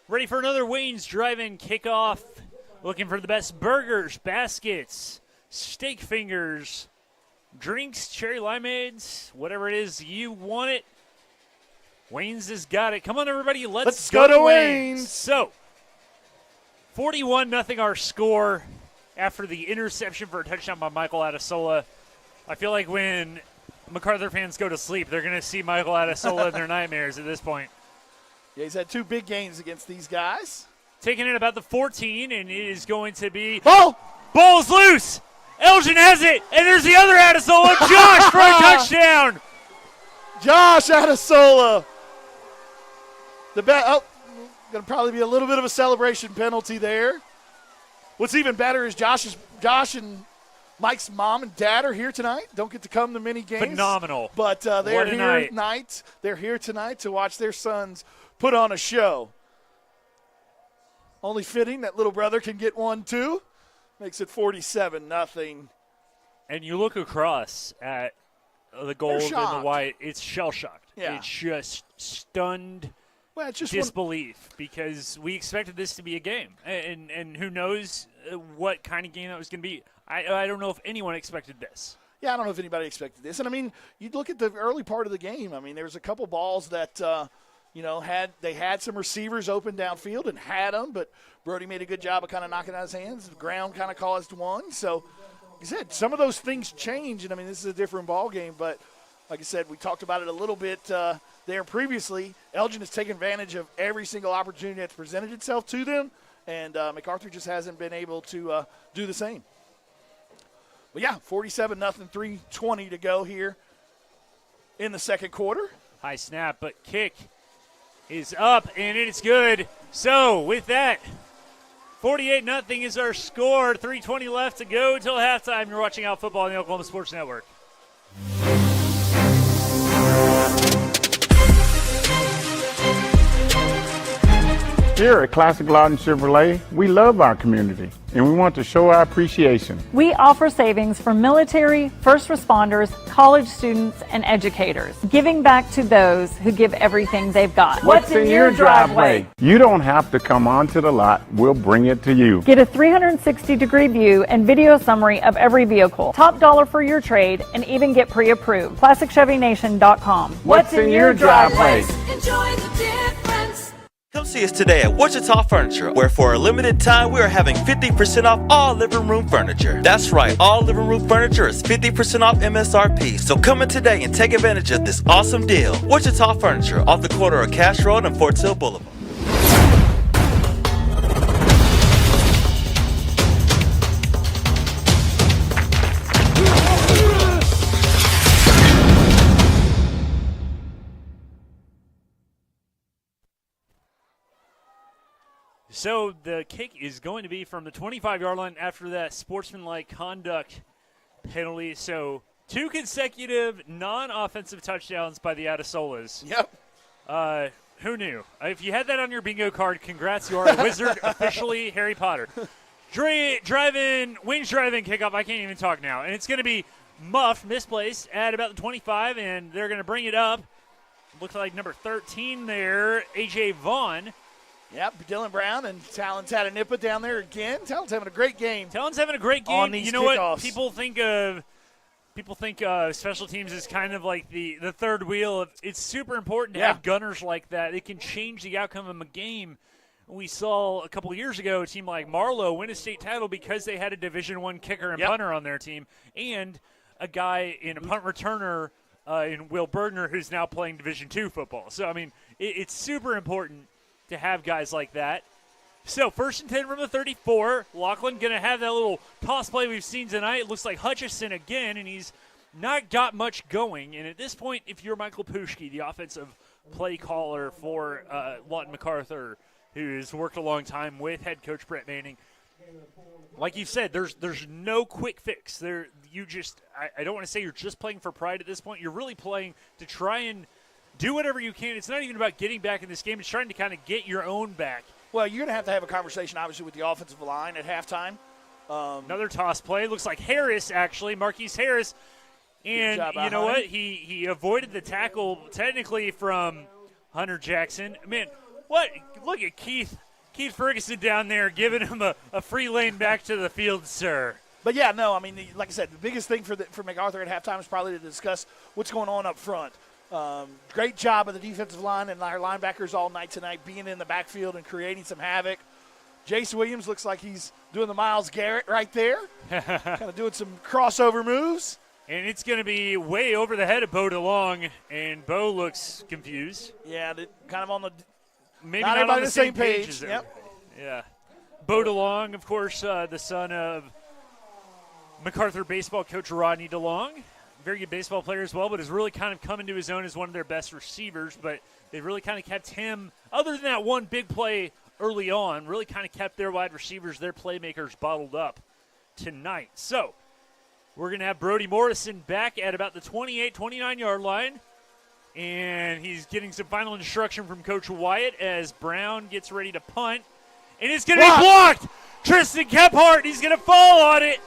Speaker 3: Ready for another Wayne's drive-in kickoff. Looking for the best burgers, baskets, steak fingers, drinks, cherry limeades, whatever it is you want it. Wayne's has got it. Come on, everybody. Let's go to Wayne's. So 41-0 our score after the interception for a touchdown by Michael Adesola. I feel like when Macarthur fans go to sleep, they're going to see Michael Adesola in their nightmares at this point.
Speaker 4: Yeah, he's had 2 big games against these guys.
Speaker 3: Taking it about the 14, and it is going to be.
Speaker 4: Ball!
Speaker 3: Ball's loose! Elgin has it, and there's the other Adesola, Josh, for a touchdown!
Speaker 4: Josh Adesola. Going to probably be a little bit of a celebration penalty there. What's even better is Josh and Mike's mom and dad are here tonight. Don't get to come to many games.
Speaker 3: Phenomenal.
Speaker 4: But they're
Speaker 3: What a
Speaker 4: here
Speaker 3: night.
Speaker 4: tonight. They're here tonight to watch their sons put on a show. Only fitting that little brother can get one too. Makes it 47-0.
Speaker 3: And you look across at the gold and the
Speaker 4: shocked.
Speaker 3: white, it's shell-shocked.
Speaker 4: Yeah.
Speaker 3: It's just stunned
Speaker 4: it's just
Speaker 3: disbelief because we expected this to be a game. And who knows what kind of game that was going to be. I don't know if anyone expected this.
Speaker 4: Yeah, I don't know if anybody expected this. And, I mean, you look at the early part of the game. I mean, there was a couple balls that, had some receivers open downfield and had them, but Brody made a good job of kind of knocking out his hands. The ground kind of caused one. So, like I said, some of those things change. And, I mean, this is a different ball game. But, like I said, we talked about it a little bit there previously. Elgin has taken advantage of every single opportunity that's presented itself to them. And Macarthur just hasn't been able to do the same. But, yeah, 47-0, 3:20 to go here in the second quarter.
Speaker 3: High snap, but kick is up, and it's good. So, with that, 48-0 is our score. 3:20 left to go until halftime. You're watching Out Football on the Oklahoma Sports Network.
Speaker 16: Here at Classic Lawton Chevrolet, we love our community, and we want to show our appreciation.
Speaker 18: We offer savings for military, first responders, college students, and educators, giving back to those who give everything they've got.
Speaker 16: What's in your driveway? You don't have to come onto the lot. We'll bring it to you.
Speaker 18: Get a 360-degree view and video summary of every vehicle. Top dollar for your trade, and even get pre-approved. ClassicChevyNation.com.
Speaker 16: What's in your driveway?
Speaker 10: Enjoy the difference.
Speaker 17: Come see us today at Wichita Furniture, where for a limited time we are having 50% off all living room furniture. That's right, all living room furniture is 50% off MSRP. So come in today and take advantage of this awesome deal. Wichita Furniture, off the corner of Cash Road and Fort Sill Boulevard.
Speaker 3: So the kick is going to be from the 25-yard line after that sportsmanlike conduct penalty. So 2 consecutive non-offensive touchdowns by the Adesolas.
Speaker 4: Yep.
Speaker 3: Who knew? If you had that on your bingo card, congrats. You are a wizard, officially Harry Potter. Wings driving kickoff. I can't even talk now. And it's going to be muffed, misplaced at about the 25, and they're going to bring it up. Looks like number 13 there, A.J. Vaughn.
Speaker 4: Yep, Dylan Brown and Talon's had a nippa down there again. Talon's having a great game.
Speaker 3: Talon's having a great game.
Speaker 4: On these
Speaker 3: you know
Speaker 4: kickoffs.
Speaker 3: what? People think special teams is kind of like the third wheel. It's super important to have gunners like that. It can change the outcome of a game. We saw a couple years ago a team like Marlowe win a state title because they had a Division I kicker and punter on their team, and a guy in a punt returner in Will Bergner who's now playing Division II football. So, I mean, it's super important to have guys like that. So 1st and 10 from the 34. Lachlan going to have that little toss play we've seen tonight. It looks like Hutchison again, and he's not got much going. And at this point, if you're Michael Pushke, the offensive play caller for Lawton Macarthur, who's worked a long time with head coach Brett Manning, like you said, there's no quick fix. I don't want to say you're just playing for pride at this point. You're really playing to try and do whatever you can. It's not even about getting back in this game. It's trying to kind of get your own back.
Speaker 4: Well, you're going to have a conversation, obviously, with the offensive line at halftime.
Speaker 3: Another toss play. Looks like Harris, actually, Marquise Harris. And you know what? He avoided the tackle, technically, from Hunter Jackson. Man, what? Look at Keith Ferguson down there giving him a free lane back to the field, sir.
Speaker 4: But, yeah, no, I mean, like I said, the biggest thing for MacArthur at halftime is probably to discuss what's going on up front. Great job of the defensive line and our linebackers all night tonight being in the backfield and creating some havoc. Jace Williams looks like he's doing the Myles Garrett right there, kind of doing some crossover moves.
Speaker 3: And it's going to be way over the head of Bo DeLong, and Bo looks confused.
Speaker 4: Yeah, kind of on the
Speaker 3: maybe
Speaker 4: not
Speaker 3: not on the same
Speaker 4: page.
Speaker 3: as
Speaker 4: Yep.
Speaker 3: Yeah. Bo DeLong, of course, the son of Macarthur baseball coach Rodney DeLong. Very good baseball player as well, but has really kind of come into his own as one of their best receivers. But they've really kind of kept him, other than that one big play early on, really kind of kept their wide receivers, their playmakers bottled up tonight. So we're going to have Brody Morrison back at about the 28, 29-yard line. And he's getting some final instruction from Coach Wyatt as Brown gets ready to punt. And it's going to be blocked. Tristan Kephart, he's going to fall on it.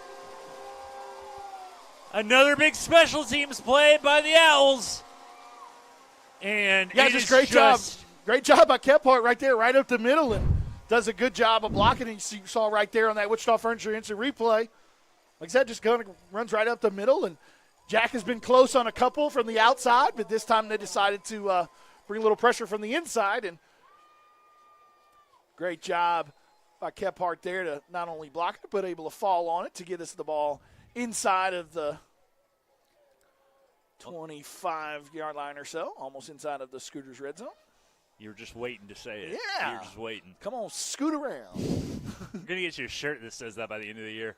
Speaker 3: Another big special teams play by the Owls. And
Speaker 4: yeah, just great job. Great job by Kephart right there, right up the middle, and does a good job of blocking. And you saw right there on that Wichita Furniture instant replay. Like I said, just runs right up the middle. And Jack has been close on a couple from the outside, but this time they decided to bring a little pressure from the inside. And great job by Kephart there to not only block it, but able to fall on it to get us the ball inside of the 25-yard line or so, almost inside of the Scooters red zone.
Speaker 3: You were just waiting to say it.
Speaker 4: Yeah.
Speaker 3: You were just waiting.
Speaker 4: Come on, scoot around.
Speaker 3: I'm going to get you a shirt that says that by the end of the year.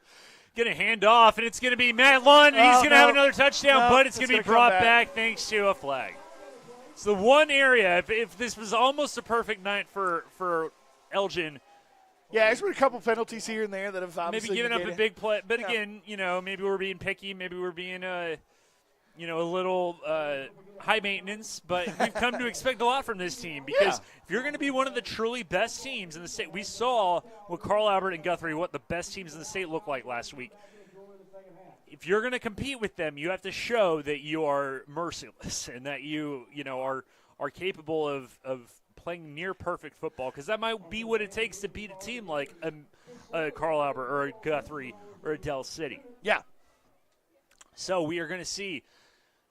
Speaker 3: Going to hand off, and it's going to be Matt Lund. He's going to have another touchdown, but it's going to be brought back thanks to a flag. It's the one area, if this was almost a perfect night for Elgin.
Speaker 4: Yeah, there's been a couple penalties here and there that have obviously
Speaker 3: maybe giving up a big play. But again, maybe we're being picky. Maybe we're being, a little high maintenance. But we've come to expect a lot from this team because if you're going to be one of the truly best teams in the state, we saw with Carl Albert and Guthrie what the best teams in the state look like last week. If you're going to compete with them, you have to show that you are merciless and that you are capable of playing near perfect football, because that might be what it takes to beat a team like a Carl Albert or a Guthrie or a Del City.
Speaker 4: Yeah.
Speaker 3: So we are going to see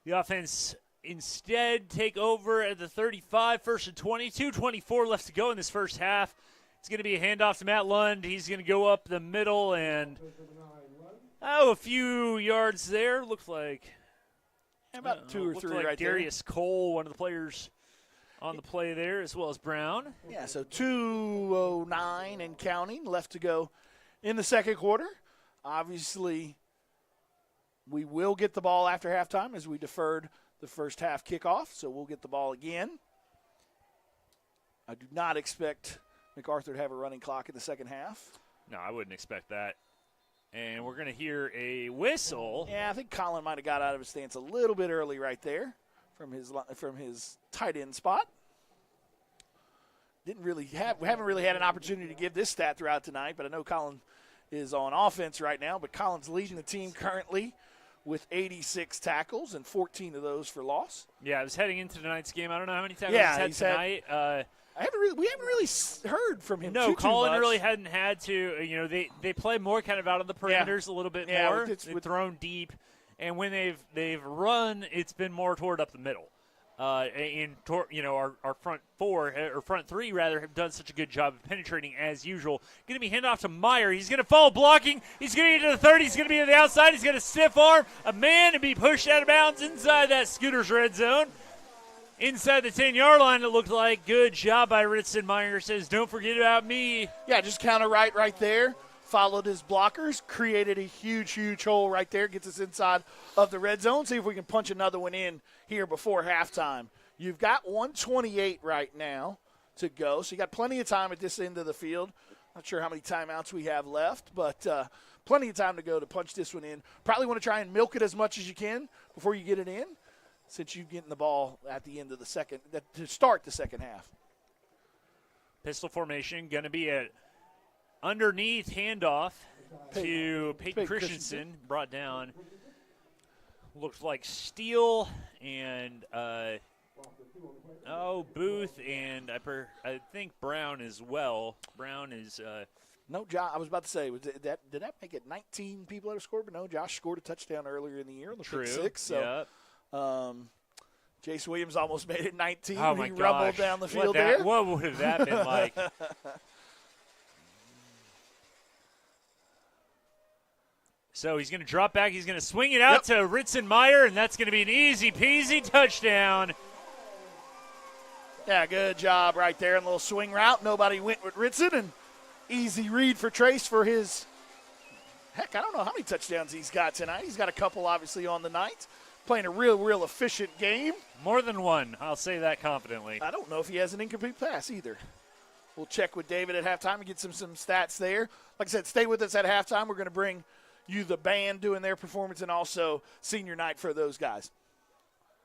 Speaker 3: the offense instead take over at the 35, first and 20, 2:24 left to go in this first half. It's going to be a handoff to Matt Lund. He's going to go up the middle and, a few yards there. Looks like
Speaker 4: about 2 or 3
Speaker 3: like
Speaker 4: right
Speaker 3: Darius Cole, one of the players on the play there, as well as Brown.
Speaker 4: Yeah, so 2:09 and counting left to go in the second quarter. Obviously, we will get the ball after halftime as we deferred the first half kickoff, so we'll get the ball again. I do not expect Macarthur to have a running clock in the second half.
Speaker 3: No, I wouldn't expect that. And we're going to hear a whistle.
Speaker 4: Yeah, I think Colin might have got out of his stance a little bit early right there from his tight end spot. We haven't really had an opportunity to give this stat throughout tonight, but I know Colin is on offense right now. But Colin's leading the team currently with 86 tackles and 14 of those for loss.
Speaker 3: Yeah, I was heading into tonight's game. I don't know how many tackles he's had tonight.
Speaker 4: We haven't really heard from him.
Speaker 3: No, Colin
Speaker 4: much.
Speaker 3: really hadn't had to. They play more kind of out of the perimeters a little bit more. They've thrown deep, and when they've run, it's been more toward up the middle. Our front four or front three rather have done such a good job of penetrating as usual. Going to be handoff to Meyer. He's going to follow blocking. He's going to get to the 30. He's going to be to the outside. He's going to stiff arm a man and be pushed out of bounds inside that Scooters red zone. Inside the 10-yard line, it looked like. Good job by Ritson. Meyer says, "Don't forget about me."
Speaker 4: Yeah, just counter right there. Followed his blockers, created a huge hole right there, gets us inside of the red zone. See if we can punch another one in here before halftime. You've got 1:28 right now to go, so you got plenty of time at this end of the field. Not sure how many timeouts we have left, but plenty of time to go to punch this one in. Probably want to try and milk it as much as you can before you get it in, since you're getting the ball at the end of the second, to start the second half.
Speaker 3: Pistol formation, going to be a underneath handoff to Peyton Christensen, brought down. Looks like Steele and Booth and I think Brown as well. Brown is
Speaker 4: no, Josh. I was about to say, did that make it 19 people that have scored? But no, Josh scored a touchdown earlier in the year on the pick six. So, Jace Williams almost made it 19 when he rumbled down the field there.
Speaker 3: What would have that been like? So he's going to drop back. He's going to swing it out to Ritzenmeyer, and that's going to be an easy-peasy touchdown.
Speaker 4: Yeah, good job right there. A little swing route. Nobody went with Ritson, and easy read for Trace for his, heck, I don't know how many touchdowns he's got tonight. He's got a couple, obviously, on the night. Playing a real efficient game.
Speaker 3: More than one. I'll say that confidently.
Speaker 4: I don't know if he has an incomplete pass either. We'll check with David at halftime and get some stats there. Like I said, stay with us at halftime. We're going to bring you the band doing their performance and also senior night for those guys.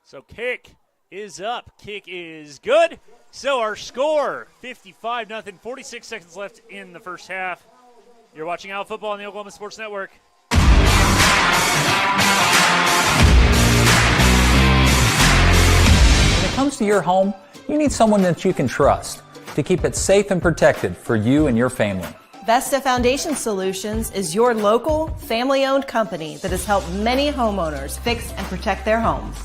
Speaker 3: So kick is up. Kick is good. So our score, 55-0, 46 seconds left in the first half. You're watching Out Football on the Oklahoma Sports Network.
Speaker 5: When it comes to your home, you need someone that you can trust to keep it safe and protected for you and your family.
Speaker 19: Vesta Foundation Solutions is your local, family-owned company that has helped many homeowners fix and protect their homes.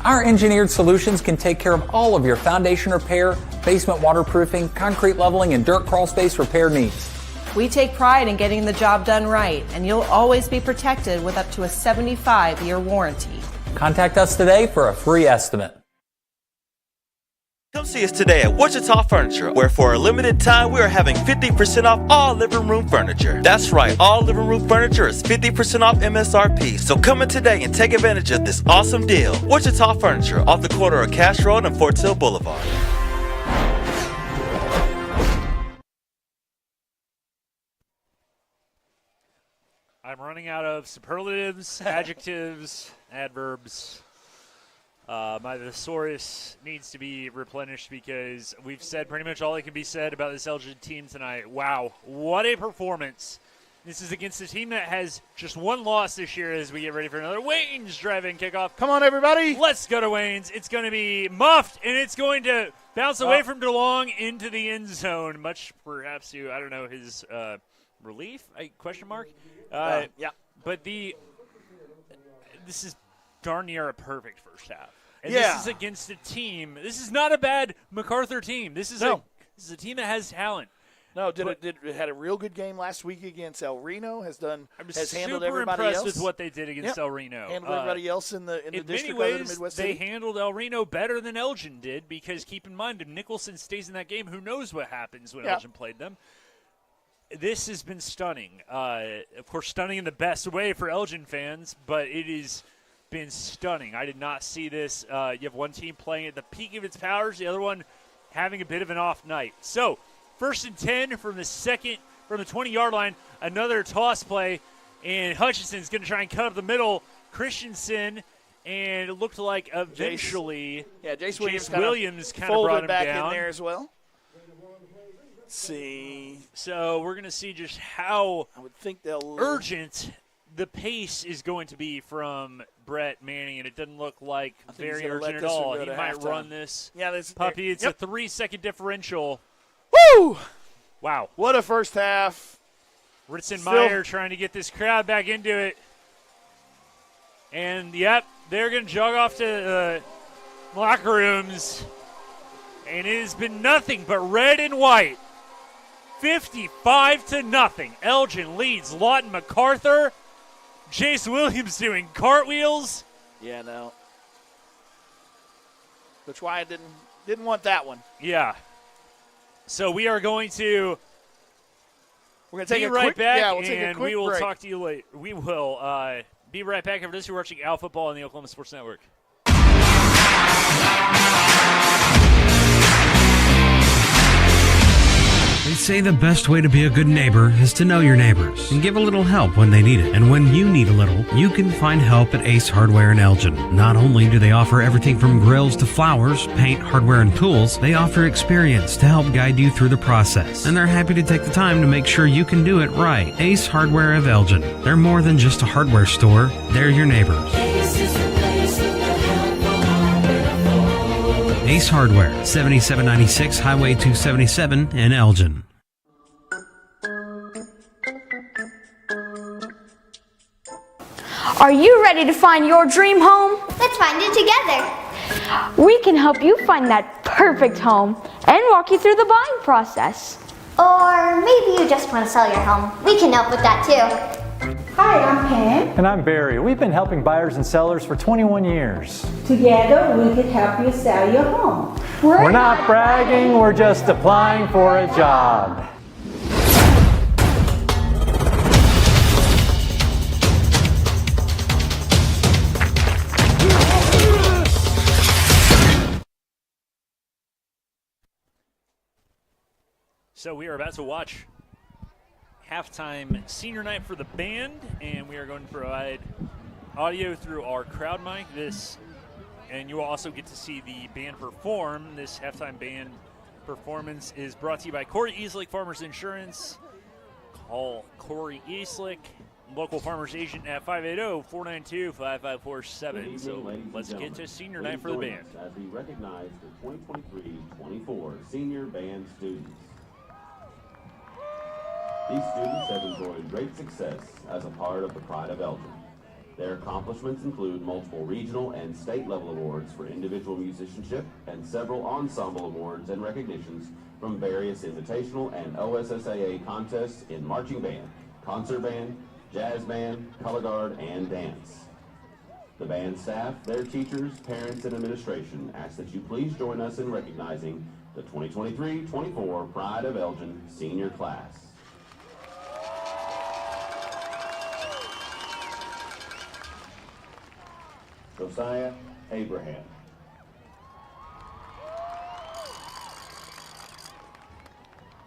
Speaker 5: Our engineered solutions can take care of all of your foundation repair, basement waterproofing, concrete leveling, and dirt crawl space repair needs.
Speaker 19: We take pride in getting the job done right, and you'll always be protected with up to a 75-year warranty.
Speaker 5: Contact us today for a free estimate.
Speaker 17: Come see us today at Wichita Furniture, where for a limited time we are having 50% off all living room furniture. That's right, all living room furniture is 50% off MSRP. So come in today and take advantage of this awesome deal. Wichita Furniture, off the corner of Cash Road and Fort Sill Boulevard.
Speaker 3: I'm running out of superlatives, adjectives, adverbs. My thesaurus needs to be replenished because we've said pretty much all that can be said about this Elgin team tonight. Wow, what a performance. This is against a team that has just one loss this year as we get ready for another Wayne's drive-in kickoff.
Speaker 4: Come on, everybody.
Speaker 3: Let's go to Wayne's. It's going to be muffed, and it's going to bounce away from DeLong into the end zone, much perhaps to, I don't know, his relief, question mark?
Speaker 4: Yeah.
Speaker 3: But this is darn near a perfect first half. And
Speaker 4: Yeah.
Speaker 3: this is against a team. This is not a bad Macarthur team. This is a team that has talent.
Speaker 4: No, had a real good game last week against El Reno. Has handled
Speaker 3: super
Speaker 4: everybody
Speaker 3: impressed
Speaker 4: else
Speaker 3: with what they did against El Reno.
Speaker 4: Handled everybody else in the
Speaker 3: in
Speaker 4: district
Speaker 3: many
Speaker 4: other than
Speaker 3: ways,
Speaker 4: Midwest
Speaker 3: they
Speaker 4: City.
Speaker 3: handled El Reno better than Elgin did because keep in mind, if Nicholson stays in that game, who knows what happens when Elgin played them. This has been stunning. Of course, stunning in the best way for Elgin fans, but it has been stunning. I did not see this. You have one team playing at the peak of its powers, the other one having a bit of an off night. So, 1st and 10 from the 20-yard line, another toss play, and Hutchinson's going to try and cut up the middle. Christensen, and it looked like eventually
Speaker 4: Jace
Speaker 3: Williams kind of
Speaker 4: folded
Speaker 3: brought him
Speaker 4: back
Speaker 3: down.
Speaker 4: in there as well. Let's see.
Speaker 3: So we're going to see just how
Speaker 4: I would think they'll
Speaker 3: urgent the pace is going to be from Brett Manning, and it doesn't look like very urgent at all. He might run this puppy. It's a 3-second differential.
Speaker 4: Woo!
Speaker 3: Wow.
Speaker 4: What a first half.
Speaker 3: Ritzenmeyer trying to get this crowd back into it. And, they're going to jog off to the locker rooms. And it has been nothing but red and white. 55-0. Elgin leads Lawton Macarthur. Jace Williams doing cartwheels.
Speaker 4: Yeah, no. That's why I didn't want that one.
Speaker 3: Yeah. So we are going to
Speaker 4: take
Speaker 3: be
Speaker 4: a
Speaker 3: right
Speaker 4: quick,
Speaker 3: back,
Speaker 4: yeah, we'll take a
Speaker 3: and
Speaker 4: quick
Speaker 3: we will
Speaker 4: break.
Speaker 3: talk to you later. We will be right back after this. You're watching Out Football on the Oklahoma Sports Network.
Speaker 6: They say the best way to be a good neighbor is to know your neighbors and give a little help when they need it. And when you need a little, you can find help at Ace Hardware in Elgin. Not only do they offer everything from grills to flowers, paint, hardware, and tools, they offer experience to help guide you through the process. And they're happy to take the time to make sure you can do it right. Ace Hardware of Elgin. They're more than just a hardware store. They're your neighbors. Ace Hardware, 7796 Highway 277 in Elgin.
Speaker 21: Are you ready to find your dream home?
Speaker 23: Let's find it together.
Speaker 21: We can help you find that perfect home and walk you through the buying process.
Speaker 23: Or maybe you just want to sell your home. We can help with that too.
Speaker 7: Hi, I'm Pam.
Speaker 8: And I'm Barry. We've been helping buyers and sellers for 21 years.
Speaker 7: Together, we could help you sell your home.
Speaker 8: We're not bragging, we're just applying for a job.
Speaker 3: So we are about to watch halftime senior night for the band, and we are going to provide audio through our crowd mic. And you will also get to see the band perform. This halftime band performance is brought to you by Corey Easlick Farmers Insurance. Call Corey Easlick, local farmers agent, at 580-492-5547. So let's get to senior night for the band.
Speaker 22: As we recognize the 2023-24 senior band students. These students have enjoyed great success as a part of the Pride of Elgin. Their accomplishments include multiple regional and state level awards for individual musicianship and several ensemble awards and recognitions from various invitational and OSSAA contests in marching band, concert band, jazz band, color guard, and dance. The band staff, their teachers, parents, and administration ask that you please join us in recognizing the 2023-24 Pride of Elgin senior class. Josiah Abraham.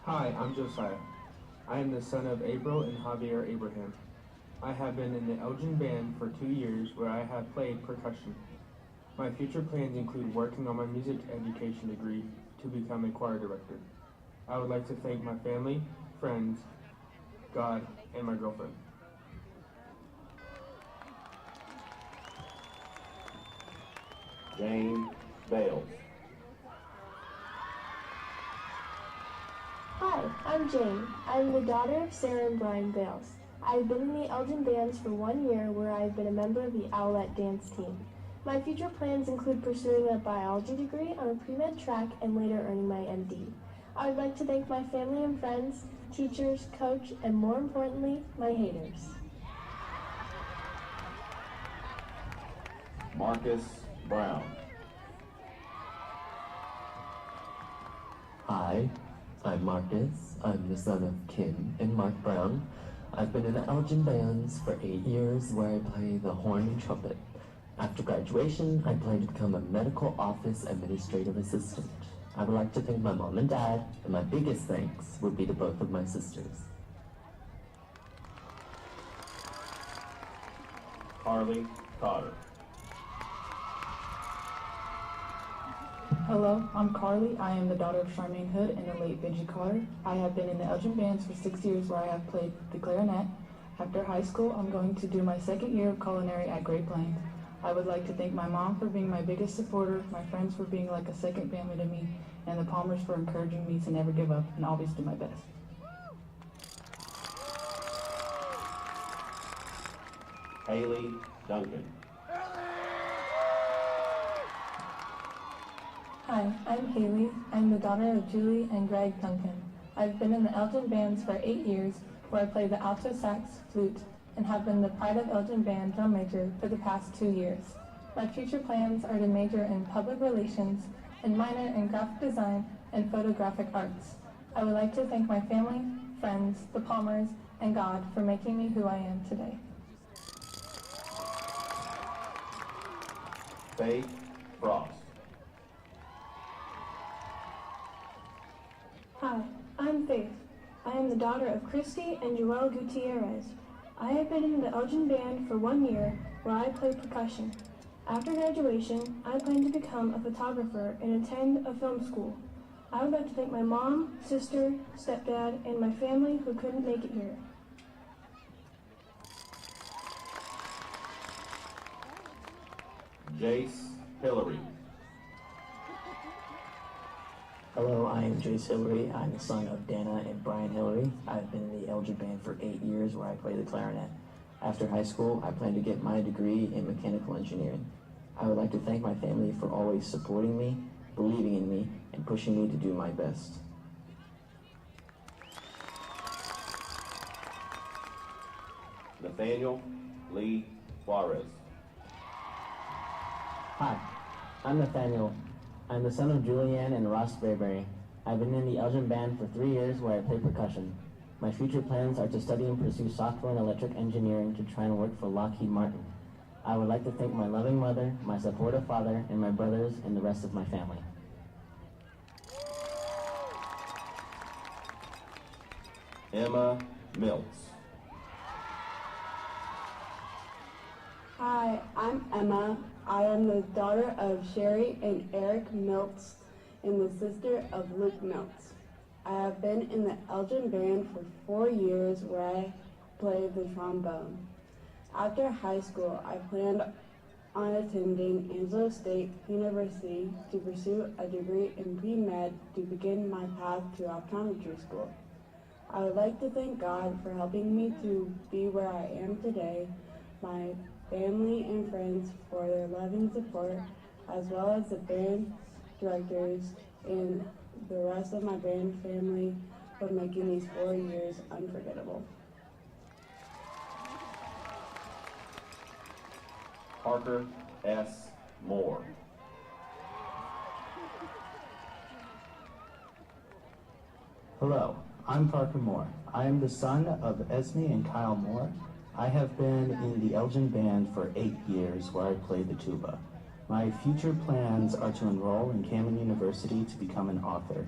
Speaker 24: Hi, I'm Josiah. I am the son of April and Javier Abraham. I have been in the Elgin band for 2 years where I have played percussion. My future plans include working on my music education degree to become a choir director. I would like to thank my family, friends, God, and my girlfriend.
Speaker 22: Jane Bales.
Speaker 23: Hi, I'm Jane. I'm the daughter of Sarah and Brian Bales. I've been in the Elgin bands for 1 year where I've been a member of the Owlette dance team. My future plans include pursuing a biology degree on a pre-med track and later earning my MD. I would like to thank my family and friends, teachers, coach, and more importantly, my haters.
Speaker 22: Marcus Brown.
Speaker 25: Hi, I'm Marcus. I'm the son of Kim and Mark Brown. I've been in the Elgin bands for 8 years where I play the horn and trumpet. After graduation, I plan to become a medical office administrative assistant. I would like to thank my mom and dad, and my biggest thanks would be to both of my sisters.
Speaker 22: Harley Cotter.
Speaker 26: Hello, I'm Carly. I am the daughter of Charmaine Hood and the late Benji Cotter. I have been in the Elgin bands for 6 years where I have played the clarinet. After high school, I'm going to do my second year of culinary at Great Plains. I would like to thank my mom for being my biggest supporter, my friends for being like a second family to me, and the Palmers for encouraging me to never give up and always do my best.
Speaker 22: Haley Duncan.
Speaker 26: Hi, I'm Haley. I'm the daughter of Julie and Greg Duncan. I've been in the Elgin bands for 8 years where I play the alto sax, flute, and have been the Pride of Elgin band drum major for the past 2 years. My future plans are to major in public relations and minor in graphic design and photographic arts. I would like to thank my family, friends, the Palmers, and God for making me who I am today.
Speaker 22: Faith Frost.
Speaker 23: Hi, I'm Faith. I am the daughter of Christy and Joel Gutierrez. I have been in the Elgin band for 1 year where I play percussion. After graduation, I plan to become a photographer and attend a film school. I would like to thank my mom, sister, stepdad, and my family who couldn't make it here.
Speaker 22: Jace Hillary.
Speaker 27: Hello, I am Jace Hillary. I'm the son of Dana and Brian Hillary. I've been in the Elgin band for 8 years where I play the clarinet. After high school, I plan to get my degree in mechanical engineering. I would like to thank my family for always supporting me, believing in me, and pushing me to do my best.
Speaker 22: Nathaniel Lee Juarez.
Speaker 27: Hi, I'm Nathaniel. I'm the son of Julianne and Ross Brayberry. I've been in the Elgin band for 3 years where I play percussion. My future plans are to study and pursue software and electric engineering to try and work for Lockheed Martin. I would like to thank my loving mother, my supportive father, and my brothers and the rest of my family.
Speaker 22: Emma Miltz.
Speaker 2: Hi, I'm Emma. I am the daughter of Sherry and Eric Miltz and the sister of Luke Miltz. I have been in the Elgin band for 4 years where I played the trombone. After high school, I planned on attending Angelo State University to pursue a degree in pre-med to begin my path to optometry school. I would like to thank God for helping me to be where I am today, my family and friends for their loving support, as well as the band directors and the rest of my band family for making these 4 years unforgettable.
Speaker 22: Parker S. Moore.
Speaker 27: Hello, I'm Parker Moore. I am the son of Esme and Kyle Moore. I have been in the Elgin band for 8 years where I play the tuba. My future plans are to enroll in Cameron University to become an author.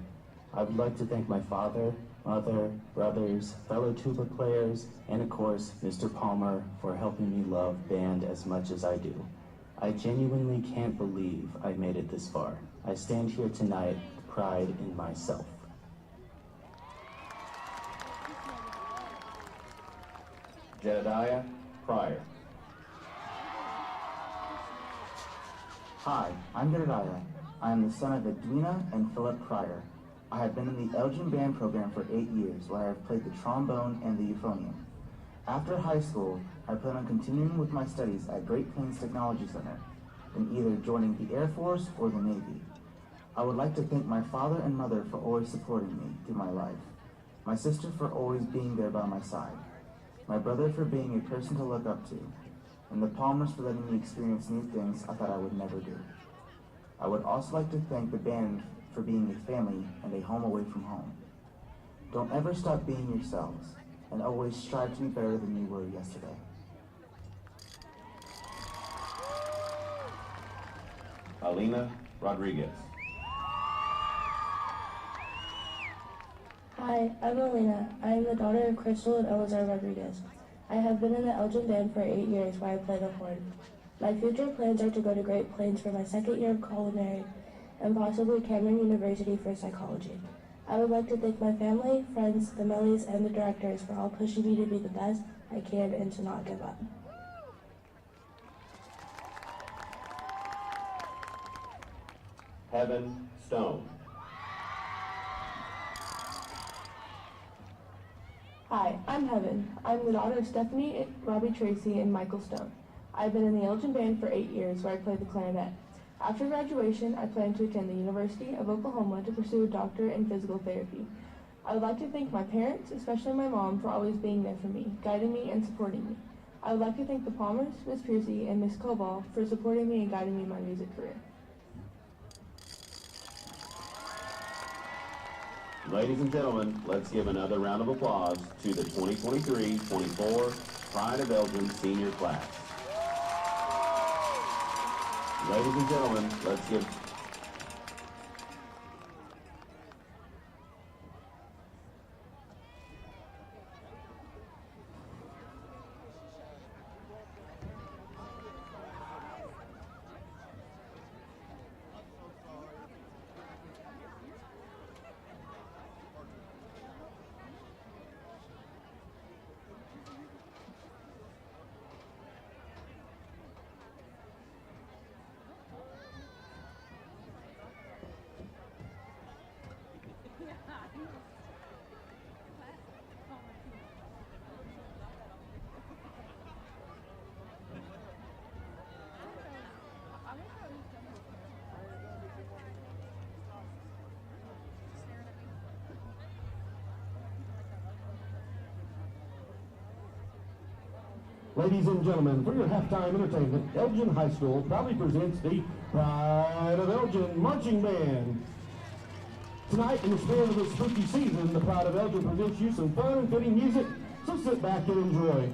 Speaker 27: I would like to thank my father, mother, brothers, fellow tuba players, and of course, Mr. Palmer for helping me love band as much as I do. I genuinely can't believe I made it this far. I stand here tonight with pride in myself.
Speaker 22: Jedediah Pryor.
Speaker 27: Hi, I'm Jedediah. I am the son of Edwina and Philip Pryor. I have been in the Elgin band program for 8 years where I have played the trombone and the euphonium. After high school, I plan on continuing with my studies at Great Plains Technology Center and either joining the Air Force or the Navy. I would like to thank my father and mother for always supporting me through my life, my sister for always being there by my side, my brother for being a person to look up to, and the Palmers for letting me experience new things I thought I would never do. I would also like to thank the band for being a family and a home away from home. Don't ever stop being yourselves, and always strive to be better than you were yesterday.
Speaker 22: Alina Rodriguez.
Speaker 26: Hi, I'm Alina. I am the daughter of Crystal and Elazar Rodriguez. I have been in the Elgin band for 8 years where I play the horn. My future plans are to go to Great Plains for my second year of culinary and possibly Cameron University for psychology. I would like to thank my family, friends, the Mellies, and the directors for all pushing me to be the best I can and to not give up.
Speaker 22: Heaven Stone.
Speaker 26: Hi, I'm Heaven. I'm the daughter of Stephanie, Robbie Tracy, and Michael Stone. I've been in the Elgin band for 8 years where I played the clarinet. After graduation, I plan to attend the University of Oklahoma to pursue a doctorate in physical therapy. I would like to thank my parents, especially my mom, for always being there for me, guiding me, and supporting me. I would like to thank the Palmers, Miss Piercy, and Miss Cobal for supporting me and guiding me in my music career.
Speaker 22: Ladies and gentlemen, let's give another round of applause to the 2023-24 Pride of Elgin senior class. Ladies and gentlemen, let's give
Speaker 9: Ladies and gentlemen, for your halftime entertainment, Elgin High School proudly presents the Pride of Elgin Marching Band. Tonight, in the spirit of the spooky season, the Pride of Elgin presents you some fun and fitting music, so sit back and enjoy.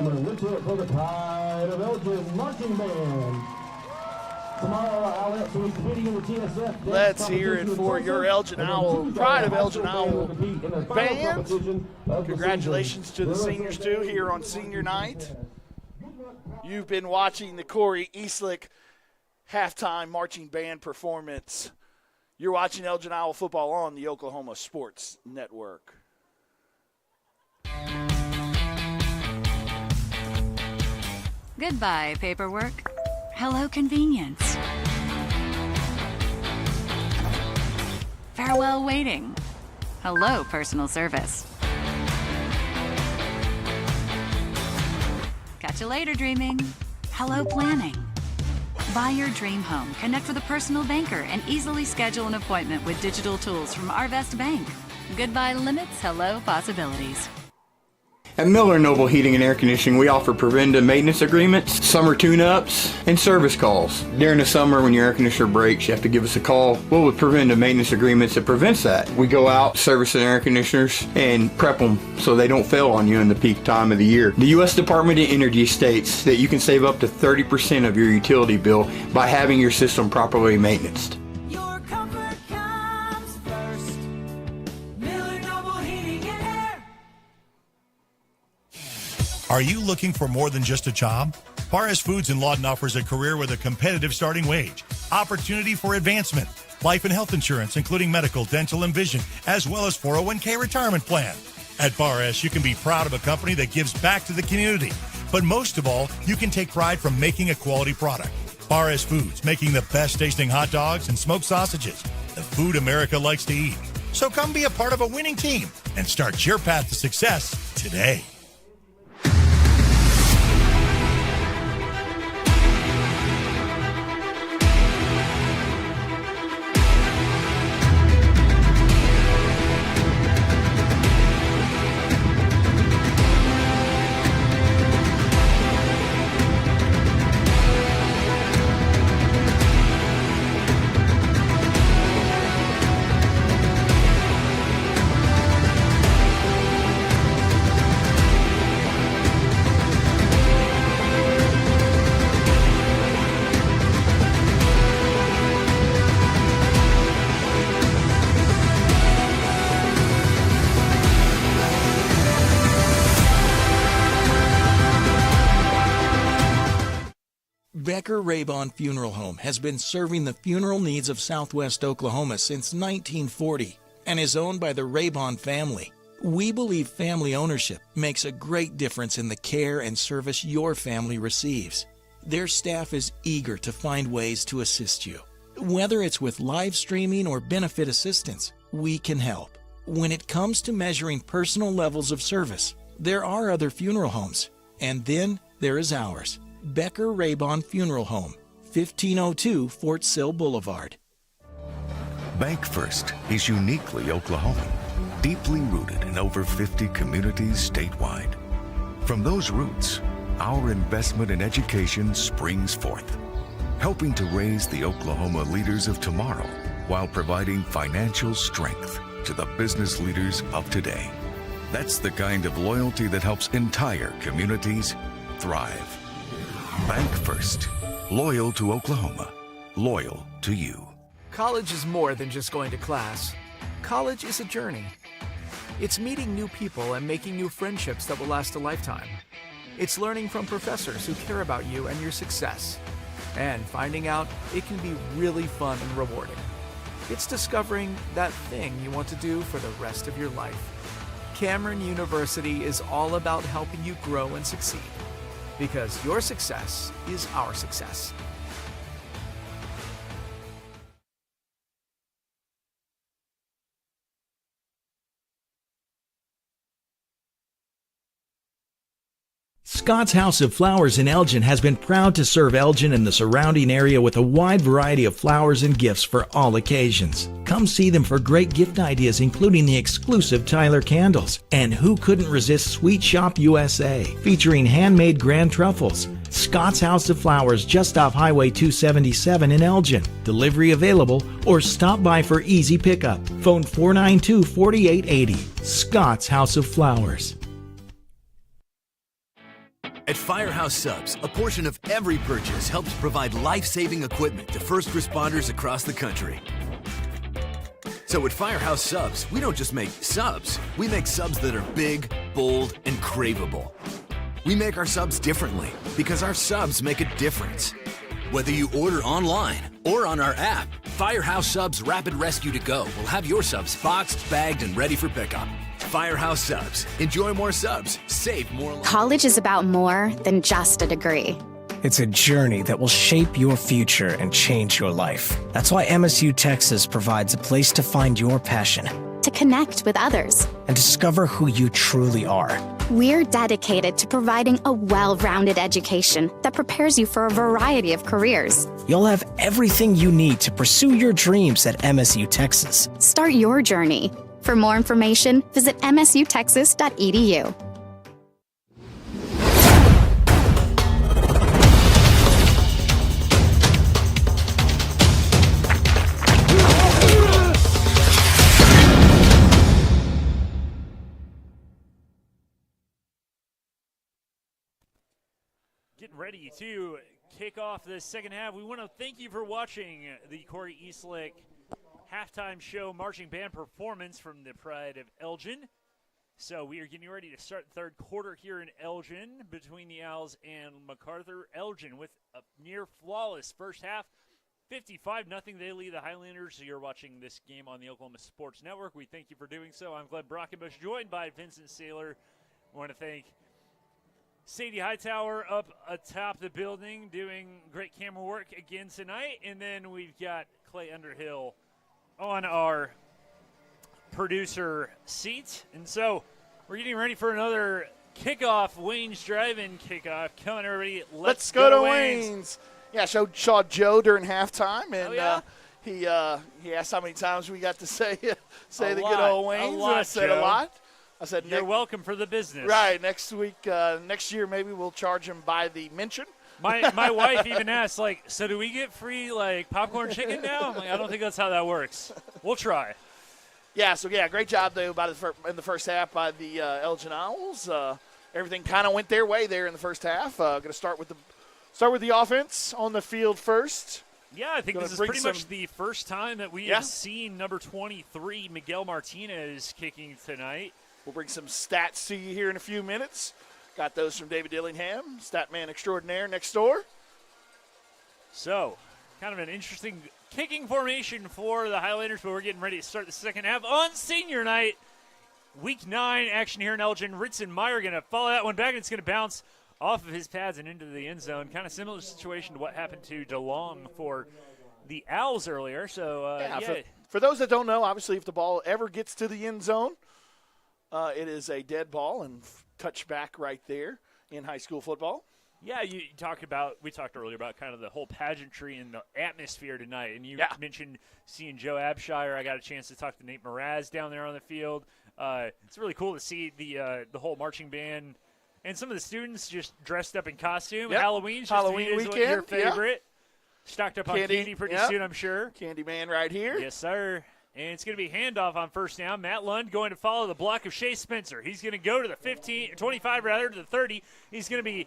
Speaker 9: gentlemen, let's hear it for the Pride of Elgin Marching Band. Tomorrow, I'll have some competing in the TSF.
Speaker 4: Let's hear it for your Elgin Owl, Pride of Elgin Owl band. Congratulations to the seniors, too, here on senior night. You've been watching the Corey Eastlick halftime marching band performance. You're watching Elgin Owl football on the Oklahoma Sports Network.
Speaker 1: Goodbye, paperwork. Hello, convenience. Farewell, waiting. Hello, personal service. Catch you later, dreaming. Hello, planning. Buy your dream home, connect with a personal banker, and easily schedule an appointment with digital tools from Arvest Bank. Goodbye limits, hello possibilities.
Speaker 11: At Miller Noble Heating and Air Conditioning, we offer preventive maintenance agreements, summer tune-ups, and service calls. During the summer, when your air conditioner breaks, you have to give us a call. Well, with preventive maintenance agreements, it prevents that. We go out, service the air conditioners, and prep them so they don't fail on you in the peak time of the year. The U.S. Department of Energy states that you can save up to 30% of your utility bill by having your system properly maintained.
Speaker 12: Are you looking for more than just a job? Paris Foods in Lawton offers a career with a competitive starting wage, opportunity for advancement, life and health insurance, including medical, dental, and vision, as well as 401k retirement plan. At Paris, you can be proud of a company that gives back to the community. But most of all, you can take pride from making a quality product. Paris Foods, making the best tasting hot dogs and smoked sausages, the food America likes to eat. So come be a part of a winning team and start your path to success today.
Speaker 13: Becker-Raybon Funeral Home has been serving the funeral needs of Southwest Oklahoma since 1940 and is owned by the Raybon family. We believe family ownership makes a great difference in the care and service your family receives. Their staff is eager to find ways to assist you. Whether it's with live streaming or benefit assistance, we can help. When it comes to measuring personal levels of service, there are other funeral homes, and then there is ours. Becker-Raybon Funeral Home, 1502 Fort Sill Boulevard.
Speaker 14: Bank First is uniquely Oklahoman, deeply rooted in over 50 communities statewide. From those roots, our investment in education springs forth, helping to raise the Oklahoma leaders of tomorrow while providing financial strength to the business leaders of today. That's the kind of loyalty that helps entire communities thrive. Bank First. Loyal to Oklahoma. Loyal to you.
Speaker 15: College is more than just going to class. College is a journey. It's meeting new people and making new friendships that will last a lifetime. It's learning from professors who care about you and your success. And finding out it can be really fun and rewarding. It's discovering that thing you want to do for the rest of your life. Cameron University is all about helping you grow and succeed. Because your success is our success.
Speaker 6: Scott's House of Flowers in Elgin has been proud to serve Elgin and the surrounding area with a wide variety of flowers and gifts for all occasions. Come see them for great gift ideas, including the exclusive Tyler candles. And who couldn't resist Sweet Shop USA, featuring handmade grand truffles. Scott's House of Flowers, just off Highway 277 in Elgin. Delivery available, or stop by for easy pickup. Phone 492-4880. Scott's House of Flowers.
Speaker 5: At Firehouse Subs, a portion of every purchase helps provide life-saving equipment to first responders across the country. So at Firehouse Subs, we don't just make subs, we make subs that are big, bold, and craveable. We make our subs differently because our subs make a difference. Whether you order online or on our app, Firehouse Subs Rapid Rescue to Go will have your subs boxed, bagged, and ready for pickup. Firehouse Subs. Enjoy more subs. Save more lives.
Speaker 10: College is about more than just a degree.
Speaker 16: It's a journey that will shape your future and change your life. That's why MSU Texas provides a place to find your passion,
Speaker 10: To connect with others.
Speaker 16: and discover who you truly are.
Speaker 10: We're dedicated to providing a well-rounded education that prepares you for a variety of careers.
Speaker 16: You'll have everything you need to pursue your dreams at MSU Texas.
Speaker 10: Start your journey. For more information, visit msutexas.edu.
Speaker 3: Getting ready to kick off the second half. We want to thank you for watching the Corey Eastlick halftime show marching band performance from the Pride of Elgin. So we are getting ready to start the third quarter here in Elgin between the Owls and Macarthur. Elgin with a near flawless first half, 55-0. They lead the Highlanders. So you're watching this game on the Oklahoma Sports Network. We thank you for doing so. I'm Glenn Brockenbush, joined by Vincent Saylor. I want to thank Sadie Hightower up atop the building doing great camera work again tonight. And then we've got Clay Underhill on our producer seat. And so we're getting ready for another kickoff, Wayne's Drive-In kickoff. Come on, everybody. Let's
Speaker 4: go to Wayne's. Yeah, saw Joe during halftime, and he asked how many times we got to say the good old Wayne's.
Speaker 3: A lot,
Speaker 4: I said
Speaker 3: Joe.
Speaker 4: a lot. I said
Speaker 3: you're welcome for the business.
Speaker 4: Right. Next year maybe we'll charge him by the mention.
Speaker 3: My wife even asked, like, so do we get free, like, popcorn chicken now? I'm like, I don't think that's how that works. We'll try.
Speaker 4: Yeah, great job, though, in the first half by the Elgin Owls. Everything kind of went their way there in the first half. Going to start with the offense on the field first.
Speaker 3: Yeah, I think this is pretty much the first time that we have seen number 23, Miguel Martinez, kicking tonight.
Speaker 4: We'll bring some stats to you here in a few minutes. Got those from David Dillingham, stat man extraordinaire next door.
Speaker 3: So, kind of an interesting kicking formation for the Highlanders, but we're getting ready to start the second half on senior night. Week 9 action here in Elgin. Ritson Meyer going to follow that one back, and it's going to bounce off of his pads and into the end zone. Kind of similar situation to what happened to DeLong for the Owls earlier. So,
Speaker 4: For those that don't know, obviously if the ball ever gets to the end zone, it is a dead ball and touchback right there in high school football.
Speaker 3: Yeah, we talked earlier about kind of the whole pageantry and the atmosphere tonight. And you mentioned seeing Joe Abshire. I got a chance to talk to Nate Mraz down there on the field. It's really cool to see the whole marching band and some of the students just dressed up in costume.
Speaker 4: Yep.
Speaker 3: Halloween
Speaker 4: weekend.
Speaker 3: Your favorite. Stocked up
Speaker 4: Candy,
Speaker 3: on candy pretty soon, I'm sure.
Speaker 4: Candy man right here.
Speaker 3: Yes, sir. And it's going to be handoff on first down. Matt Lund going to follow the block of Shea Spencer. He's going to go to the 25 to the 30. He's going to be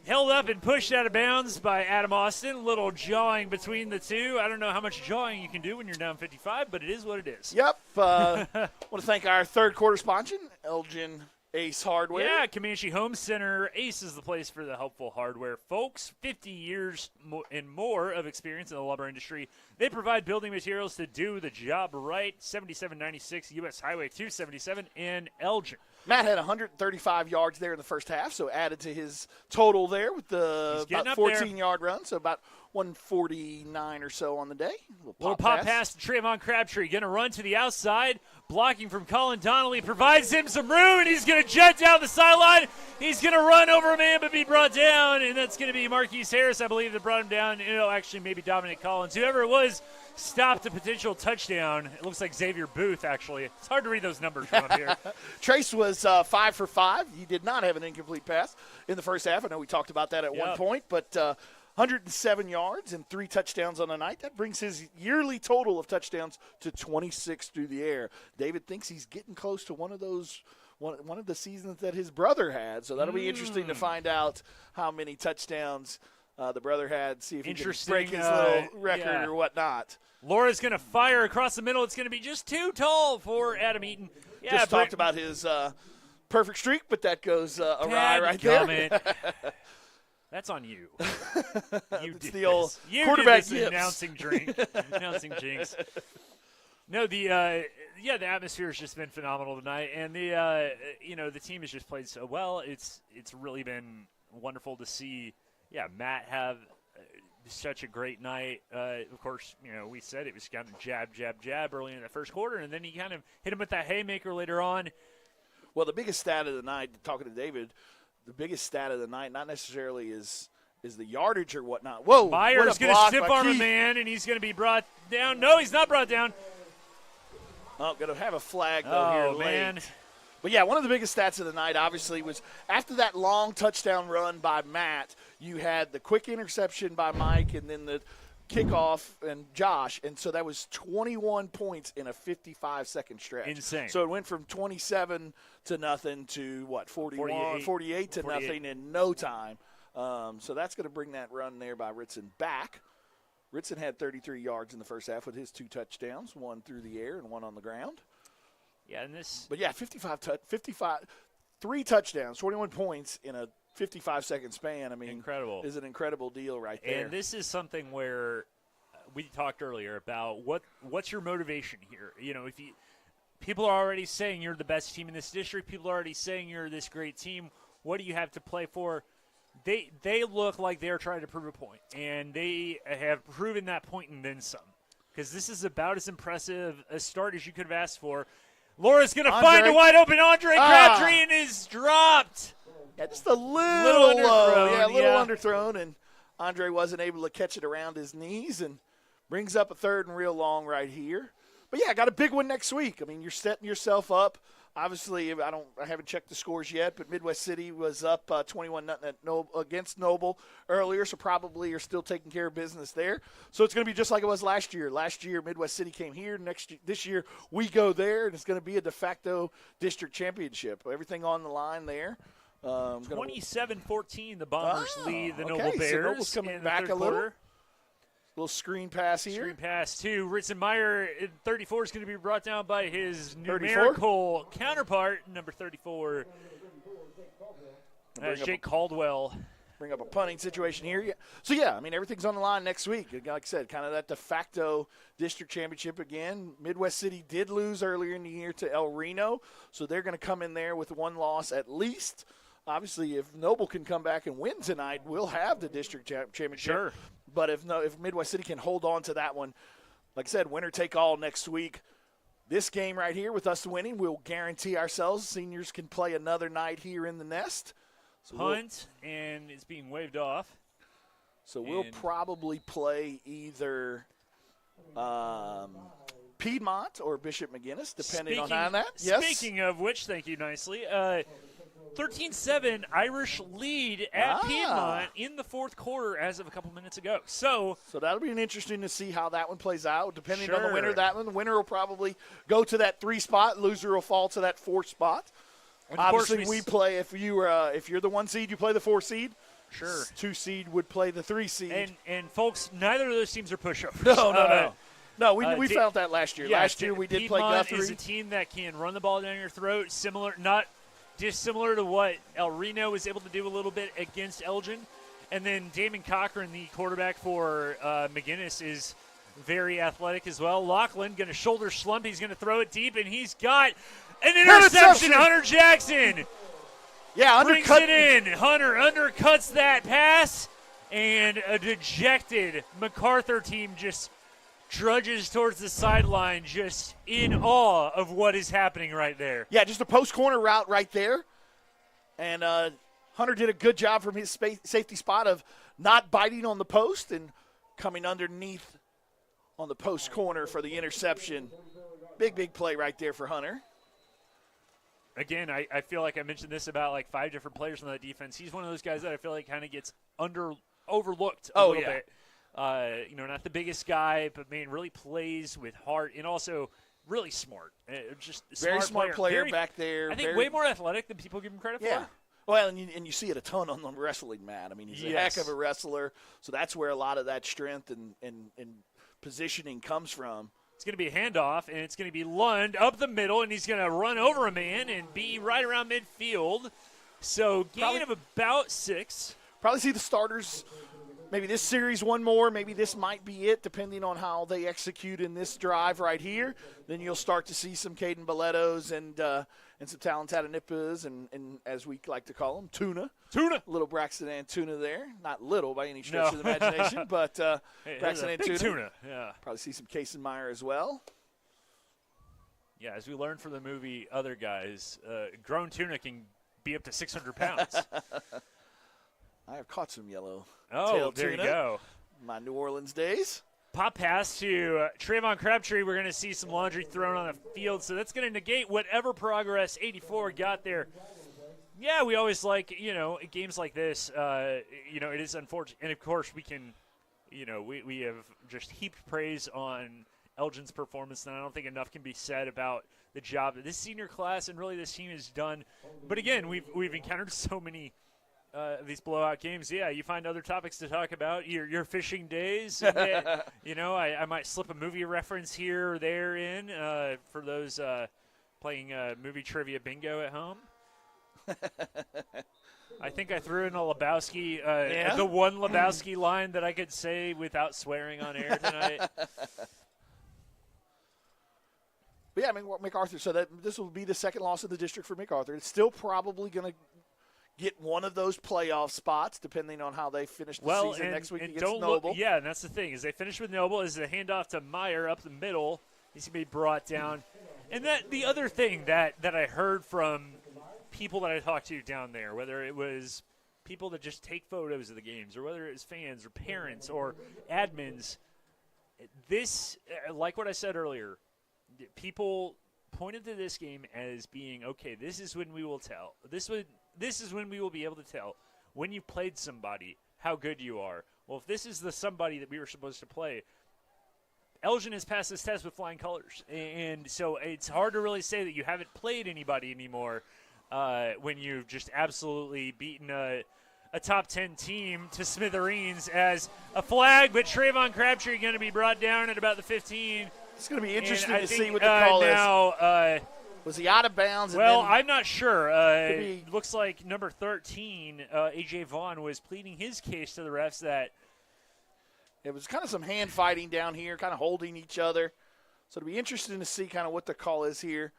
Speaker 3: held up and pushed out of bounds by Adam Austin. Little jawing between the two. I don't know how much jawing you can do when you're down 55, but it is what it is.
Speaker 4: Yep. Want to thank our third quarter sponsor, Elgin Ace Hardware.
Speaker 3: Yeah, Comanche Home Center. Ace is the place for the helpful hardware. Folks, 50 years and more of experience in the lumber industry. They provide building materials to do the job right. 7796 U.S. Highway 277 in Elgin.
Speaker 4: Matt had 135 yards there in the first half, so added to his total there with the about 14-yard run, so about 149 or so on the day.
Speaker 3: Little pop pass to Trayvon Crabtree. Going to run to the outside. Blocking from Colin Donnelly provides him some room, and he's going to jet down the sideline. He's going to run over a man but be brought down, and that's going to be Marquise Harris, I believe, that brought him down. Actually, maybe Dominic Collins. Whoever it was stopped a potential touchdown. It looks like Xavier Booth, actually. It's hard to read those numbers from up here.
Speaker 4: Trace was 5 for 5. He did not have an incomplete pass in the first half. I know we talked about that at one point, but 107 yards and 3 touchdowns on the night. That brings his yearly total of touchdowns to 26 through the air. David thinks he's getting close to one of those one of the seasons that his brother had. So that'll be interesting to find out how many touchdowns the brother had, see if he can break his little record or whatnot.
Speaker 3: Laura's going to fire across the middle. It's going to be just too tall for Adam Eaton. Yeah,
Speaker 4: just talked about his perfect streak, but that goes awry right there.
Speaker 3: That's on you.
Speaker 4: It's the old
Speaker 3: you
Speaker 4: quarterback
Speaker 3: did this announcing jinx. No, the atmosphere has just been phenomenal tonight, and the team has just played so well. It's really been wonderful to see. Yeah, Matt have such a great night. Of course, we said it was kind of jab early in the first quarter, and then he kind of hit him with that haymaker later on.
Speaker 4: Well, the biggest stat of the night, talking to David, the biggest stat of the night, not necessarily is the yardage or whatnot. Whoa,
Speaker 3: Meyer's going to stiff arm a man, and he's going to be brought down. No, he's not brought down.
Speaker 4: Oh, going to have a flag, though, here late.
Speaker 3: Man.
Speaker 4: But, yeah, one of the biggest stats of the night, obviously, was after that long touchdown run by Matt, you had the quick interception by Mike and then the kickoff and Josh. And so that was 21 points in a 55-second stretch.
Speaker 3: Insane.
Speaker 4: So it went from 27 to nothing to, 48 to nothing in no time. So that's going to bring that run there by Ritson back. Ritson had 33 yards in the first half with his 2 touchdowns, one through the air and one on the ground.
Speaker 3: Yeah, and this.
Speaker 4: But yeah, 3 touchdowns, 21 points in a 55-second span. I mean,
Speaker 3: incredible.
Speaker 4: Is an incredible deal right there.
Speaker 3: And this is something where we talked earlier about what's your motivation here. If people are already saying you're the best team in this district, people are already saying you're this great team. What do you have to play for? They look like they're trying to prove a point, and they have proven that point and then some. Because this is about as impressive a start as you could have asked for. Laura's going to find a wide open Andre Crabtree and is dropped.
Speaker 4: Yeah, just a little underthrown, and Andre wasn't able to catch it around his knees and brings up a third and real long right here. But, yeah, got a big one next week. I mean, you're setting yourself up. Obviously, I haven't checked the scores yet, but Midwest City was up 21-0 against Noble earlier, so probably are still taking care of business there. So it's going to be just like it was last year. Last year, Midwest City came here. This year, we go there, and it's going to be a de facto district championship. Everything on the line there.
Speaker 3: 27-14, the Bombers lead the Noble Bears.
Speaker 4: So Noble's coming back a little. Little screen pass here.
Speaker 3: Screen pass to Ritson Meyer. 34 is going to be brought down by his numerical counterpart, number 34. Jake Caldwell.
Speaker 4: Bring up a punting situation here. Yeah. So, yeah, I mean, everything's on the line next week. Like I said, kind of that de facto district championship again. Midwest City did lose earlier in the year to El Reno, so they're going to come in there with 1 loss at least. Obviously, if Noble can come back and win tonight, we'll have the district championship.
Speaker 3: Sure.
Speaker 4: But if Midwest City can hold on to that one, like I said, winner take all next week. This game right here, with us winning, we'll guarantee ourselves seniors can play another night here in the nest. So
Speaker 3: Punt, and it's being waved off.
Speaker 4: So we'll probably play either Piedmont or Bishop McGinnis, depending on that. Yes.
Speaker 3: Speaking of which, thank you nicely. 13-7 Irish lead at Piedmont in the fourth quarter as of a couple minutes ago. So
Speaker 4: that'll be interesting to see how that one plays out. Depending on the winner, the winner will probably go to that 3 spot. Loser will fall to that 4 spot. And obviously, we play if you're the 1 seed, you play the 4 seed.
Speaker 3: Sure.
Speaker 4: 2 seed would play the 3 seed.
Speaker 3: And folks, neither of those teams are pushovers.
Speaker 4: No, we found that last year.
Speaker 3: Yeah,
Speaker 4: last year we did
Speaker 3: Piedmont
Speaker 4: play Guthrie.
Speaker 3: Is a team that can run the ball down your throat, not dissimilar to what El Reno was able to do a little bit against Elgin. And then Damon Cochran, the quarterback for McGinnis, is very athletic as well. Lachlan going to shoulder slump. He's going to throw it deep, and he's got an interception. Hunter Jackson brings it in. Hunter undercuts that pass, and a dejected Macarthur team just trudges towards the sideline, just in awe of what is happening right there.
Speaker 4: Yeah, just a post corner route right there. And Hunter did a good job from his safety spot of not biting on the post and coming underneath on the post corner for the interception. Big play right there for Hunter.
Speaker 3: Again, I feel like I mentioned this about like 5 different players on that defense. He's one of those guys that I feel like kind of gets overlooked a little bit. Not the biggest guy, but, man, really plays with heart. And also really smart. Just
Speaker 4: very smart player
Speaker 3: very,
Speaker 4: back there.
Speaker 3: I think way more athletic than people give him credit
Speaker 4: yeah.
Speaker 3: for.
Speaker 4: Well, and you see it a ton on the wrestling mat. I mean, he's a heck of a wrestler, so that's where a lot of that strength and positioning comes from.
Speaker 3: It's going to be a handoff, and it's going to be Lund up the middle, and he's going to run over a man and be right around midfield. So gain of about 6.
Speaker 4: Probably see the starters. Maybe this series one more. Maybe this might be it, depending on how they execute in this drive right here. Then you'll start to see some Caden Bolettos and some Talantatanipas and as we like to call them, Tuna. Little Braxton Antuna there. Not little by any stretch of the imagination, but Braxton Antuna.
Speaker 3: Tuna, yeah.
Speaker 4: Probably see some Kaysen-Meyer as well.
Speaker 3: Yeah, as we learned from the movie Other Guys, grown tuna can be up to 600 pounds.
Speaker 4: I have caught some yellow.
Speaker 3: Oh, there
Speaker 4: tuna
Speaker 3: you go.
Speaker 4: My New Orleans days.
Speaker 3: Pop pass to Trayvon Crabtree. We're going to see some laundry thrown on the field, so that's going to negate whatever progress 84 got there. Yeah, we always like, games like this, it is unfortunate. And, of course, we can, we have just heaped praise on Elgin's performance, and I don't think enough can be said about the job that this senior class and really this team has done. But, again, we've encountered so many these blowout games. Yeah, you find other topics to talk about. Your fishing days. I might slip a movie reference here or there in for those playing movie trivia bingo at home. I think I threw in a Lebowski, the one Lebowski line that I could say without swearing on air tonight.
Speaker 4: But yeah, I mean, MacArthur, so that this will be the second loss of the district for MacArthur. It's still probably going to get one of those playoff spots, depending on how they finish the season next week against Noble.
Speaker 3: And that's the thing, is they finish with Noble, is the handoff to Meyer up the middle. He's going to be brought down. And that the other thing that I heard from people that I talked to down there, whether it was people that just take photos of the games or whether it was fans or parents or admins, this, like what I said earlier, people pointed to this game as being, okay, this is when we will tell. This is when we will be able to tell when you played somebody how good you are. Well, if this is the somebody that we were supposed to play, Elgin has passed this test with flying colors. And so it's hard to really say that you haven't played anybody anymore when you've just absolutely beaten a top 10 team to smithereens as a flag, but Trayvon Crabtree going to be brought down at about the 15.
Speaker 4: It's going to be interesting to see what the call is. Was he out of bounds?
Speaker 3: Well, I'm not sure. It looks like number 13, A.J. Vaughn, was pleading his case to the refs that
Speaker 4: it was kind of some hand fighting down here, kind of holding each other. So it'll be interesting to see kind of what the call is here.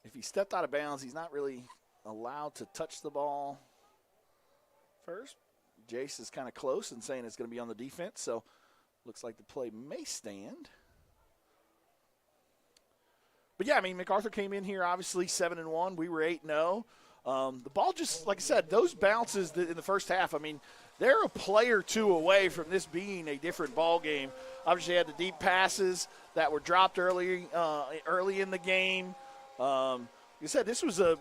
Speaker 4: If he stepped out of bounds, he's not really allowed to touch the ball first. Jace is kind of close and saying it's going to be on the defense, so looks like the play may stand. But, yeah, I mean, MacArthur came in here obviously 7-1. We were 8-0. The ball just, like I said, those bounces in the first half, I mean, they're a play or two away from this being a different ball game. Obviously, had the deep passes that were dropped early in the game. Like I said, this was a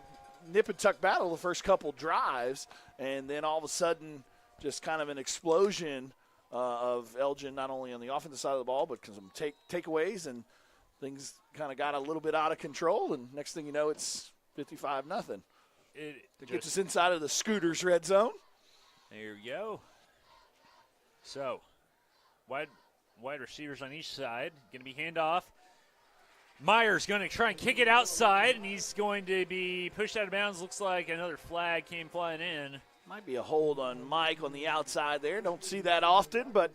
Speaker 4: nip-and-tuck battle the first couple drives, and then all of a sudden just kind of an explosion of Elgin, not only on the offensive side of the ball, but some takeaways, and things kind of got a little bit out of control, and next thing you know, it's 55-0. It gets us inside of the Scooters red zone.
Speaker 3: There you go. So, wide receivers on each side. Going to be handoff. Meyer's going to try and kick it outside, and he's going to be pushed out of bounds. Looks like another flag came flying in.
Speaker 4: Might be a hold on Mike on the outside there. Don't see that often, but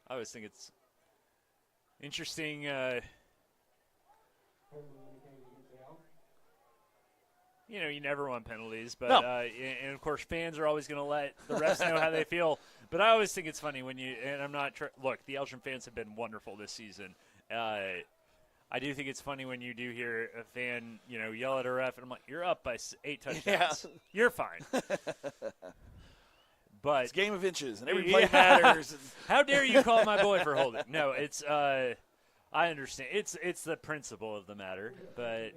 Speaker 3: I always think it's interesting. You never want penalties, but
Speaker 4: no.
Speaker 3: And of course, fans are always going to let the refs know how they feel. But I always think it's funny when and I'm not look, the Elgin fans have been wonderful this season. I do think it's funny when you do hear a fan, yell at a ref, and I'm like, you're up by 8 touchdowns. Yeah. You're fine. But
Speaker 4: it's a game of inches, and every play matters.
Speaker 3: How dare you call my boy for holding? No, it's I understand. It's the principle of the matter, but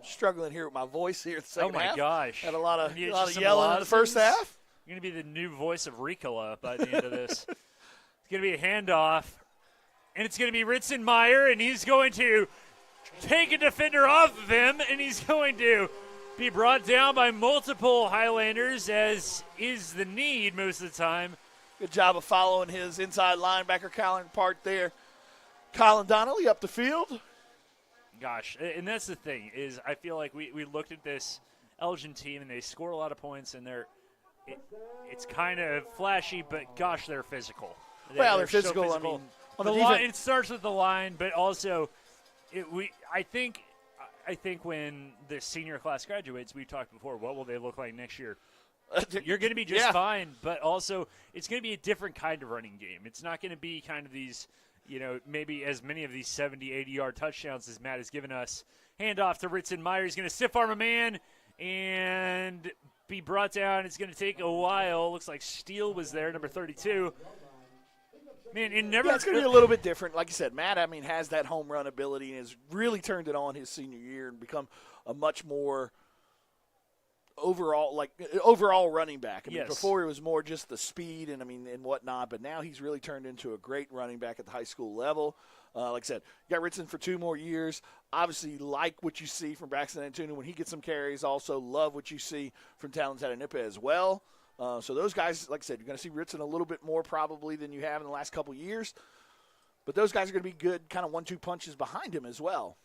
Speaker 4: struggling here with my voice here. The second half.
Speaker 3: Oh my gosh!
Speaker 4: Had a lot of yelling in the first half.
Speaker 3: You're going to be the new voice of Ricola by the end of this. It's going to be a handoff, and it's going to be Ritzenmeyer, and he's going to take a defender off of him, and he's going to be brought down by multiple Highlanders, as is the need most of the time.
Speaker 4: Good job of following his inside linebacker, Colin Part there. Colin Donnelly up the field.
Speaker 3: Gosh, and that's the thing, is I feel like we looked at this Elgin team, and they score a lot of points, and it's kind of flashy, but gosh, they're physical.
Speaker 4: They're
Speaker 3: so
Speaker 4: physical. I mean, on the
Speaker 3: line, it starts with the line, but also I think when the senior class graduates, we talked before, what will they look like next year? You're going to be just fine, but also it's going to be a different kind of running game. It's not going to be kind of these, maybe as many of these 70, 80-yard touchdowns as Matt has given us. Handoff to Ritzenmeyer. He's going to stiff arm a man and be brought down. It's going to take a while. Looks like Steele was there, number 32. Man, it's going
Speaker 4: to be a little bit different. Like you said, Matt, has that home run ability and has really turned it on his senior year and become a much more overall running back. Before it was more just the speed and whatnot, but now he's really turned into a great running back at the high school level. Like I said, you got Ritson for 2 more years. Obviously, like what you see from Braxton Antuna when he gets some carries. Also, love what you see from Talon Tatanippa as well. So those guys, like I said, you're going to see Ritson a little bit more probably than you have in the last couple years. But those guys are going to be good kind of 1-2 punches behind him as well.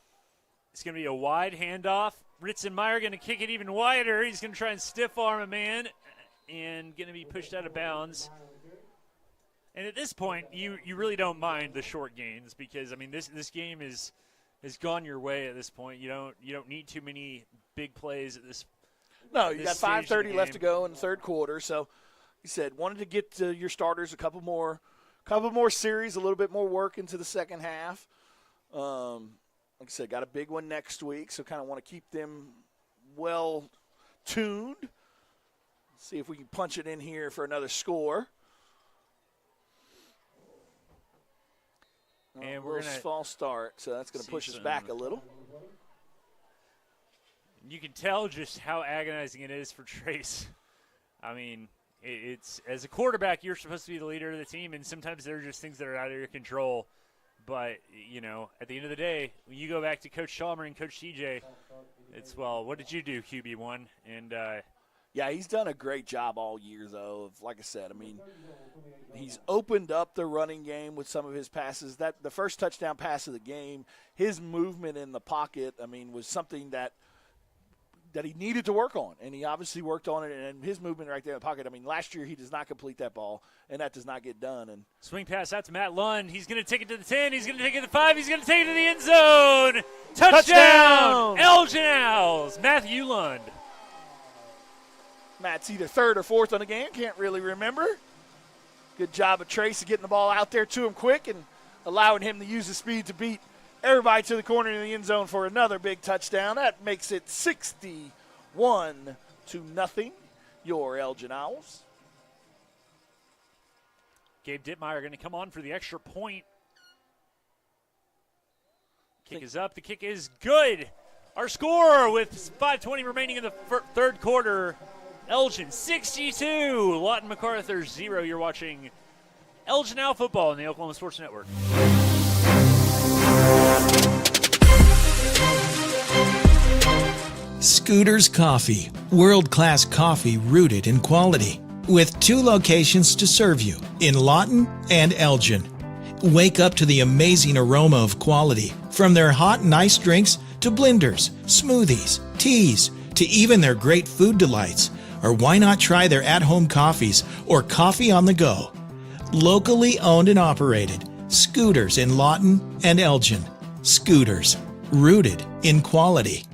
Speaker 3: It's going to be a wide handoff. Ritzenmeyer going to kick it even wider. He's going to try and stiff arm a man and going to be pushed out of bounds. And at this point, you really don't mind the short gains because, this game has gone your way at this point. You don't need too many big plays at this point.
Speaker 4: No, you got 5:30 left to go in the third quarter. So, you said wanted to get your starters a couple more series, a little bit more work into the second half. Like I said, got a big one next week, so kind of want to keep them well tuned. See if we can punch it in here for another score.
Speaker 3: And we're going to
Speaker 4: false start, so that's going to push us back a little.
Speaker 3: You can tell just how agonizing it is for Trace. It's as a quarterback, you're supposed to be the leader of the team, and sometimes there are just things that are out of your control. But, at the end of the day, when you go back to Coach Chalmer and Coach TJ, it's, what did you do, QB1? And
Speaker 4: yeah, he's done a great job all year, though. Like I said, he's opened up the running game with some of his passes. That the first touchdown pass of the game, his movement in the pocket, was something that he needed to work on, and he obviously worked on it, and his movement right there in the pocket. Last year he does not complete that ball, and that does not get done. And
Speaker 3: swing pass out to Matt Lund. He's going to take it to the 10. He's going to take it to the 5. He's going to take it to the end zone. Touchdown! Elgin Owls. Matthew Lund.
Speaker 4: Matt's either third or fourth on the game. Can't really remember. Good job of Trace getting the ball out there to him quick and allowing him to use the speed to beat everybody to the corner in the end zone for another big touchdown. That makes it 61-0, your Elgin Owls.
Speaker 3: Gabe Dittmeyer going to come on for the extra point. Kick is up. The kick is good. Our score with 5:20 remaining in the third quarter. Elgin 62, Lawton Macarthur 0. You're watching Elgin Owl football on the Oklahoma Sports Network.
Speaker 13: Scooters Coffee, world-class coffee rooted in quality, with 2 locations to serve you in Lawton and Elgin. Wake up to the amazing aroma of quality from their hot and iced drinks to blenders, smoothies, teas, to even their great food delights. Or why not try their at-home coffees or coffee on the go? Locally owned and operated, Scooters in Lawton and Elgin. Scooters, rooted in quality.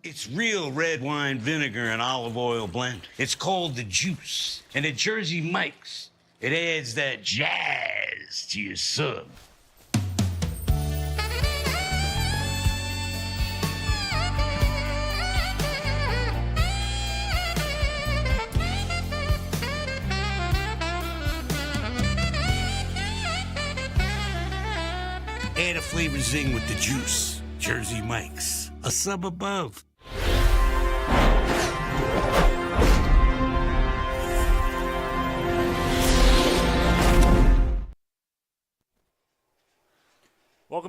Speaker 7: It's real red wine vinegar and olive oil blend. It's called the Juice. And at Jersey Mike's, it adds that jazz to your sub. Add a flavor zing with the Juice. Jersey Mike's, a sub above.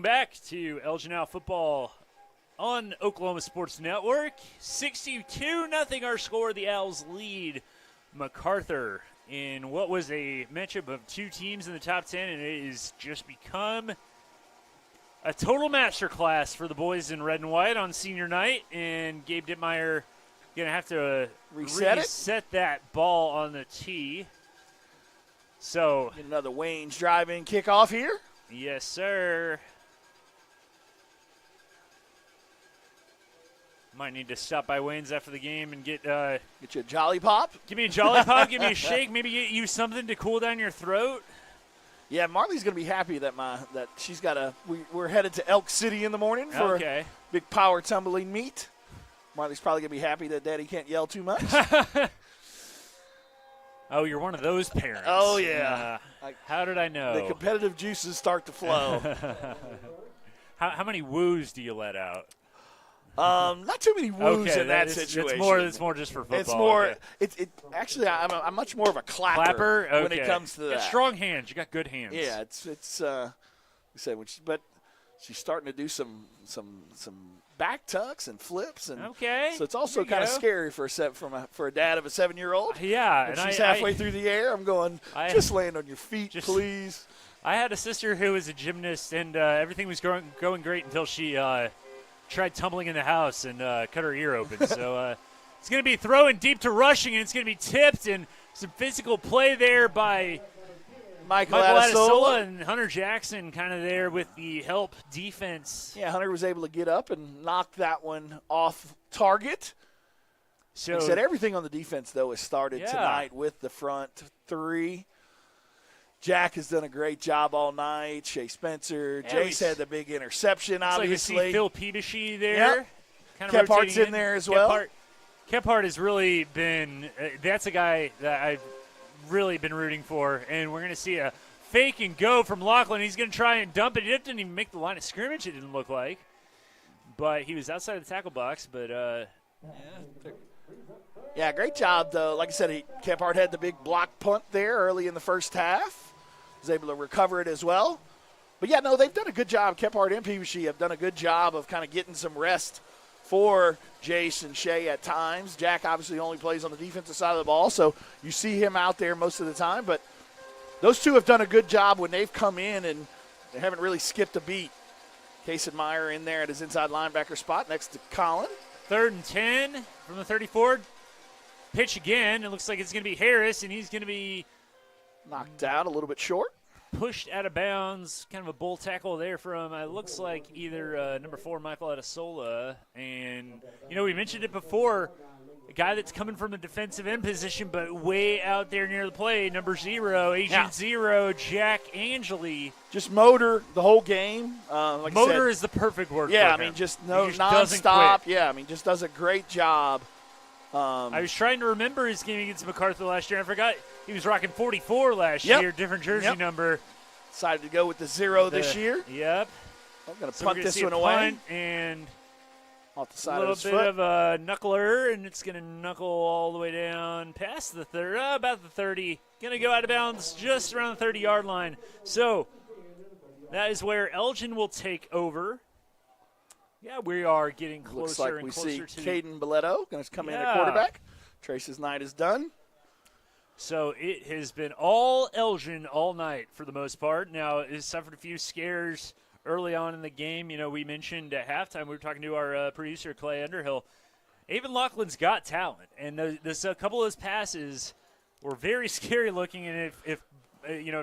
Speaker 3: Welcome back to Elgin Now Football on Oklahoma Sports Network. 62-0 our score. The Owls lead Macarthur in what was a matchup of two teams in the top 10, and it has just become a total masterclass for the boys in red and white on senior night. And Gabe Dittmeyer going to have to reset that ball on the tee. So
Speaker 4: get another Wayne's drive-in kickoff here.
Speaker 3: Yes, sir. Might need to stop by Wayne's after the game and get
Speaker 4: you a Jolly Pop.
Speaker 3: Give me a Jolly Pop. Give me a shake. Maybe get you something to cool down your throat.
Speaker 4: Yeah, Marley's going to be happy that she's got we're headed to Elk City in the morning for a big power tumbling meet. Marley's probably going to be happy that Daddy can't yell too much.
Speaker 3: Oh, you're one of those parents.
Speaker 4: Oh, yeah.
Speaker 3: How did I know?
Speaker 4: The competitive juices start to flow.
Speaker 3: How many woos do you let out?
Speaker 4: Not too many woos in that situation.
Speaker 3: It's more just for football.
Speaker 4: It's more. Actually, I'm much more of a clapper when it comes to that.
Speaker 3: You got strong hands. You got good hands.
Speaker 4: Yeah, it's. But she's starting to do some back tucks and flips, and so it's also kind of scary for a dad of a 7-year-old.
Speaker 3: Yeah,
Speaker 4: and she's halfway through the air. I'm going, just land on your feet, please.
Speaker 3: I had a sister who was a gymnast, and everything was going great until she tried tumbling in the house and cut her ear open. So it's going to be throwing deep to rushing, and it's going to be tipped, and some physical play there by Michael Adesola and Hunter Jackson kind of there with the help defense.
Speaker 4: Yeah, Hunter was able to get up and knock that one off target. So like I said, everything on the defense, though, has started tonight with the front three. Jack has done a great job all night. Shea Spencer. Jace had the big interception, obviously.
Speaker 3: Like we see Phil Peebushy there.
Speaker 4: Yep.
Speaker 3: Kind of
Speaker 4: Kephart's in there as well.
Speaker 3: Kephart has really been that's a guy that I've really been rooting for. And we're going to see a fake and go from Lachlan. He's going to try and dump it. He didn't even make the line of scrimmage, it didn't look like. But he was outside of the tackle box. But,
Speaker 4: yeah, great job, though. Like I said, Kephart had the big block punt there early in the first half. Was able to recover it as well. But, yeah, no, they've done a good job. Kephart and Peebushy have done a good job of kind of getting some rest for Jace and Shea at times. Jack obviously only plays on the defensive side of the ball, so you see him out there most of the time. But those two have done a good job when they've come in, and they haven't really skipped a beat. Kason Meyer in there at his inside linebacker spot next to Colin.
Speaker 3: 3rd and 10 from the 34. Pitch again. It looks like it's going to be Harris, and he's going to be
Speaker 4: knocked out a little bit short.
Speaker 3: Pushed out of bounds. Kind of a bull tackle there from, looks like either number 4, Michael Adesola. And, we mentioned it before, a guy that's coming from the defensive end position, but way out there near the play, number 0, Agent 0, Jack Angeli.
Speaker 4: Just motor the whole game. Like
Speaker 3: motor
Speaker 4: I said,
Speaker 3: is the perfect word
Speaker 4: for
Speaker 3: him.
Speaker 4: Just nonstop. Yeah, just does a great job.
Speaker 3: I was trying to remember his game against Macarthur last year. I forgot he was rocking 44 last year, different jersey number.
Speaker 4: Decided to go with the 0 this year.
Speaker 3: Yep.
Speaker 4: I'm going to punt this one away.
Speaker 3: And
Speaker 4: off the side
Speaker 3: a little
Speaker 4: of his
Speaker 3: bit
Speaker 4: foot.
Speaker 3: of a knuckler, and it's going to knuckle all the way down past the 30, about the 30. Going to go out of bounds just around the 30-yard line. So that is where Elgin will take over. Yeah, we are getting closer
Speaker 4: Looks like
Speaker 3: and
Speaker 4: we
Speaker 3: closer
Speaker 4: see
Speaker 3: to
Speaker 4: Caden Boletto going to come in at quarterback. Trace's night is done.
Speaker 3: So it has been all Elgin all night for the most part. Now, it suffered a few scares early on in the game. We mentioned at halftime, we were talking to our producer, Clay Underhill. Avon Laughlin's got talent, and a couple of those passes were very scary looking. And if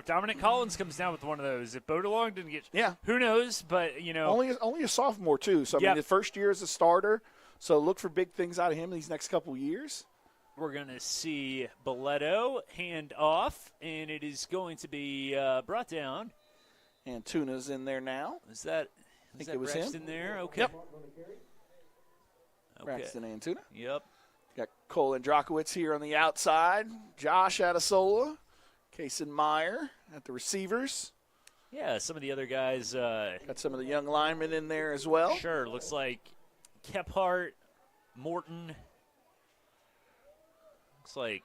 Speaker 3: Dominic Collins comes down with one of those, if Bo DeLong didn't get, who knows? But
Speaker 4: only a sophomore too. So I mean, the first year as a starter. So look for big things out of him these next couple years.
Speaker 3: We're going to see Boletto hand off, and it is going to be brought down.
Speaker 4: And Tuna's in there now.
Speaker 3: I think it was Braxton him there? Okay.
Speaker 4: Yep. Braxton and Tuna.
Speaker 3: Yep.
Speaker 4: Got Cole Andrakowitz here on the outside. Josh Adesola. Kason Meyer at the receivers.
Speaker 3: Yeah, some of the other guys.
Speaker 4: Got some of the young linemen in there as well.
Speaker 3: Sure. Looks like Kephart, Morton. Looks like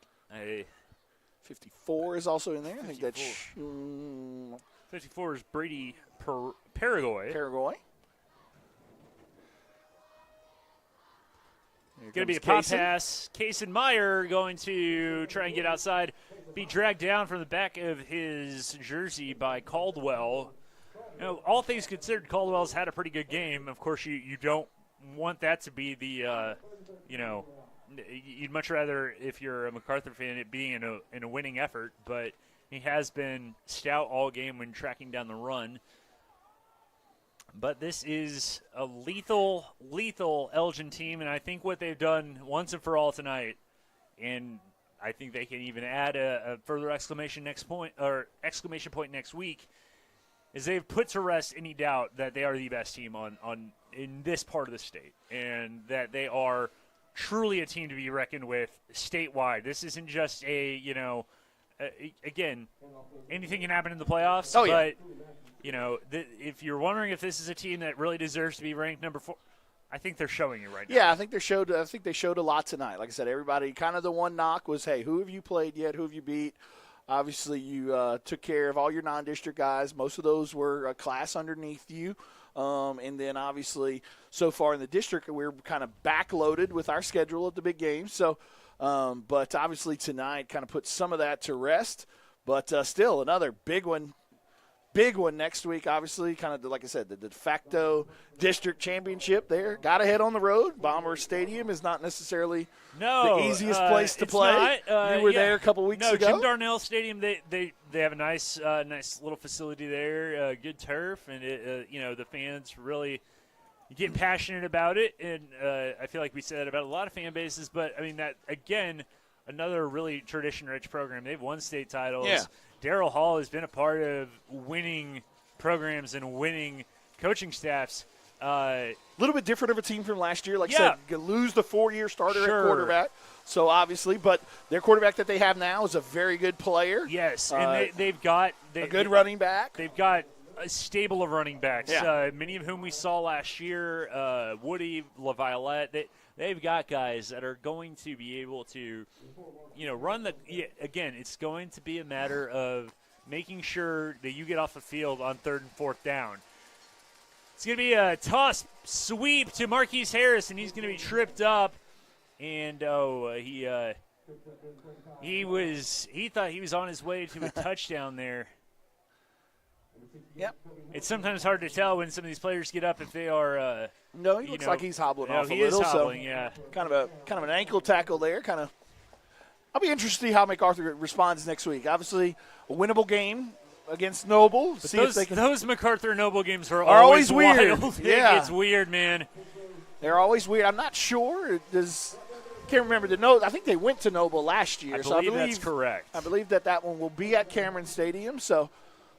Speaker 4: 54 is also in there.
Speaker 3: 54.
Speaker 4: I think that's
Speaker 3: 54 is Brady Paraguay. Going to be a pop pass. Kaysen Meyer going to try and get outside, be dragged down from the back of his jersey by Caldwell. You know, all things considered, Caldwell's had a pretty good game. Of course, you don't want that to be the, you'd much rather, if you're a Macarthur fan, it being in a winning effort. But he has been stout all game when tracking down the run. But this is a lethal Elgin team, and I think what they've done once and for all tonight, and I think they can even add a further exclamation point next week, is they've put to rest any doubt that they are the best team in this part of the state, and that they are truly a team to be reckoned with statewide. This isn't just again, anything can happen in the playoffs.
Speaker 4: Oh, yeah.
Speaker 3: But if you're wondering if this is a team that really deserves to be ranked number 4, I think they're showing it right now.
Speaker 4: Yeah, I think they showed a lot tonight. Like I said, everybody kind of the one knock was, hey, who have you played yet? Who have you beat? Obviously, you took care of all your non-district guys. Most of those were a class underneath you. And then, obviously, so far in the district, we're kind of backloaded with our schedule at the big games. So, but obviously tonight kind of put some of that to rest. But still, another big one next week, obviously, kind of, like I said, the de facto district championship there. Got to head on the road. Bomber Stadium is not necessarily the easiest place to play. You were there a couple weeks ago.
Speaker 3: Jim Darnell Stadium, they have a nice little facility there, good turf, and the fans really get passionate about it. And I feel like we said that about a lot of fan bases, but, I mean, that, again, another really tradition-rich program. They've won state titles.
Speaker 4: Yeah.
Speaker 3: Darrell Hall has been a part of winning programs and winning coaching staffs.
Speaker 4: A little bit different of a team from last year. Like I said, you lose the 4-year starter at quarterback. So, obviously, but their quarterback that they have now is a very good player.
Speaker 3: Yes, and they've got
Speaker 4: a good running back.
Speaker 3: They've got a stable of running backs,
Speaker 4: Yeah.
Speaker 3: many of whom we saw last year, Woody, LaViolette. They've got guys that are going to be able to, run the – again, it's going to be a matter of making sure that you get off the field on 3rd and 4th down. It's going to be a toss sweep to Marquise Harris, and he's going to be tripped up. And, he thought he was on his way to a touchdown there.
Speaker 4: Yep.
Speaker 3: It's sometimes hard to tell when some of these players get up if they are.
Speaker 4: No, he looks like he's hobbling off a little.
Speaker 3: He is hobbling,
Speaker 4: so kind of an ankle tackle there. I'll be interested to see how Macarthur responds next week. Obviously, a winnable game against Noble.
Speaker 3: But those Macarthur Noble games are
Speaker 4: always weird.
Speaker 3: Wild.
Speaker 4: Yeah,
Speaker 3: it's weird, man.
Speaker 4: They're always weird. I'm not sure. Can't remember the note. I think they went to Noble last year.
Speaker 3: I believe that's correct.
Speaker 4: I believe that one will be at Cameron Stadium. So,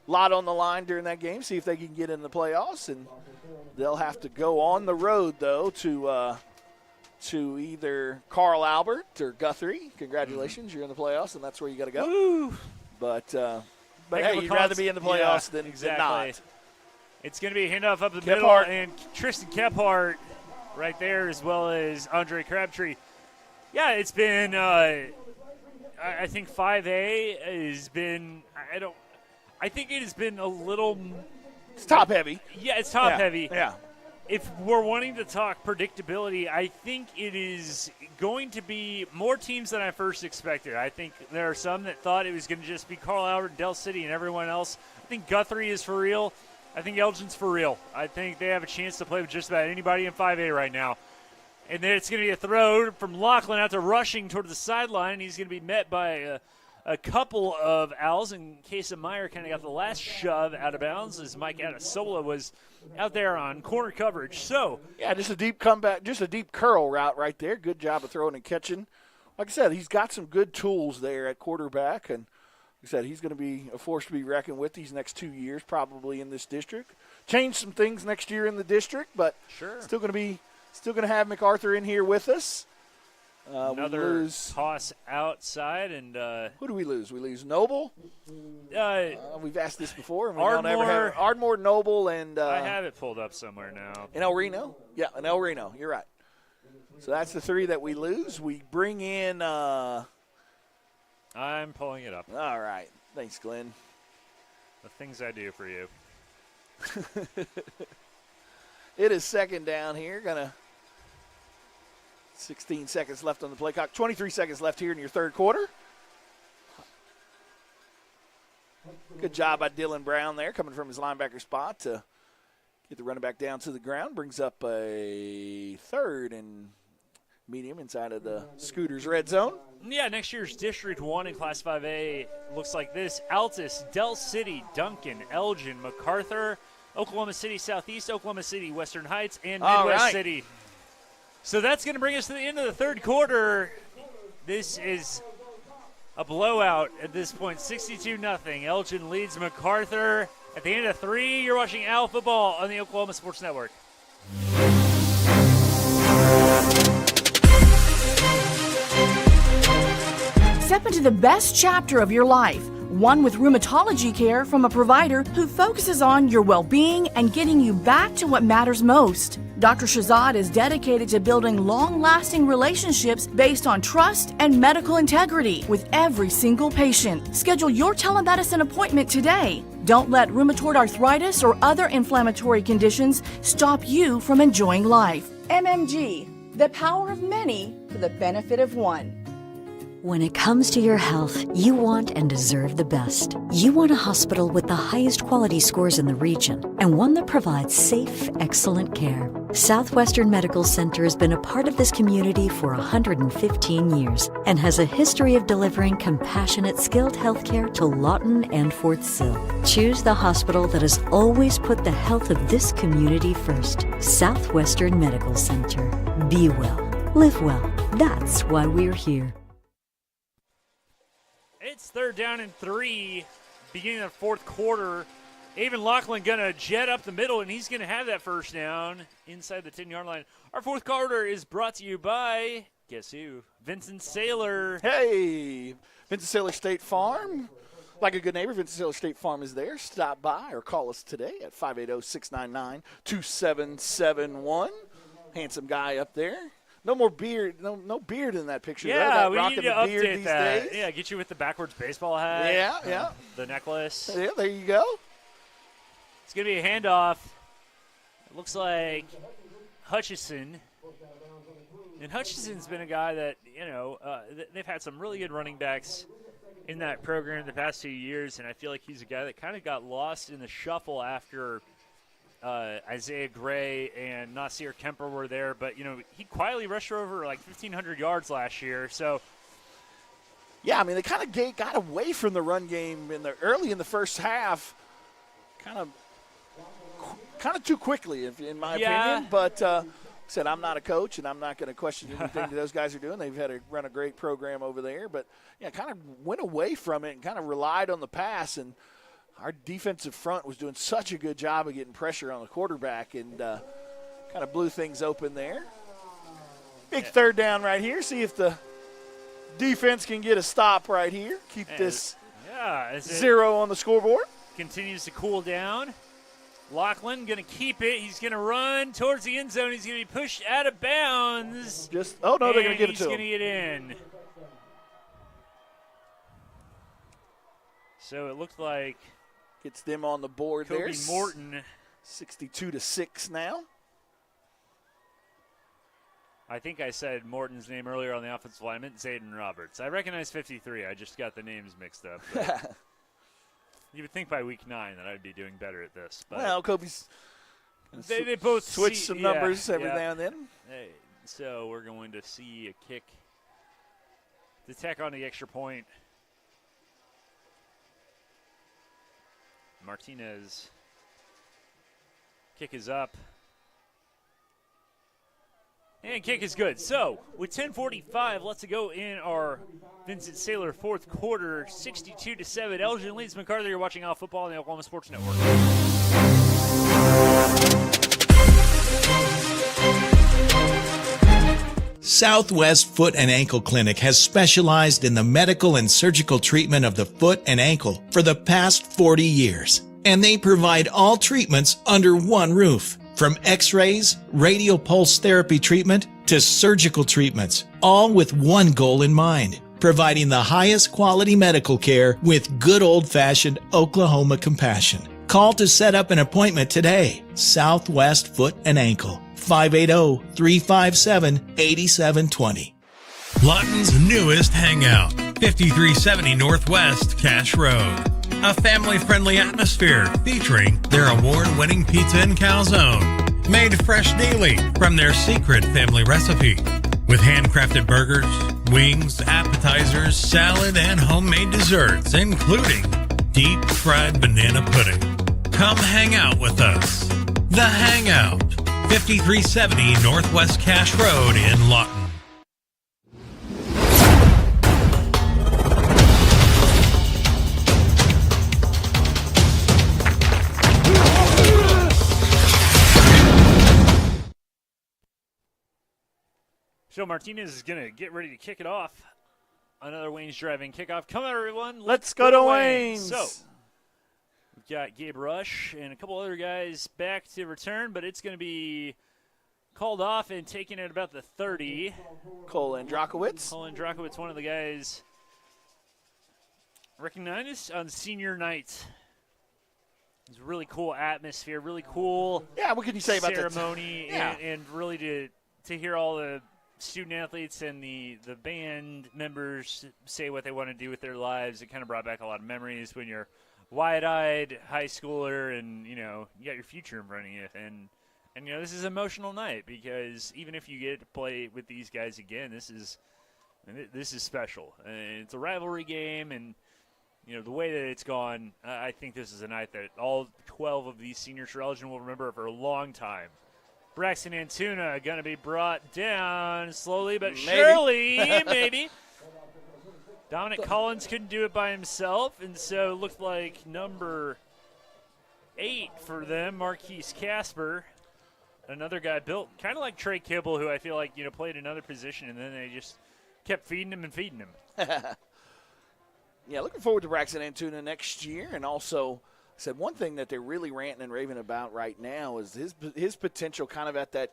Speaker 4: a lot on the line during that game. See if they can get in the playoffs, and they'll have to go on the road though to either Carl Albert or Guthrie. Congratulations, you're in the playoffs, and that's where you got to go.
Speaker 3: Woo.
Speaker 4: But hey, you'd rather be in the playoffs than not.
Speaker 3: It's going to be a handoff up the
Speaker 4: Kephart.
Speaker 3: middle, and Tristan Kephart right there, as well as Andre Crabtree. Yeah, it's been. I think 5A has been. I think it has been a little.
Speaker 4: It's top heavy.
Speaker 3: Yeah, it's top heavy.
Speaker 4: Yeah.
Speaker 3: If we're wanting to talk predictability, I think it is going to be more teams than I first expected. I think there are some that thought it was going to just be Carl Albert and Del City and everyone else. I think Guthrie is for real. I think Elgin's for real. I think they have a chance to play with just about anybody in 5A right now. And then it's going to be a throw from Lachlan out to Rushing toward the sideline. He's going to be met by a couple of Owls, and Kaysen Meyer kind of got the last shove out of bounds as Mike Adasola was out there on corner coverage. So,
Speaker 4: yeah, just a deep comeback, just a deep curl route right there. Good job of throwing and catching. Like I said, he's got some good tools there at quarterback, and like I said, he's going to be a force to be reckoned with these next 2 years probably in this district. Change some things next year in the district, but still going to have Macarthur in here with us.
Speaker 3: Another toss outside, and
Speaker 4: who do we lose? We lose Noble. We've asked this before. And we don't ever have Ardmore, Noble, and
Speaker 3: I have it pulled up somewhere now.
Speaker 4: And El Reno. Yeah, and El Reno. You're right. So that's the 3 that we lose. We bring in.
Speaker 3: I'm pulling it up.
Speaker 4: All right. Thanks, Glenn.
Speaker 3: The things I do for you.
Speaker 4: It is second down here. 16 seconds left on the play clock. 23 seconds left here in your third quarter. Good job by Dylan Brown there, coming from his linebacker spot to get the running back down to the ground. Brings up a third and medium inside of the Scooters red zone.
Speaker 3: Yeah, next year's District 1 in Class 5A looks like this. Altus, Del City, Duncan, Elgin, Macarthur, Oklahoma City Southeast, Oklahoma City Western Heights, and Midwest City. So that's going to bring us to the end of the third quarter. This is a blowout at this point, 62-0. Elgin leads Macarthur. At the end of 3, you're watching Owl Football on the Oklahoma Sports Network.
Speaker 8: Step into the best chapter of your life, one with rheumatology care from a provider who focuses on your well-being and getting you back to what matters most. Dr. Shahzad is dedicated to building long-lasting relationships based on trust and medical integrity with every single patient. Schedule your telemedicine appointment today. Don't let rheumatoid arthritis or other inflammatory conditions stop you from enjoying life. MMG, the power of many for the benefit of one.
Speaker 17: When it comes to your health, you want and deserve the best. You want a hospital with the highest quality scores in the region and one that provides safe, excellent care. Southwestern Medical Center has been a part of this community for 115 years and has a history of delivering compassionate, skilled healthcare to Lawton and Fort Sill. Choose the hospital that has always put the health of this community first. Southwestern Medical Center. Be well. Live well. That's why we're here.
Speaker 3: It's third down and 3, beginning of the fourth quarter. Avon Lachlan going to jet up the middle, and he's going to have that first down inside the 10-yard line. Our fourth quarter is brought to you by, guess who? Vincent Saylor.
Speaker 4: Hey, Vincent Saylor State Farm. Like a good neighbor, Vincent Saylor State Farm is there. Stop by or call us today at 580-699-2771. Handsome guy up there. No more beard. No beard in that picture.
Speaker 3: Yeah,
Speaker 4: we
Speaker 3: need to update that. Yeah, get you with the backwards baseball hat.
Speaker 4: Yeah.
Speaker 3: The necklace.
Speaker 4: Yeah, there you go.
Speaker 3: It's going to be a handoff. It looks like Hutchison. And Hutchison's been a guy that, they've had some really good running backs in that program the past 2 years, and I feel like he's a guy that kind of got lost in the shuffle after Isaiah Gray and Nasir Kemper were there, but he quietly rushed for over like 1,500 yards last year. So,
Speaker 4: yeah, I mean they kind of got away from the run game early in the first half, kind of too quickly, in my opinion. But said I'm not a coach, and I'm not going to question anything that those guys are doing. They've had to run a great program over there, but kind of went away from it and kind of relied on the pass. And our defensive front was doing such a good job of getting pressure on the quarterback and kind of blew things open there. Big third down right here. See if the defense can get a stop right here. Keep this 0 on the scoreboard.
Speaker 3: Continues to cool down. Lachlan going to keep it. He's going to run towards the end zone. He's going to be pushed out of bounds.
Speaker 4: They're going to give it to him.
Speaker 3: He's going to get in. So it looked like
Speaker 4: gets them on the board there.
Speaker 3: Kobe Morton.
Speaker 4: 62-6 now.
Speaker 3: I think I said Morton's name earlier on the offensive line. I meant Zayden Roberts. I recognize 53. I just got the names mixed up. You would think by week 9 that I'd be doing better at this. But
Speaker 4: well, Kobe's
Speaker 3: they both
Speaker 4: switch some numbers every now and then.
Speaker 3: Hey, so we're going to see a kick to tack on the extra point. Martinez. Kick is up. And kick is good. So, with 10:45 left to go in our Vincent Saylor fourth quarter, 62-7. Elgin leads Macarthur. You're watching Owl Football on the Oklahoma Sports Network.
Speaker 13: Southwest Foot and Ankle Clinic has specialized in the medical and surgical treatment of the foot and ankle for the past 40 years. And they provide all treatments under one roof. From x-rays, radial pulse therapy treatment, to surgical treatments, all with one goal in mind: providing the highest quality medical care with good old-fashioned Oklahoma compassion. Call to set up an appointment today. Southwest Foot and Ankle, 580-357-8720.
Speaker 6: Lawton's newest hangout, 5370 Northwest Cash Road. A family-friendly atmosphere featuring their award-winning pizza and calzone, made fresh daily from their secret family recipe. With handcrafted burgers, wings, appetizers, salad, and homemade desserts, including deep-fried banana pudding. Come hang out with us. The Hangout, 5370 Northwest Cash Road in Lawton.
Speaker 3: Joe Martinez is going to get ready to kick it off. Another Wayne's driving kickoff. Come on, everyone. Let's
Speaker 4: go to Wayne's.
Speaker 3: So, we've got Gabe Rush and a couple other guys back to return, but it's going to be called off and taken at about the 30.
Speaker 4: Cole Andrakowitz.
Speaker 3: Cole Andrakowitz, one of the guys recognized on senior night. It's a really cool atmosphere, really cool
Speaker 4: what can you say about that?
Speaker 3: ceremony, and really to hear all the student athletes and the band members say what they want to do with their lives. It kind of brought back a lot of memories when you're wide-eyed high schooler and, you got your future in front of you. And this is an emotional night because even if you get to play with these guys again, this is special. And it's a rivalry game, and, the way that it's gone, I think this is a night that all 12 of these seniors for Elgin will remember for a long time. Braxton Antuna going to be brought down slowly but surely, maybe. Dominic Collins couldn't do it by himself, and so it looked like number 8 for them, Marquise Casper. Another guy built kind of like Trey Kibble, who I feel like, played another position, and then they just kept feeding him and feeding him.
Speaker 4: Yeah, looking forward to Braxton Antuna next year, and also – said one thing that they're really ranting and raving about right now is his potential kind of at that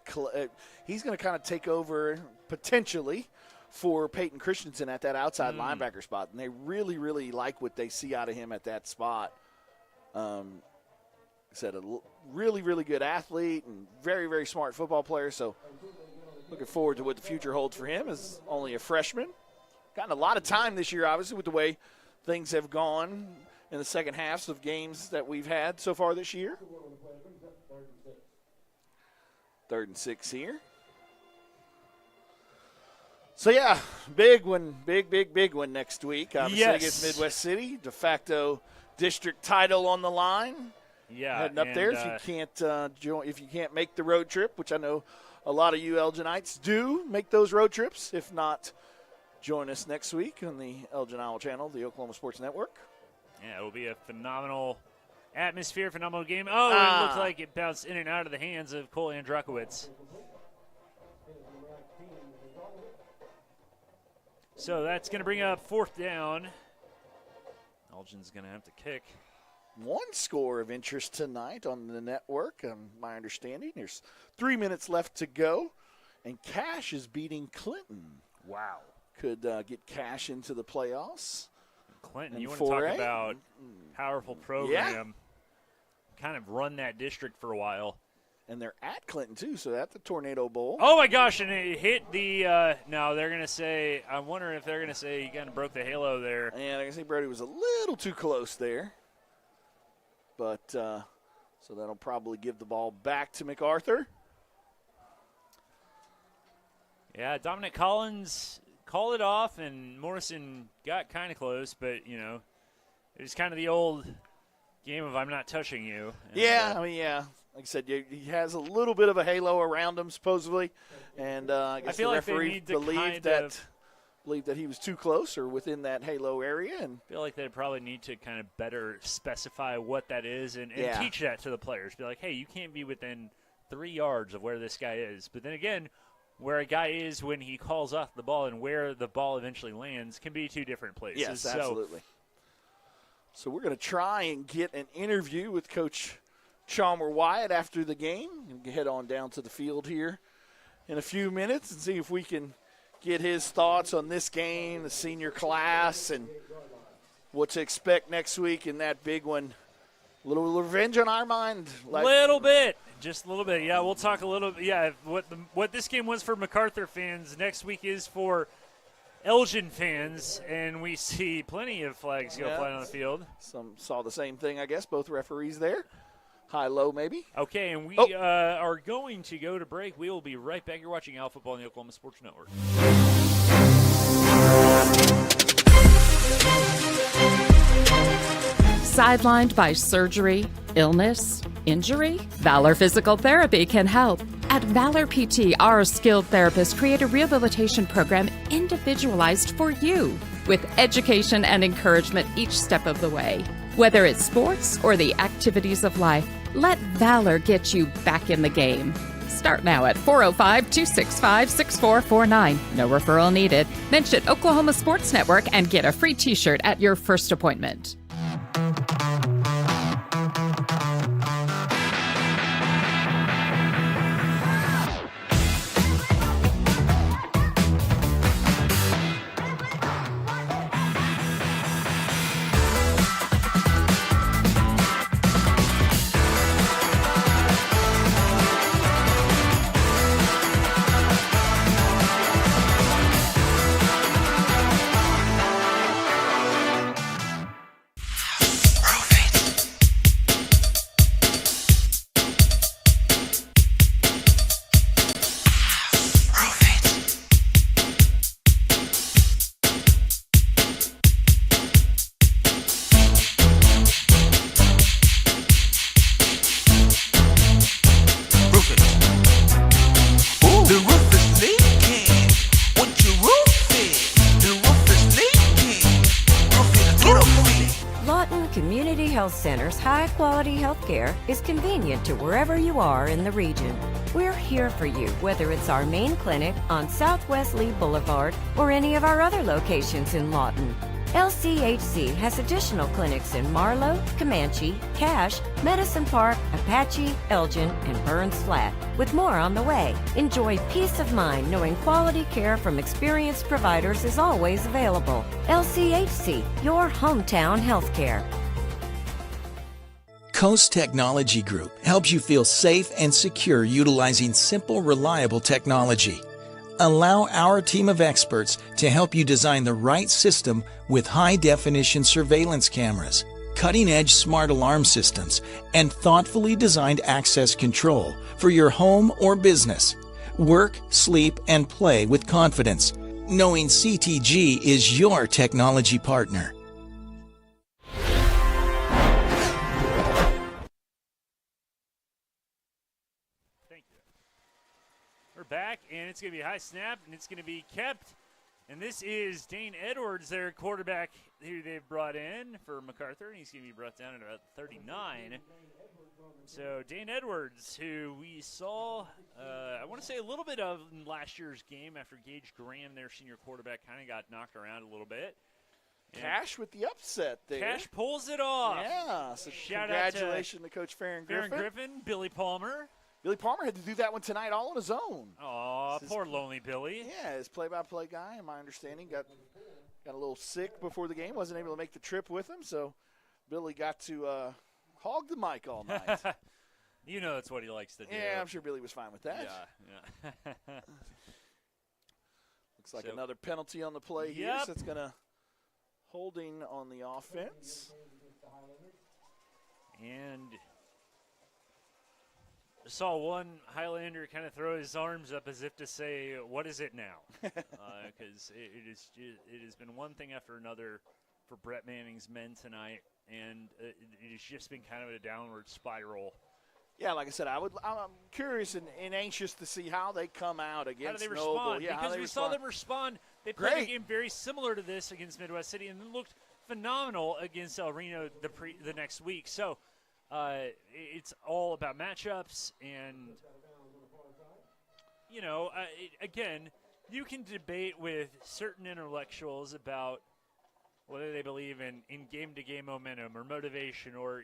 Speaker 4: he's going to kind of take over potentially for Peyton Christensen at that outside linebacker spot, and they really, really like what they see out of him at that spot. Said a really, really good athlete and very, very smart football player, so looking forward to what the future holds for him as only a freshman. Gotten a lot of time this year, obviously, with the way things have gone in the second halves of games that we've had so far this year. 3rd and 6 here. So, yeah, big one, big one next week. Obviously against Midwest City, de facto district title on the line.
Speaker 3: Yeah,
Speaker 4: heading up there if you can't if you can't make the road trip, which I know a lot of you Elginites do make those road trips. If not, join us next week on the Elgin Owl channel, the Oklahoma Sports Network.
Speaker 3: Yeah, it will be a phenomenal atmosphere, phenomenal game. Oh, it looks like it bounced in and out of the hands of Cole Andrakowitz. So that's going to bring up 4th down. Elgin's going to have to kick.
Speaker 4: One score of interest tonight on the network, my understanding. There's 3 minutes left to go, and Cash is beating Clinton.
Speaker 3: Wow.
Speaker 4: Could get Cash into the playoffs.
Speaker 3: Clinton, you want to talk about powerful program. Kind of run that district for a while.
Speaker 4: And they're at Clinton, too, so that's the Tornado Bowl.
Speaker 3: Oh, my gosh, and it hit the no, they're going to say, I'm wondering if they're going to say he kind of broke the halo there.
Speaker 4: Yeah, they're going to say Brody was a little too close there. But, so that'll probably give the ball back to Macarthur.
Speaker 3: Yeah, Dominic Collins called it off, and Morrison got kind of close, but, it was kind of the old game of I'm not touching you. And,
Speaker 4: like I said, he has a little bit of a halo around him, supposedly, and I guess
Speaker 3: I feel
Speaker 4: the
Speaker 3: like
Speaker 4: referee believed that he was too close or within that halo area. And
Speaker 3: I feel like they probably need to kind of better specify what that is and teach that to the players. Be like, hey, you can't be within 3 yards of where this guy is. But then again, where a guy is when he calls off the ball and where the ball eventually lands can be 2 different places.
Speaker 4: Yes, absolutely. So we're going to try and get an interview with Coach Chalmer Wyatt after the game. We'll head on down to the field here in a few minutes and see if we can get his thoughts on this game, the senior class, and what to expect next week in that big one. A little revenge on our mind.
Speaker 3: Little bit. Just a little bit. Yeah, we'll talk a little bit. Yeah, what this game was for Macarthur fans, next week is for Elgin fans, and we see plenty of flags go flying on the field.
Speaker 4: Some saw the same thing, I guess, both referees there. High-low, maybe.
Speaker 3: Okay, and we are going to go to break. We will be right back. You're watching Al Football on the Oklahoma Sports Network.
Speaker 18: Sidelined by surgery, illness, injury? Valor Physical Therapy can help. At Valor PT, our skilled therapists create a rehabilitation program individualized for you, with education and encouragement each step of the way. Whether it's sports or the activities of life, let Valor get you back in the game. Start now at 405-265-6449. No referral needed. Mention Oklahoma Sports Network and get a free t-shirt at your first appointment.
Speaker 17: Center's high-quality health care is convenient to wherever you are in the region. We're here for you, whether it's our main clinic on Southwest Lee Boulevard or any of our other locations in Lawton. LCHC has additional clinics in Marlow, Comanche, Cache, Medicine Park, Apache, Elgin, and Burns Flat, with more on the way. Enjoy peace of mind knowing quality care from experienced providers is always available. LCHC, your hometown healthcare.
Speaker 13: Coast Technology Group helps you feel safe and secure utilizing simple, reliable technology. Allow our team of experts to help you design the right system with high-definition surveillance cameras, cutting-edge smart alarm systems, and thoughtfully designed access control for your home or business. Work, sleep, and play with confidence, knowing CTG is your technology partner.
Speaker 3: Back, and it's going to be a high snap, and it's going to be kept. And this is Dane Edwards, their quarterback, who they've brought in for Macarthur, and he's going to be brought down at about 39. So Dane Edwards, who we saw, I want to say a little bit of in last year's game after Gage Graham, their senior quarterback, kind of got knocked around a little bit. And
Speaker 4: Cash with the upset there.
Speaker 3: Cash pulls it off.
Speaker 4: Yeah, so congratulations to Coach Farron Griffin.
Speaker 3: Billy Palmer.
Speaker 4: Billy Palmer had to do that one tonight all on his own.
Speaker 3: Aw, poor lonely Billy.
Speaker 4: Yeah, his play-by-play guy, in my understanding, got a little sick before the game, wasn't able to make the trip with him, so Billy got to hog the mic all night.
Speaker 3: You know that's what he likes to do.
Speaker 4: Yeah, I'm sure Billy was fine with that.
Speaker 3: Yeah.
Speaker 4: Looks like another penalty on the play here, so it's going to holding on the offense.
Speaker 3: And I saw one Highlander kind of throw his arms up as if to say, what is it now? Because it has been one thing after another for Brett Manning's men tonight, and it has just been kind of a downward spiral.
Speaker 4: Yeah, like I said, I'm curious and anxious to see how they come out against
Speaker 3: How do they
Speaker 4: Noble.
Speaker 3: respond?
Speaker 4: Yeah,
Speaker 3: because we saw them respond. They played a game very similar to this against Midwest City and looked phenomenal against El Reno the next week. So it's all about matchups, and again, you can debate with certain intellectuals about whether they believe in game-to-game momentum or motivation, or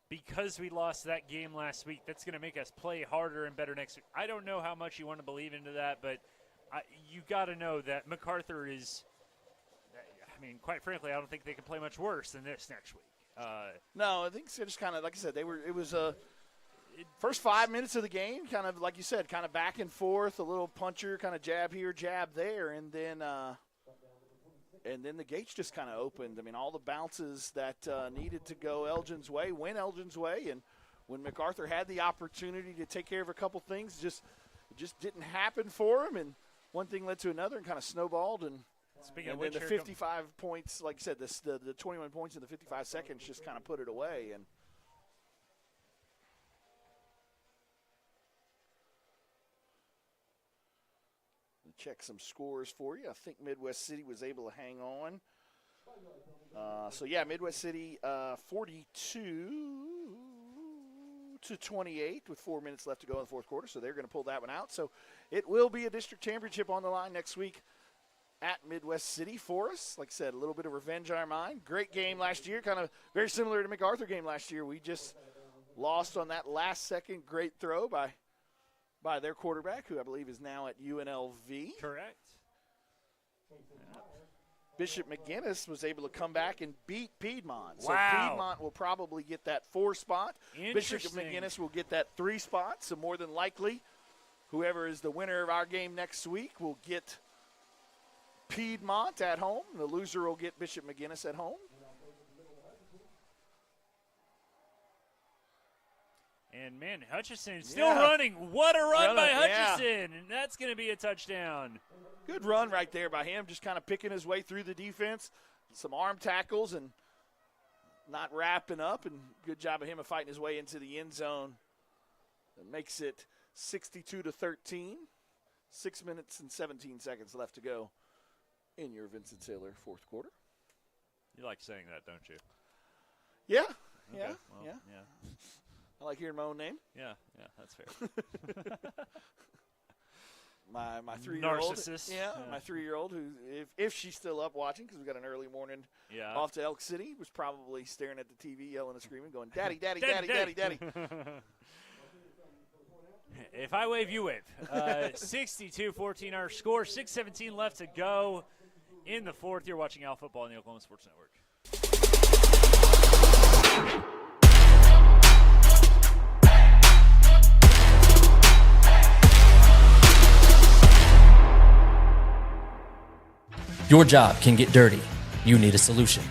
Speaker 3: because we lost that game last week, that's going to make us play harder and better next week. I don't know how much you want to believe into that, but you got to know that Macarthur is. I mean, quite frankly, I don't think they can play much worse than this next week.
Speaker 4: No, I think they're just kind of, like I said, it was first 5 minutes of the game, kind of, like you said, kind of back and forth, a little puncher, kind of jab here, jab there, and then the gates just kind of opened. I mean, all the bounces that needed to go Elgin's way went Elgin's way, and when Macarthur had the opportunity to take care of a couple things, it just didn't happen for him, and one thing led to another and kind of snowballed, and then the 55 points, like you said, the 21 points in the 55 seconds just kind of put it away. And check some scores for you. I think Midwest City was able to hang on. Midwest City 42-28 with 4 minutes left to go in the fourth quarter, so they're going to pull that one out. So it will be a district championship on the line next week at Midwest City for us. Like I said, a little bit of revenge on our mind. Great game last year, kind of very similar to Macarthur game last year. We just lost on that last-second great throw by their quarterback, who I believe is now at UNLV.
Speaker 3: Correct.
Speaker 4: Bishop McGinnis was able to come back and beat Piedmont.
Speaker 3: Wow.
Speaker 4: So Piedmont will probably get that 4 spot. Bishop McGinnis will get that 3 spot. So more than likely, whoever is the winner of our game next week will get Piedmont at home. The loser will get Bishop McGinnis at home.
Speaker 3: And, man, Hutchison still running. What a run by Hutchison. And that's going to be a touchdown.
Speaker 4: Good run right there by him, just kind of picking his way through the defense. Some arm tackles and not wrapping up. And good job of him of fighting his way into the end zone. It makes it 62-13. 6 minutes and 17 seconds left to go in your Vincent Saylor fourth quarter.
Speaker 3: You like saying that, don't you?
Speaker 4: Yeah.
Speaker 3: Okay,
Speaker 4: Yeah.
Speaker 3: well,
Speaker 4: Yeah.
Speaker 3: Yeah.
Speaker 4: I like hearing my own name.
Speaker 3: Yeah, that's fair.
Speaker 4: my 3-year-old.
Speaker 3: Narcissist.
Speaker 4: Yeah, my 3-year-old, who, if she's still up watching, because we got an early morning off to Elk City, was probably staring at the TV, yelling and screaming, going, Daddy, Daddy, Daddy, Daddy, Daddy.
Speaker 3: If I wave, you wave. 62-14 our score. 6:17 left to go in the fourth. You're watching Al Football on the Oklahoma Sports Network.
Speaker 2: Your job can get dirty. You need a solution.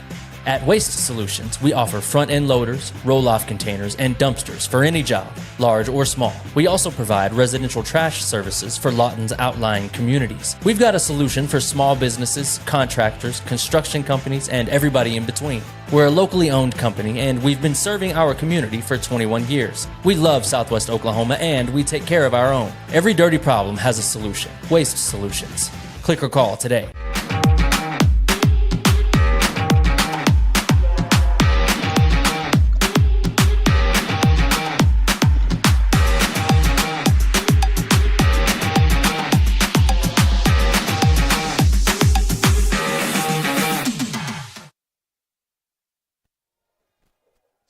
Speaker 2: At Waste Solutions, we offer front-end loaders, roll-off containers, and dumpsters for any job, large or small. We also provide residential trash services for Lawton's outlying communities. We've got a solution for small businesses, contractors, construction companies, and everybody in between. We're a locally owned company, and we've been serving our community for 21 years. We love Southwest Oklahoma, and we take care of our own. Every dirty problem has a solution. Waste Solutions. Click or call today.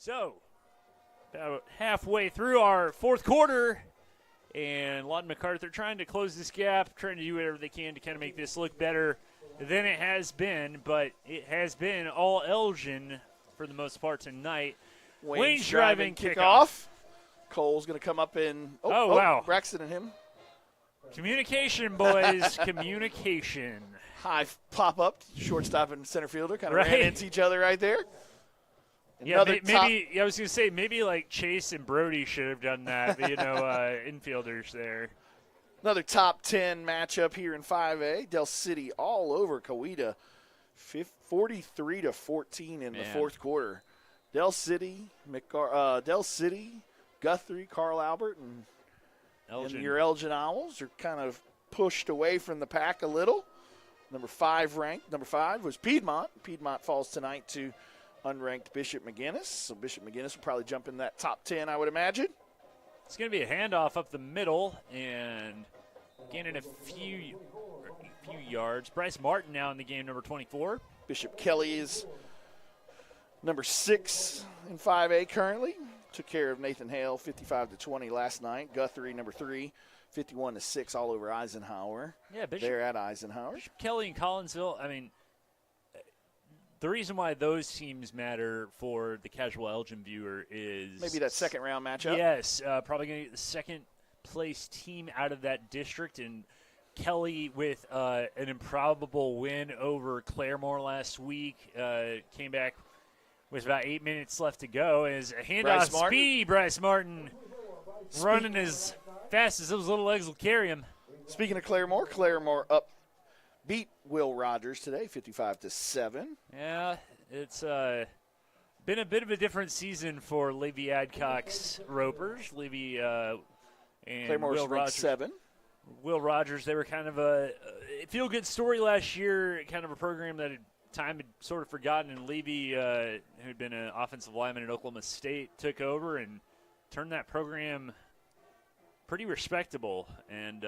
Speaker 3: So, about halfway through our fourth quarter, and Lawton Macarthur trying to close this gap, trying to do whatever they can to kind of make this look better than it has been, but it has been all Elgin for the most part tonight. Wayne's driving kickoff.
Speaker 4: Cole's going to come up and
Speaker 3: wow.
Speaker 4: Braxton and him.
Speaker 3: Communication, boys. Communication.
Speaker 4: High pop-up, shortstop and center fielder kind of
Speaker 3: Right.
Speaker 4: ran into each other right there.
Speaker 3: Yeah, maybe I was going to say maybe like Chase and Brody should have done that, infielders there.
Speaker 4: Another top 10 matchup here in 5A. Del City all over Coweta, 43-14 in the fourth quarter. Del City, Guthrie, Carl Albert, and your Elgin Owls are kind of pushed away from the pack a little. Number 5 was Piedmont. Piedmont falls tonight to unranked Bishop McGinnis. So Bishop McGinnis will probably jump in that top 10, I would imagine.
Speaker 3: It's going to be a handoff up the middle and gaining a few yards. Bryce Martin now in the game, number 24.
Speaker 4: Bishop Kelly is number 6 in 5A currently. Took care of Nathan Hale 55-20 last night. Guthrie, number 3, 51-6 all over Eisenhower.
Speaker 3: Yeah,
Speaker 4: they're at Eisenhower.
Speaker 3: Bishop Kelly and Collinsville, I mean, the reason why those teams matter for the casual Elgin viewer is
Speaker 4: maybe that second-round matchup?
Speaker 3: Yes, probably going to get the second-place team out of that district, and Kelly with an improbable win over Claremore last week, came back with about 8 minutes left to go. As a handoff speed, Bryce Martin running as fast as those little legs will carry him.
Speaker 4: Speaking of Claremore beat Will Rogers today, 55-7.
Speaker 3: Yeah, it's been a bit of a different season for Levy Adcock's Ropers. Levy and
Speaker 4: Claremore's
Speaker 3: Will Rogers.
Speaker 4: 7.
Speaker 3: Will Rogers, they were kind of a feel-good story last year, kind of a program that time had sort of forgotten, and Levy, who'd been an offensive lineman at Oklahoma State, took over and turned that program pretty respectable. And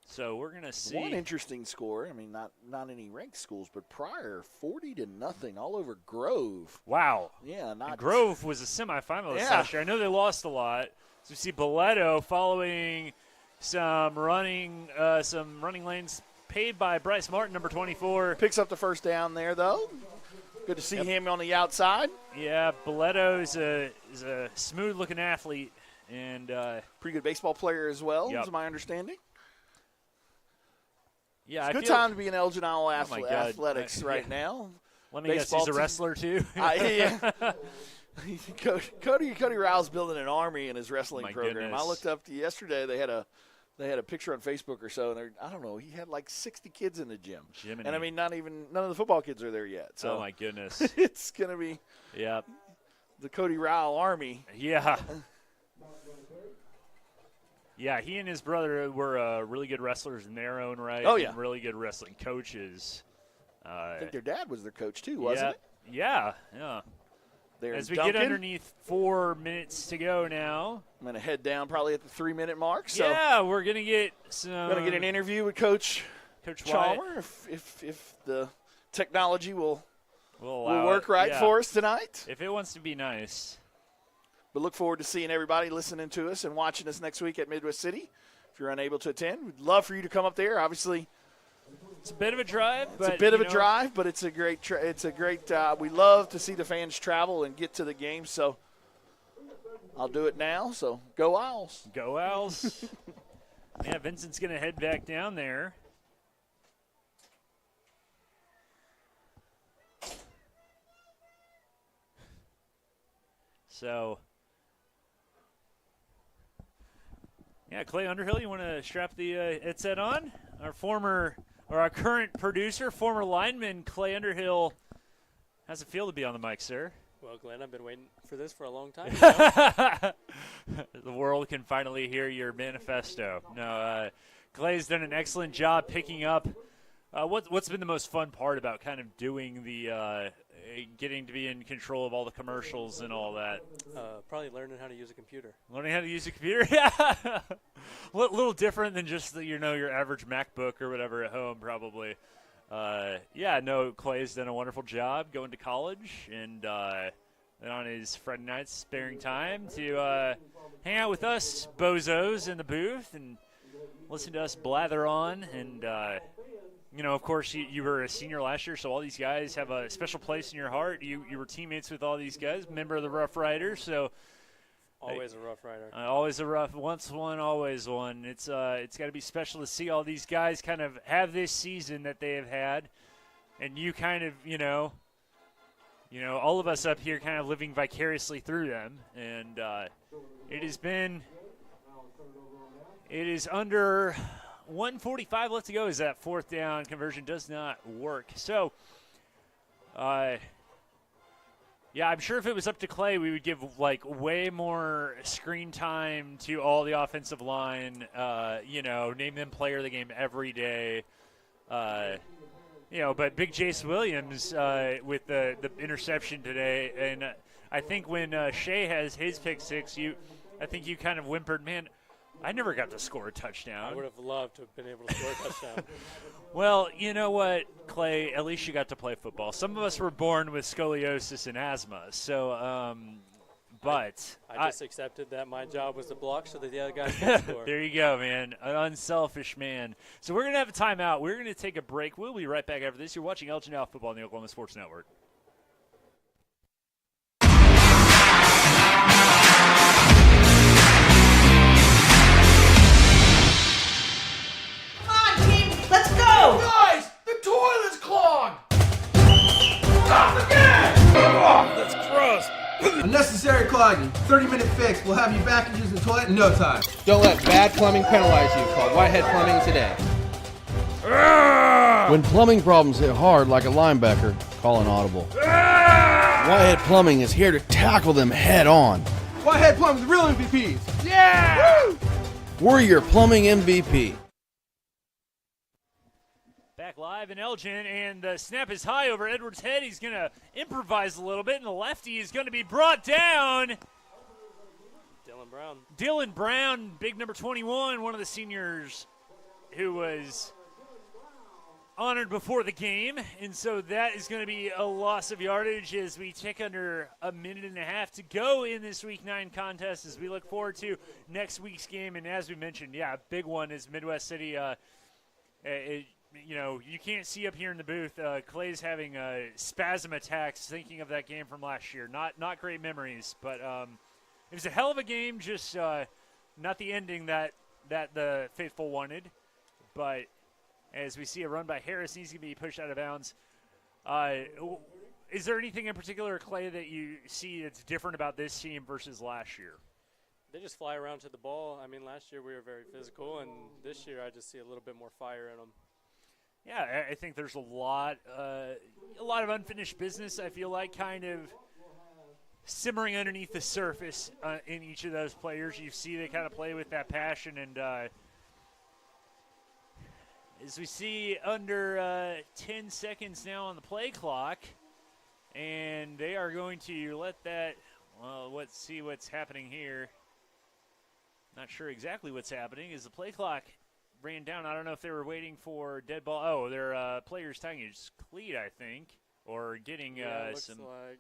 Speaker 3: so we're going to see.
Speaker 4: One interesting score, I mean, not any ranked schools, but Pryor, 40-0 all over Grove.
Speaker 3: Wow.
Speaker 4: Yeah.
Speaker 3: And Grove was a semifinalist last year. I know they lost a lot. So we see Boleto following some running lanes paid by Bryce Martin, number 24.
Speaker 4: Picks up the first down there, though. Good to see him on the outside.
Speaker 3: Yeah, Boleto is a smooth-looking athlete. And
Speaker 4: pretty good baseball player as well,
Speaker 3: Yep.
Speaker 4: is my understanding.
Speaker 3: Yeah,
Speaker 4: it's a good time to be an Elgin Owl athletics right now.
Speaker 3: Let me guess, he's a wrestler too?
Speaker 4: Yeah. Cody Rao's building an army in his wrestling program.
Speaker 3: Goodness.
Speaker 4: I looked up yesterday. They had a picture on Facebook or so, and I don't know. He had like 60 kids in the gym.
Speaker 3: Jiminy.
Speaker 4: And I mean, none of the football kids are there yet. So
Speaker 3: oh my goodness,
Speaker 4: it's gonna be the Cody Rao army.
Speaker 3: Yeah. Yeah, he and his brother were really good wrestlers in their own right.
Speaker 4: Oh, yeah.
Speaker 3: And really good wrestling coaches.
Speaker 4: I think their dad was their coach too, wasn't it?
Speaker 3: Yeah.
Speaker 4: There
Speaker 3: As we
Speaker 4: Duncan.
Speaker 3: get underneath 4 minutes to go now.
Speaker 4: I'm going to head down probably at the 3-minute mark. So
Speaker 3: yeah, we're going to get
Speaker 4: an interview with Coach Chalmer if the technology will work right for us tonight.
Speaker 3: If it wants to be nice.
Speaker 4: But look forward to seeing everybody listening to us and watching us next week at Midwest City. If you're unable to attend, we'd love for you to come up there. Obviously,
Speaker 3: it's a bit of a drive.
Speaker 4: It's a bit of a drive, but it's a great. We love to see the fans travel and get to the game. So I'll do it now. So go Owls!
Speaker 3: Go Owls! Yeah, Vincent's going to head back down there. So. Yeah, Clay Underhill, you want to strap the headset on? Our current producer, former lineman Clay Underhill, how's it feel to be on the mic, sir?
Speaker 19: Well, Glenn, I've been waiting for this for a long time.
Speaker 3: The world can finally hear your manifesto. No, Clay's done an excellent job picking up. What's been the most fun part about kind of doing the getting to be in control of all the commercials and all that?
Speaker 19: Probably learning how to use a computer.
Speaker 3: Learning how to use a computer? Yeah. A little different than just your average MacBook or whatever at home, probably. Clay's done a wonderful job going to college and on his Friday nights sparing time to hang out with us bozos in the booth and listen to us blather on. And, of course, you were a senior last year, so all these guys have a special place in your heart. You were teammates with all these guys, member of the Rough Riders, so –
Speaker 19: always a Rough Rider.
Speaker 3: Always a rough. Once one, always one. It's got to be special to see all these guys kind of have this season that they have had, and you kind of, all of us up here kind of living vicariously through them. And it is under 1:45 left to go as that fourth down conversion does not work. So, yeah, I'm sure if it was up to Clay, we would give way more screen time to all the offensive line. Name them player of the game every day. But Big Jace Williams with the interception today, and I think when Shea has his pick six, I think you kind of whimpered, man, I never got to score a touchdown.
Speaker 19: I would have loved to have been able to score a touchdown.
Speaker 3: Well, you know what, Clay? At least you got to play football. Some of us were born with scoliosis and asthma. So, But
Speaker 19: I just accepted that my job was to block so that the other guys could score.
Speaker 3: There you go, man. An unselfish man. So we're going to have a timeout. We're going to take a break. We'll be right back after this. You're watching Elgin Football on the Oklahoma Sports Network.
Speaker 20: Let's go!
Speaker 21: Guys, the toilet's clogged! Stop again! Oh, that's gross.
Speaker 22: Unnecessary clogging. 30-minute fix. We'll have you back and use the toilet in no time.
Speaker 23: Don't let bad plumbing penalize you. Call Whitehead Plumbing today.
Speaker 21: When plumbing problems hit hard like a linebacker, call an audible. Whitehead Plumbing is here to tackle them head on.
Speaker 22: Whitehead Plumbing, the real MVPs.
Speaker 21: Yeah! Woo! We're your plumbing MVP.
Speaker 3: Back live in Elgin, and the snap is high over Edwards' head. He's going to improvise a little bit, and the lefty is going to be brought down. Dylan Brown, big number 21, one of the seniors who was honored before the game. And so that is going to be a loss of yardage as we tick under a minute and a half to go in this Week 9 contest as we look forward to next week's game. And as we mentioned, a big one is Midwest City. You can't see up here in the booth. Clay's having spasm attacks thinking of that game from last year. Not great memories, but it was a hell of a game. Just not the ending that the faithful wanted. But as we see a run by Harris, he's going to be pushed out of bounds. Is there anything in particular, Clay, that you see that's different about this team versus last year?
Speaker 19: They just fly around to the ball. I mean, last year we were very physical, and this year I just see a little bit more fire in them.
Speaker 3: Yeah, I think there's a lot of unfinished business, I feel like, kind of simmering underneath the surface in each of those players. You see they kind of play with that passion, and as we see under 10 seconds now on the play clock, and they are going to let that, let's see what's happening here. Not sure exactly what's happening. Is the play clock ran down? I don't know if they were waiting for dead ball. Oh, their players tying his cleat, I think, or getting some. Looks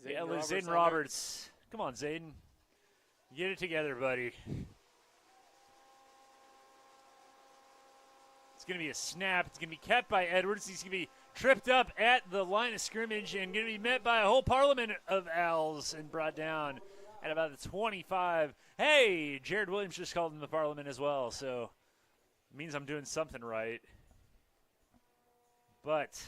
Speaker 3: like Zayden Roberts. Come on, Zayden, get it together, buddy. It's going to be a snap. It's going to be kept by Edwards. He's going to be tripped up at the line of scrimmage and going to be met by a whole parliament of Owls and brought down at about the 25. Hey, Jared Williams just called him the parliament as well, so it means I'm doing something right. But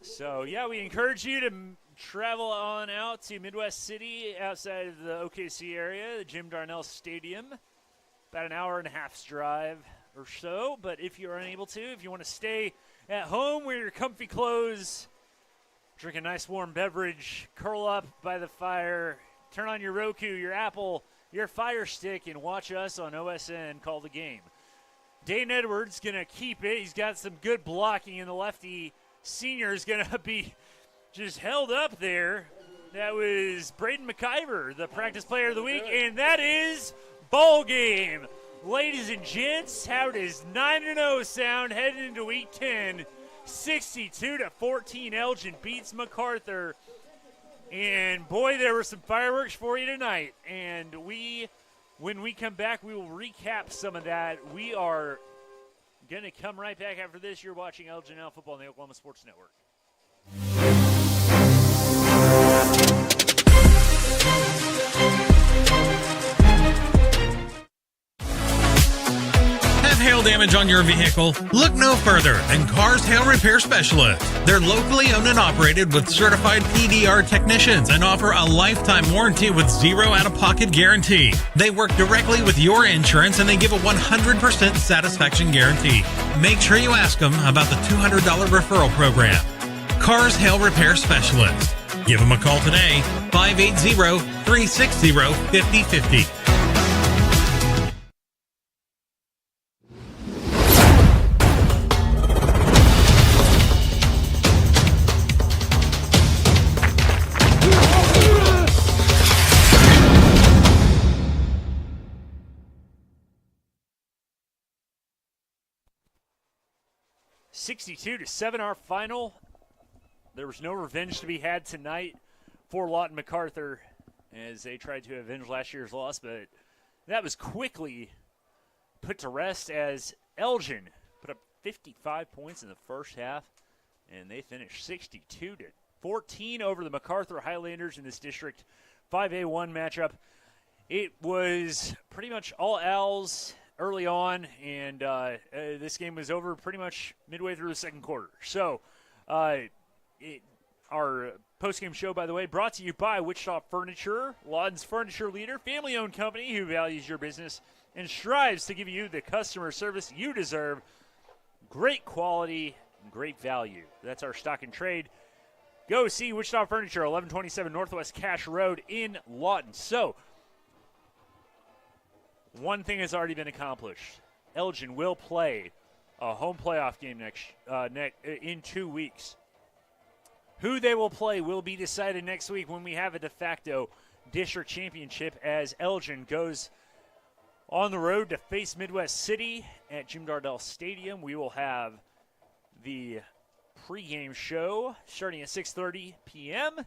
Speaker 3: so, we encourage you to travel on out to Midwest City outside of the OKC area, the Jim Darnell Stadium. About an hour and a half's drive or so. But if you're unable to, if you want to stay at home, wear your comfy clothes, drink a nice warm beverage, curl up by the fire, turn on your Roku, your Apple, your Fire Stick, and watch us on OSN call the game. Dane Edwards going to keep it. He's got some good blocking, and the lefty senior is going to be just held up there. That was Braden McIver, the practice player of the week, and that is ball game. Ladies and gents, how does 9-0 sound heading into Week 10? 62-14, Elgin beats Macarthur. And, boy, there were some fireworks for you tonight. And when we come back, we will recap some of that. We are going to come right back after this. You're watching Elgin Football on the Oklahoma Sports Network.
Speaker 6: Have hail damage on your vehicle? Look no further than Cars Hail Repair Specialists. They're locally owned and operated with certified PDR technicians and offer a lifetime warranty with zero out-of-pocket guarantee. They work directly with your insurance and they give a 100% satisfaction guarantee. Make sure you ask them about the $200 referral program. Cars Hail Repair Specialist. Give them a call today, 580-360-5050.
Speaker 3: $62-7 our final. there was no revenge to be had tonight for Lawton Macarthur as they tried to avenge last year's loss, but that was quickly put to rest as Elgin put up 55 points in the first half, and they finished 62-14 over the Macarthur Highlanders in this District 5A1 matchup. It was pretty much all Owls early on, and this game was over pretty much midway through the second quarter. So our postgame show, by the way, brought to you by Wichita Furniture, Lawton's furniture leader, family-owned company who values your business and strives to give you the customer service you deserve. Great quality and great value. That's our stock and trade. Go see Wichita Furniture, 1127 Northwest Cache Road in Lawton. So, one thing has already been accomplished. Elgin will play a home playoff game in 2 weeks. Who they will play will be decided next week when we have a de facto district championship as Elgin goes on the road to face Midwest City at Jim Dardell Stadium. We will have the pregame show starting at 6:30 p.m.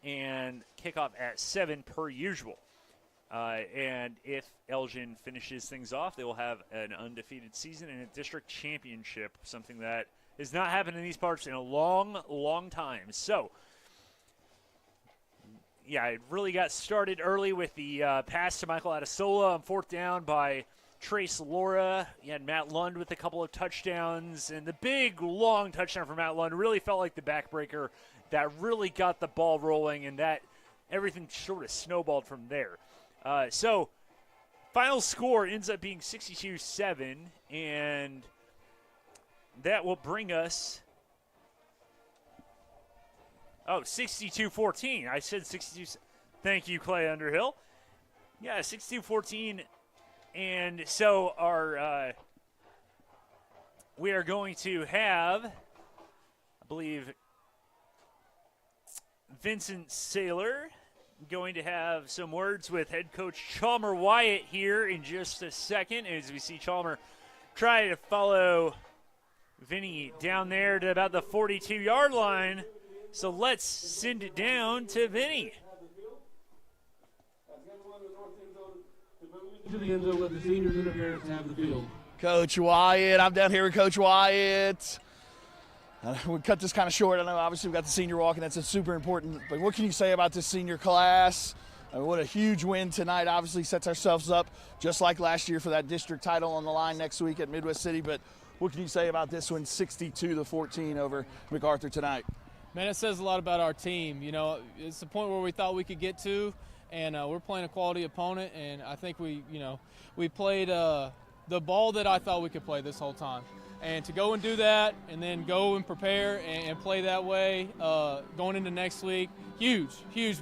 Speaker 3: and kickoff at 7 per usual. And if Elgin finishes things off, they will have an undefeated season and a district championship, something that has not happened in these parts in a long, long time. So, yeah, it really got started early with the pass to Michael Adesola on fourth down by Trace Laura. You had Matt Lund with a couple of touchdowns, and the big, long touchdown for Matt Lund really felt like the backbreaker that really got the ball rolling, and that everything sort of snowballed from there. So, final score ends up being 62-7, and that will bring us 62-14. I said 62. Thank you, Clay Underhill. Yeah, 62-14. And so we are going to have, I believe, Vincent Saylor going to have some words with head coach Chalmer Wyatt here in just a second as we see Chalmer try to follow Vinny down there to about the 42-yard line. So let's send it down to Vinny.
Speaker 1: To the end zone, let the seniors and the parents have the field.
Speaker 4: Coach Wyatt, I'm down here with Coach Wyatt. We cut this kind of short. I know obviously we've got the senior walk, and that's super important. But what can you say about this senior class? What a huge win tonight. Obviously sets ourselves up just like last year for that district title on the line next week at Midwest City. But what can you say about this one, 62-14 over Macarthur tonight?
Speaker 1: Man, it says a lot about our team. You know, it's the point where we thought we could get to, and we're playing a quality opponent. And I think we played the ball that I thought we could play this whole time. And to go and do that and then go and prepare and play that way going into next week, huge.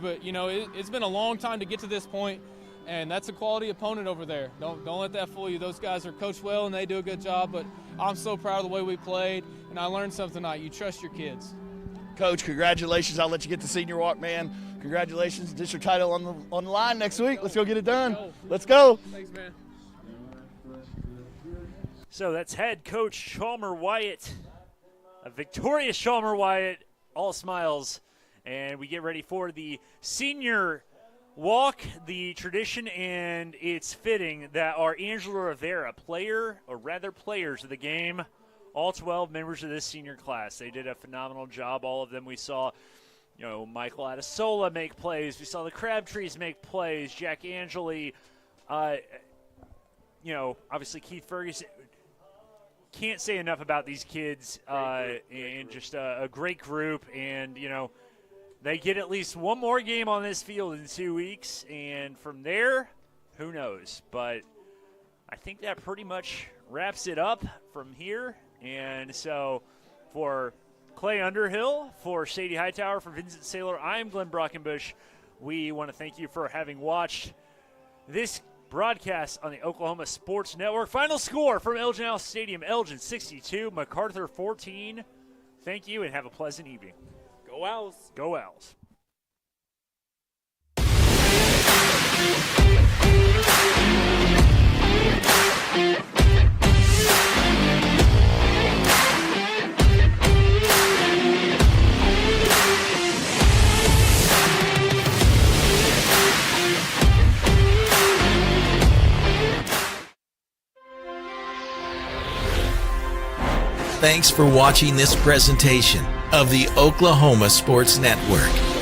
Speaker 1: But, it's been a long time to get to this point, and that's a quality opponent over there. Don't let that fool you. Those guys are coached well, and they do a good job, but I'm so proud of the way we played, and I learned something tonight. You trust your kids.
Speaker 4: Coach, congratulations. I'll let you get the senior walk, man. Congratulations. District title on the line next week. Let's go get it done. Let's go.
Speaker 1: Thanks, man.
Speaker 3: So that's head coach Chalmer Wyatt, a victorious Chalmer Wyatt, all smiles. And we get ready for the senior walk, the tradition, and it's fitting that our Angela Rivera, players of the game, all 12 members of this senior class. They did a phenomenal job, all of them. We saw, Michael Adesola make plays. We saw the Crabtrees make plays, Jack Angeli, obviously Keith Ferguson. Can't say enough about these kids, and just a great group. And, they get at least one more game on this field in 2 weeks. And from there, who knows? But I think that pretty much wraps it up from here. And so for Clay Underhill, for Sadie Hightower, for Vincent Saylor, I'm Glenn Brockenbush. We want to thank you for having watched this broadcast on the Oklahoma Sports Network. Final score from Elgin Stadium, Elgin 62, Macarthur 14. Thank you and have a pleasant evening.
Speaker 19: Go Owls.
Speaker 3: Go Owls.
Speaker 13: Thanks for watching this presentation of the Oklahoma Sports Network.